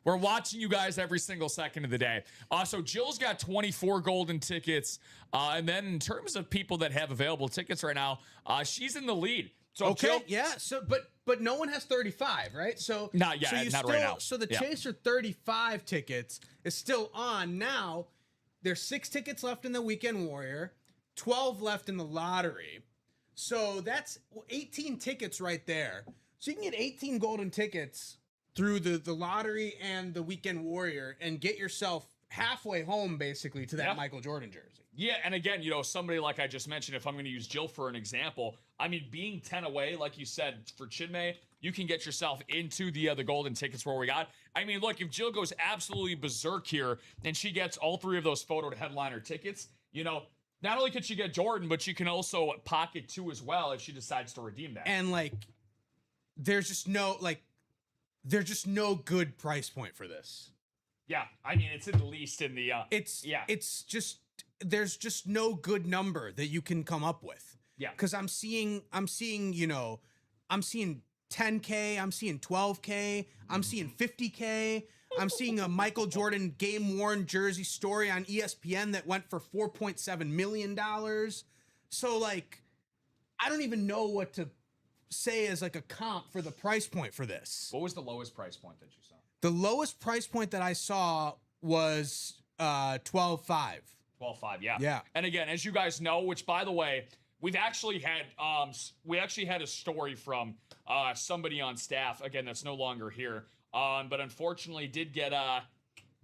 watching you guys every single second of the day. So Jill's got 24 golden tickets. And then in terms of people that have available tickets right now, she's in the lead. So okay, Jill, yeah. So, but no one has 35, right? So not yet, not right now. So the Chaser 35 tickets is still on now. There's 6 tickets left in the Weekend Warrior, 12 left in the lottery. So that's 18 tickets right there. So you can get 18 golden tickets through the lottery and the Weekend Warrior and get yourself halfway home, basically, to that Michael Jordan jersey. Yeah, and again, somebody like I just mentioned, if I'm going to use Jill for an example, I mean, being 10 away, like you said, for Chinmay, you can get yourself into the golden tickets where we got. I mean, look, if Jill goes absolutely berserk here and she gets all 3 of those photo headliner tickets, not only can she get Jordan, but she can also pocket 2 as well if she decides to redeem that. And there's just no good price point for this. Yeah, I mean, it's at least in the there's just no good number that you can come up with. Yeah. Because I'm seeing 10K, I'm seeing 12K, I'm seeing 50K. I'm seeing a Michael Jordan game-worn jersey story on ESPN that went for $4.7 million. So, I don't even know what to say as a comp for the price point for this. What was the lowest price point that you saw? The lowest price point that I saw was $12.5. $12.5, yeah. Yeah. And again, as you guys know, which by the way, we've actually had a story from somebody on staff, again, that's no longer here, but unfortunately did get a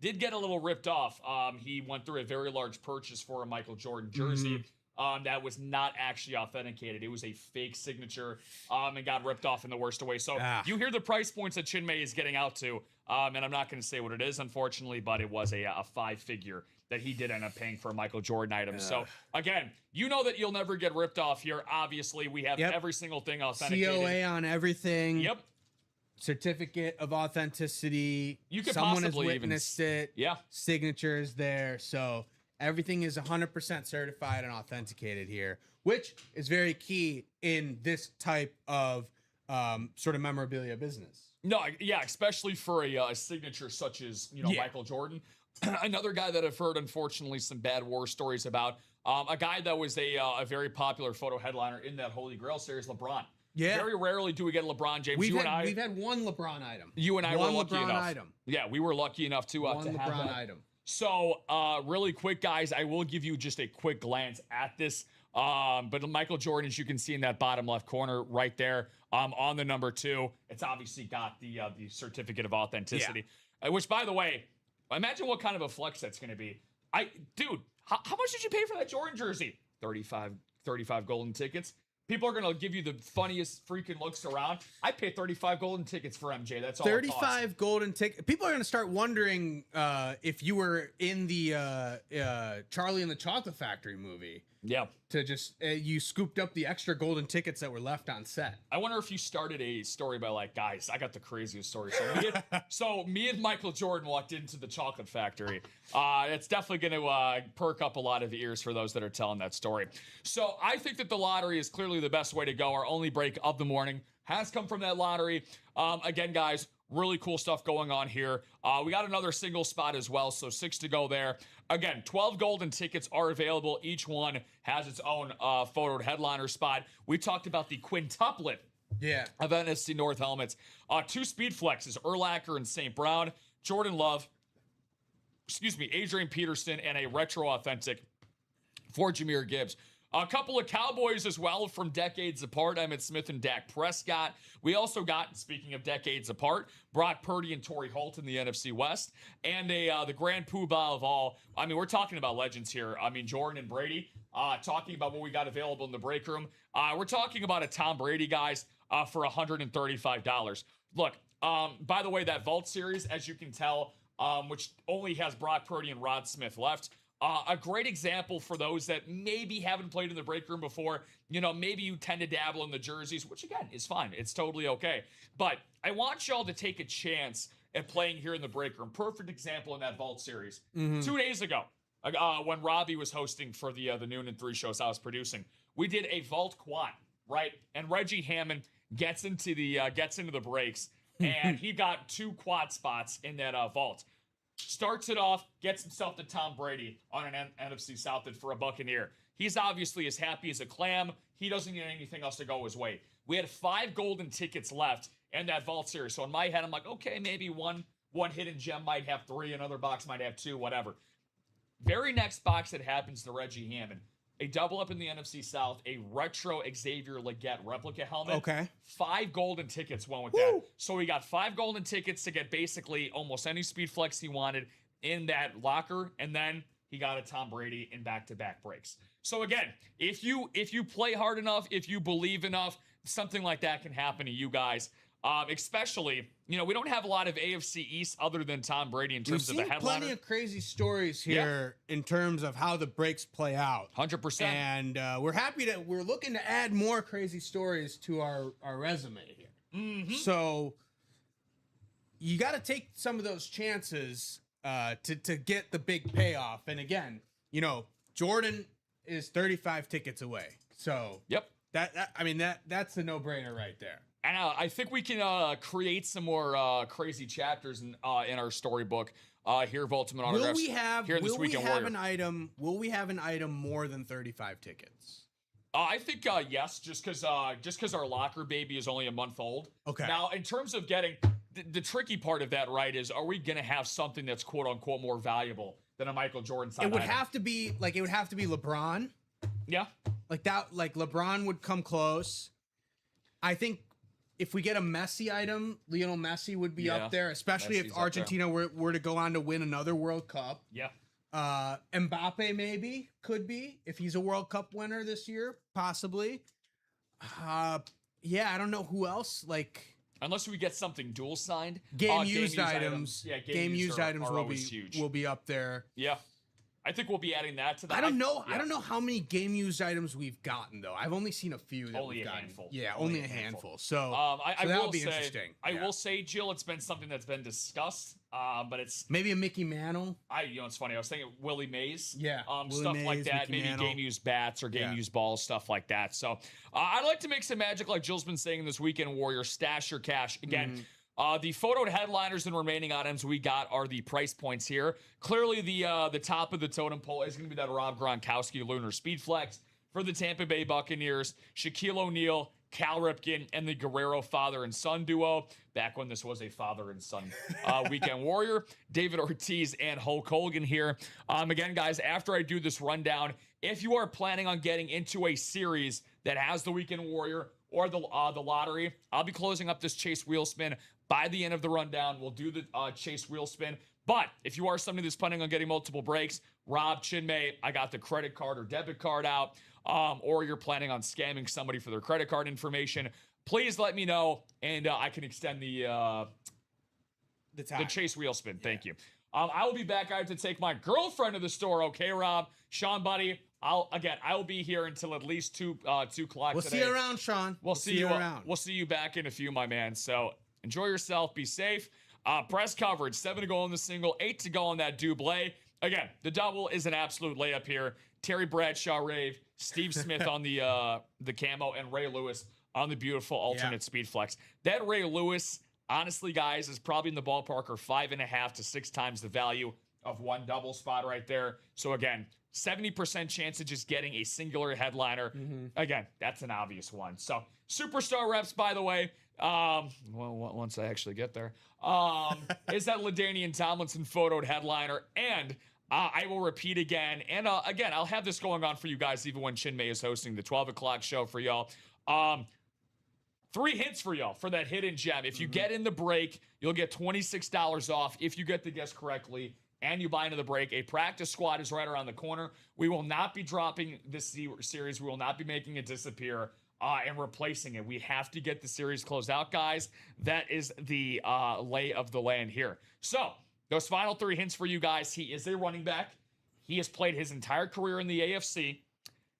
little ripped off. He went through a very large purchase for a Michael Jordan jersey. That was not actually authenticated. It was a fake signature and got ripped off in the worst way. So you hear the price points that Chinmay is getting out to, and I'm not going to say what it is, unfortunately, but it was a 5-figure that he did end up paying for a Michael Jordan item. So, again, you know that you'll never get ripped off here. Obviously, we have every single thing authenticated. COA on everything. Yep. Certificate of authenticity. You could Someone has possibly witnessed it. Yeah. Signatures there. So everything is 100% certified and authenticated here, which is very key in this type of sort of memorabilia business. No, yeah, especially for a signature such as Michael Jordan. Another guy that I've heard, unfortunately, some bad war stories about, a guy that was a very popular photo headliner in that Holy Grail series, LeBron. Yeah. Very rarely do we get a LeBron James. We've had one LeBron item. You and I were lucky LeBron enough. item. Yeah, we were lucky enough to One have LeBron that. item. So, really quick, guys, I will give you just a quick glance at this. But Michael Jordan, as you can see in that bottom left corner right there, on the number 2, it's obviously got the certificate of authenticity. Which, by the way, imagine what kind of a flex that's going to be. Dude, how much did you pay for that Jordan jersey? 35 golden tickets. People are going to give you the funniest freaking looks around. I paid 35 golden tickets for MJ. That's all 35 golden tickets. People are going to start wondering if you were in the Charlie and the Chocolate Factory movie. Yeah. To just, you scooped up the extra golden tickets that were left on set. I wonder if you started a story by like, guys, I got the craziest story. So me and Michael Jordan walked into the Chocolate Factory. It's definitely going to perk up a lot of the ears for those that are telling that story. So I think that the lottery is clearly the best way to go. Our only break of the morning has come from that lottery. Again, guys, really cool stuff going on here. We got another single spot as well, so 6 to go there. Again, 12 golden tickets are available. Each one has its own photoed headliner spot. We talked about the quintuplet of NFC North helmets. 2 speed flexes, Urlacher and St. Brown, Jordan Love, Adrian Peterson, and a retro authentic for Jahmyr Gibbs. A couple of Cowboys as well from decades apart, Emmitt Smith and Dak Prescott. We also got, speaking of decades apart, Brock Purdy and Torrey Holt in the NFC West. And the grand poobah of all, I mean, we're talking about legends here. I mean, Jordan and Brady, talking about what we got available in the break room. We're talking about a Tom Brady, guys, for $135. Look, by the way, that Vault series, as you can tell, which only has Brock Purdy and Rod Smith left, a great example for those that maybe haven't played in the break room before. You know, maybe you tend to dabble in the jerseys, which again is fine. It's totally okay. But I want y'all to take a chance at playing here in the break room. Perfect example in that Vault series. 2 days ago, when Robbie was hosting for the Noon and 3 shows I was producing, we did a Vault quad, right? And Reggie Hammond gets into the breaks, and he got 2 quad spots in that Vault. Starts it off, gets himself to Tom Brady on an NFC South for a Buccaneer. He's obviously as happy as a clam. He doesn't need anything else to go his way. We had 5 golden tickets left in that Vault series. So in my head, I'm like, okay, maybe one hidden gem might have 3, another box might have 2, whatever. Very next box that happens to Reggie Hammond. A double up in the NFC South, a retro Xavier Legette replica helmet. Okay. 5 golden tickets went with that. So we got 5 golden tickets to get basically almost any speed flex he wanted in that locker, and then he got a Tom Brady in back-to-back breaks. So again, if you play hard enough, if you believe enough, something like that can happen to you guys. Especially, you know, we don't have a lot of AFC East other than Tom Brady in terms of the headliner. We've seen plenty of crazy stories here in terms of how the breaks play out. 100%. And we're looking to add more crazy stories to our resume here. So you got to take some of those chances to get the big payoff. And again, you know, Jordan is 35 tickets away. So that's a no-brainer right there. And I think we can create some more crazy chapters in our storybook here, Ultimate Autographs. Will we have an item more than 35 tickets? I think yes, just because our locker baby is only a month old. Okay. Now, in terms of getting the tricky part of that, right, is are we gonna have something that's quote unquote more valuable than a Michael Jordan signed It would item? have to be LeBron. Yeah. Like that. Like LeBron would come close. I think. If we get a Messi item, Lionel Messi would be up there, especially Messi's if Argentina were to go on to win another World Cup. Yeah. Mbappe maybe could be if he's a World Cup winner this year, possibly. I don't know who else. Like unless we get something dual signed, game used items. Yeah, game used items huge. will be up there. Yeah. I think we'll be adding that to that. I don't know how many game used items we've gotten though. I've only seen a few. Only a handful. Yeah, only a handful. So, that'll be interesting. I will say, Jill, it's been something that's been discussed. But it's maybe a Mickey Mantle. It's funny. I was thinking Willie Mays. Yeah. Stuff Mays, like that. Mickey Maybe Mantle. game used bats or game used balls, stuff like that. So I'd like to make some magic, like Jill's been saying this weekend. Warrior, stash your cash again. The photoed headliners and remaining items we got are the price points here. Clearly, the top of the totem pole is going to be that Rob Gronkowski Lunar Speed Flex for the Tampa Bay Buccaneers. Shaquille O'Neal, Cal Ripken, and the Guerrero father and son duo, back when this was a father and son weekend warrior. David Ortiz and Hulk Hogan here. Again, guys, after I do this rundown, if you are planning on getting into a series that has the weekend warrior or the lottery, I'll be closing up this chase wheel spin by the end of the rundown. We'll do the chase wheel spin. But if you are somebody that's planning on getting multiple breaks, Rob, Chinmay, I got the credit card or debit card out, or you're planning on scamming somebody for their credit card information, please let me know, and I can extend the chase wheel spin. Thank you. I will be back. I have to take my girlfriend to the store. Okay, Rob, Sean, buddy. I will be here until at least 2 o'clock. We'll today. see you around, Sean. We'll see you around. We'll see you back in a few, my man. So enjoy yourself. Be safe. Press coverage. 7 to go on the single, 8 to go on that double. Again, the double is an absolute layup here. Terry Bradshaw rave, Steve Smith on the camo, and Ray Lewis on the beautiful alternate speed flex. That Ray Lewis, honestly, guys, is probably in the ballpark or 5.5 to 6 times the value of one double spot right there. So again, 70% chance of just getting a singular headliner. Again, that's an obvious one. So superstar reps, by the way, well, once I actually get there, is that LaDainian Tomlinson photoed headliner. And I will repeat again. And again, I'll have this going on for you guys even when Chinmay is hosting the 12 o'clock show for y'all. 3 hints for y'all for that hidden gem. If you get in the break, you'll get $26 off if you get the guess correctly and you buy into the break. A practice squad is right around the corner. We will not be dropping this series. We will not be making it disappear and replacing it. We have to get the series closed out, guys. That is the lay of the land here. So those final 3 hints for you guys. He is a running back. He has played his entire career in the AFC,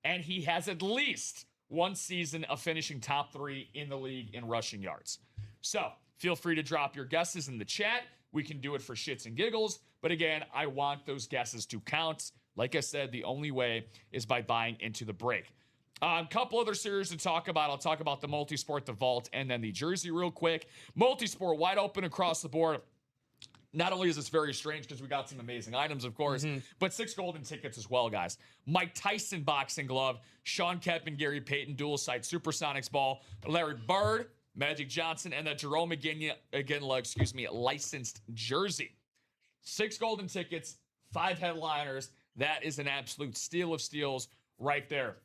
and he has at least 1 season of finishing top 3 in the league in rushing yards. So feel free to drop your guesses in the chat. We can do it for shits and giggles. But again, I want those guesses to count. Like I said, the only way is by buying into the break. A couple other series to talk about. I'll talk about the multisport, the vault, and then the jersey real quick. Multisport wide open across the board. Not only is this very strange because we got some amazing items, of course, but 6 golden tickets as well, guys. Mike Tyson boxing glove, Sean Kemp and Gary Peyton dual side Supersonics ball, Larry Bird, Magic Johnson, and the Jerome McGinley, licensed jersey. 6 golden tickets, 5 headliners. That is an absolute steal of steals right there.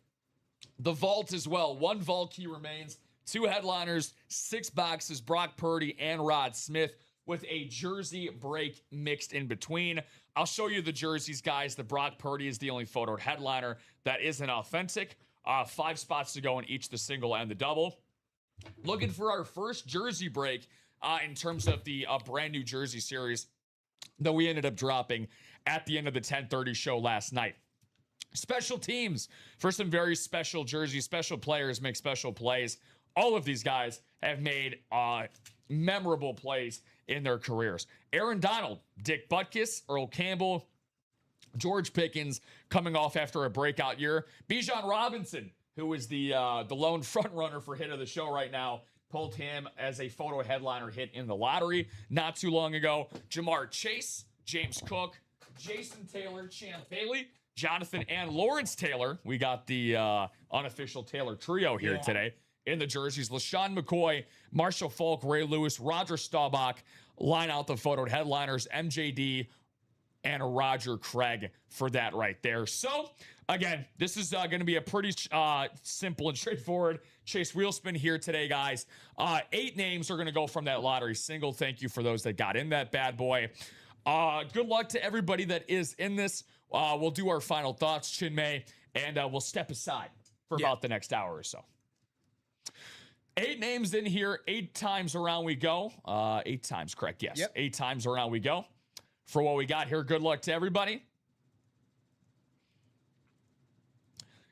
The vault as well. 1 vault key remains, 2 headliners, 6 boxes, Brock Purdy and Rod Smith, with a jersey break mixed in between. I'll show you the jerseys, guys. The Brock Purdy is the only photoed headliner that isn't authentic. 5 spots to go in each the single and the double. Looking for our first jersey break in terms of the brand new jersey series that we ended up dropping at the end of the 10:30 show last night. Special teams for some very special jerseys. Special players make special plays. All of these guys have made memorable plays in their careers. Aaron Donald, Dick Butkus, Earl Campbell, George Pickens coming off after a breakout year. Bijan Robinson, who is the lone front runner for hit of the show right now, pulled him as a photo headliner hit in the lottery not too long ago. Jamar Chase, James Cook, Jason Taylor, Champ Bailey, Jonathan and Lawrence Taylor. We got the unofficial Taylor trio here today in the jerseys. LaShawn McCoy, Marshall Falk, Ray Lewis, Roger Staubach line out the photoed headliners, MJD and Roger Craig for that right there. So again, this is going to be a pretty simple and straightforward chase wheel spin here today, guys. 8 names are going to go from that lottery single. Thank you for those that got in that bad boy. Good luck to everybody that is in this. We'll do our final thoughts, Chinmay, and we'll step aside for about the next hour or so. 8 names in here, 8 times around we go. 8 times, correct? Yes. 8 times around we go. For what we got here, good luck to everybody.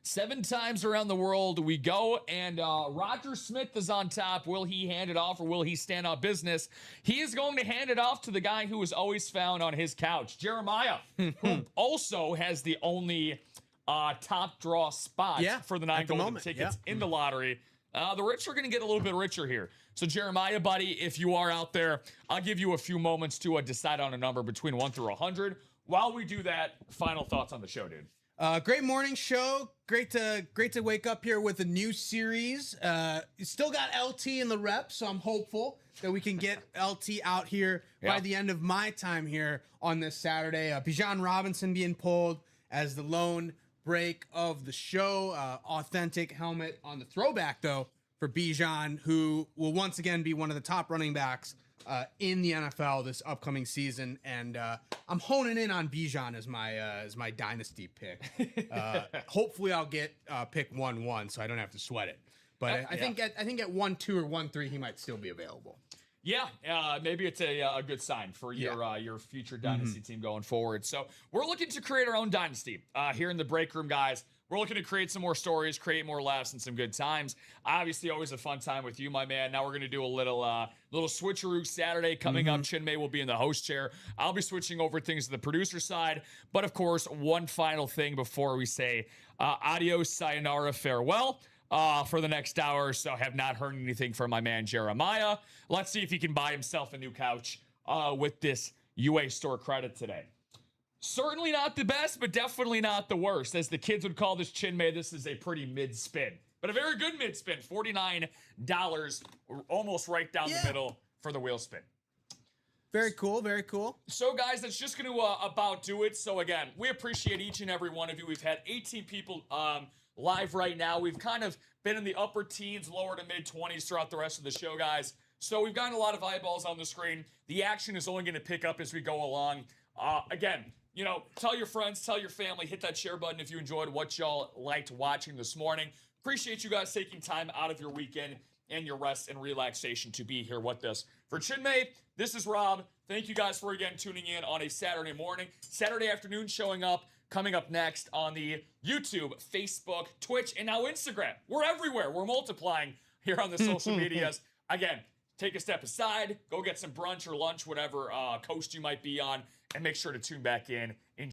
7 times around the world we go, and Roger Smith is on top. Will he hand it off or will he stand on business? He is going to hand it off to the guy who is always found on his couch, Jeremiah, who also has the only top draw spot for the 9 golden tickets in the lottery. The rich are going to get a little bit richer here. So, Jeremiah, buddy, if you are out there, I'll give you a few moments to decide on a number between 1 through 100. While we do that, final thoughts on the show, dude. Great morning show. Great to wake up here with a new series. Still got LT in the rep, so I'm hopeful that we can get LT out here by the end of my time here on this Saturday. Bijan Robinson being pulled as the lone break of the show. Authentic helmet on the throwback, though, for Bijan, who will once again be one of the top running backs in the NFL this upcoming season. And I'm honing in on Bijan as my dynasty pick. Hopefully I'll get pick 1-1 so I don't have to sweat it. But I think at 1-2 or 1-3 he might still be available. Yeah, maybe it's a good sign for your future dynasty team going forward. So we're looking to create our own dynasty here in the break room, guys. We're looking to create some more stories, create more laughs, and some good times. Obviously, always a fun time with you, my man. Now we're going to do a little switcheroo Saturday coming up. Chinmay will be in the host chair. I'll be switching over things to the producer side. But, of course, one final thing before we say adios, sayonara, farewell. For the next hour or so. Have not heard anything from my man Jeremiah. Let's see if he can buy himself a new couch with this UA store credit today. Certainly not the best, but definitely not the worst. As the kids would call this, Chinmay, this is a pretty mid-spin. But a very good mid-spin. $49, almost right down the middle for the wheel spin. Very cool, very cool. So, guys, that's just going to about do it. So, again, we appreciate each and every one of you. We've had 18 people live right now. We've kind of been in the upper teens, lower to mid-20s throughout the rest of the show, guys. So we've gotten a lot of eyeballs on the screen. The action is only going to pick up as we go along. Again, tell your friends, tell your family, hit that share button if you enjoyed what y'all liked watching this morning. Appreciate you guys taking time out of your weekend and your rest and relaxation to be here with us. For Chinmay, this is Rob. Thank you guys for, again, tuning in on a Saturday morning. Saturday afternoon showing up. Coming up next on the YouTube, Facebook, Twitch, and now Instagram. We're everywhere. We're multiplying here on the social medias. Again, take a step aside, go get some brunch or lunch, whatever coast you might be on, and make sure to tune back in.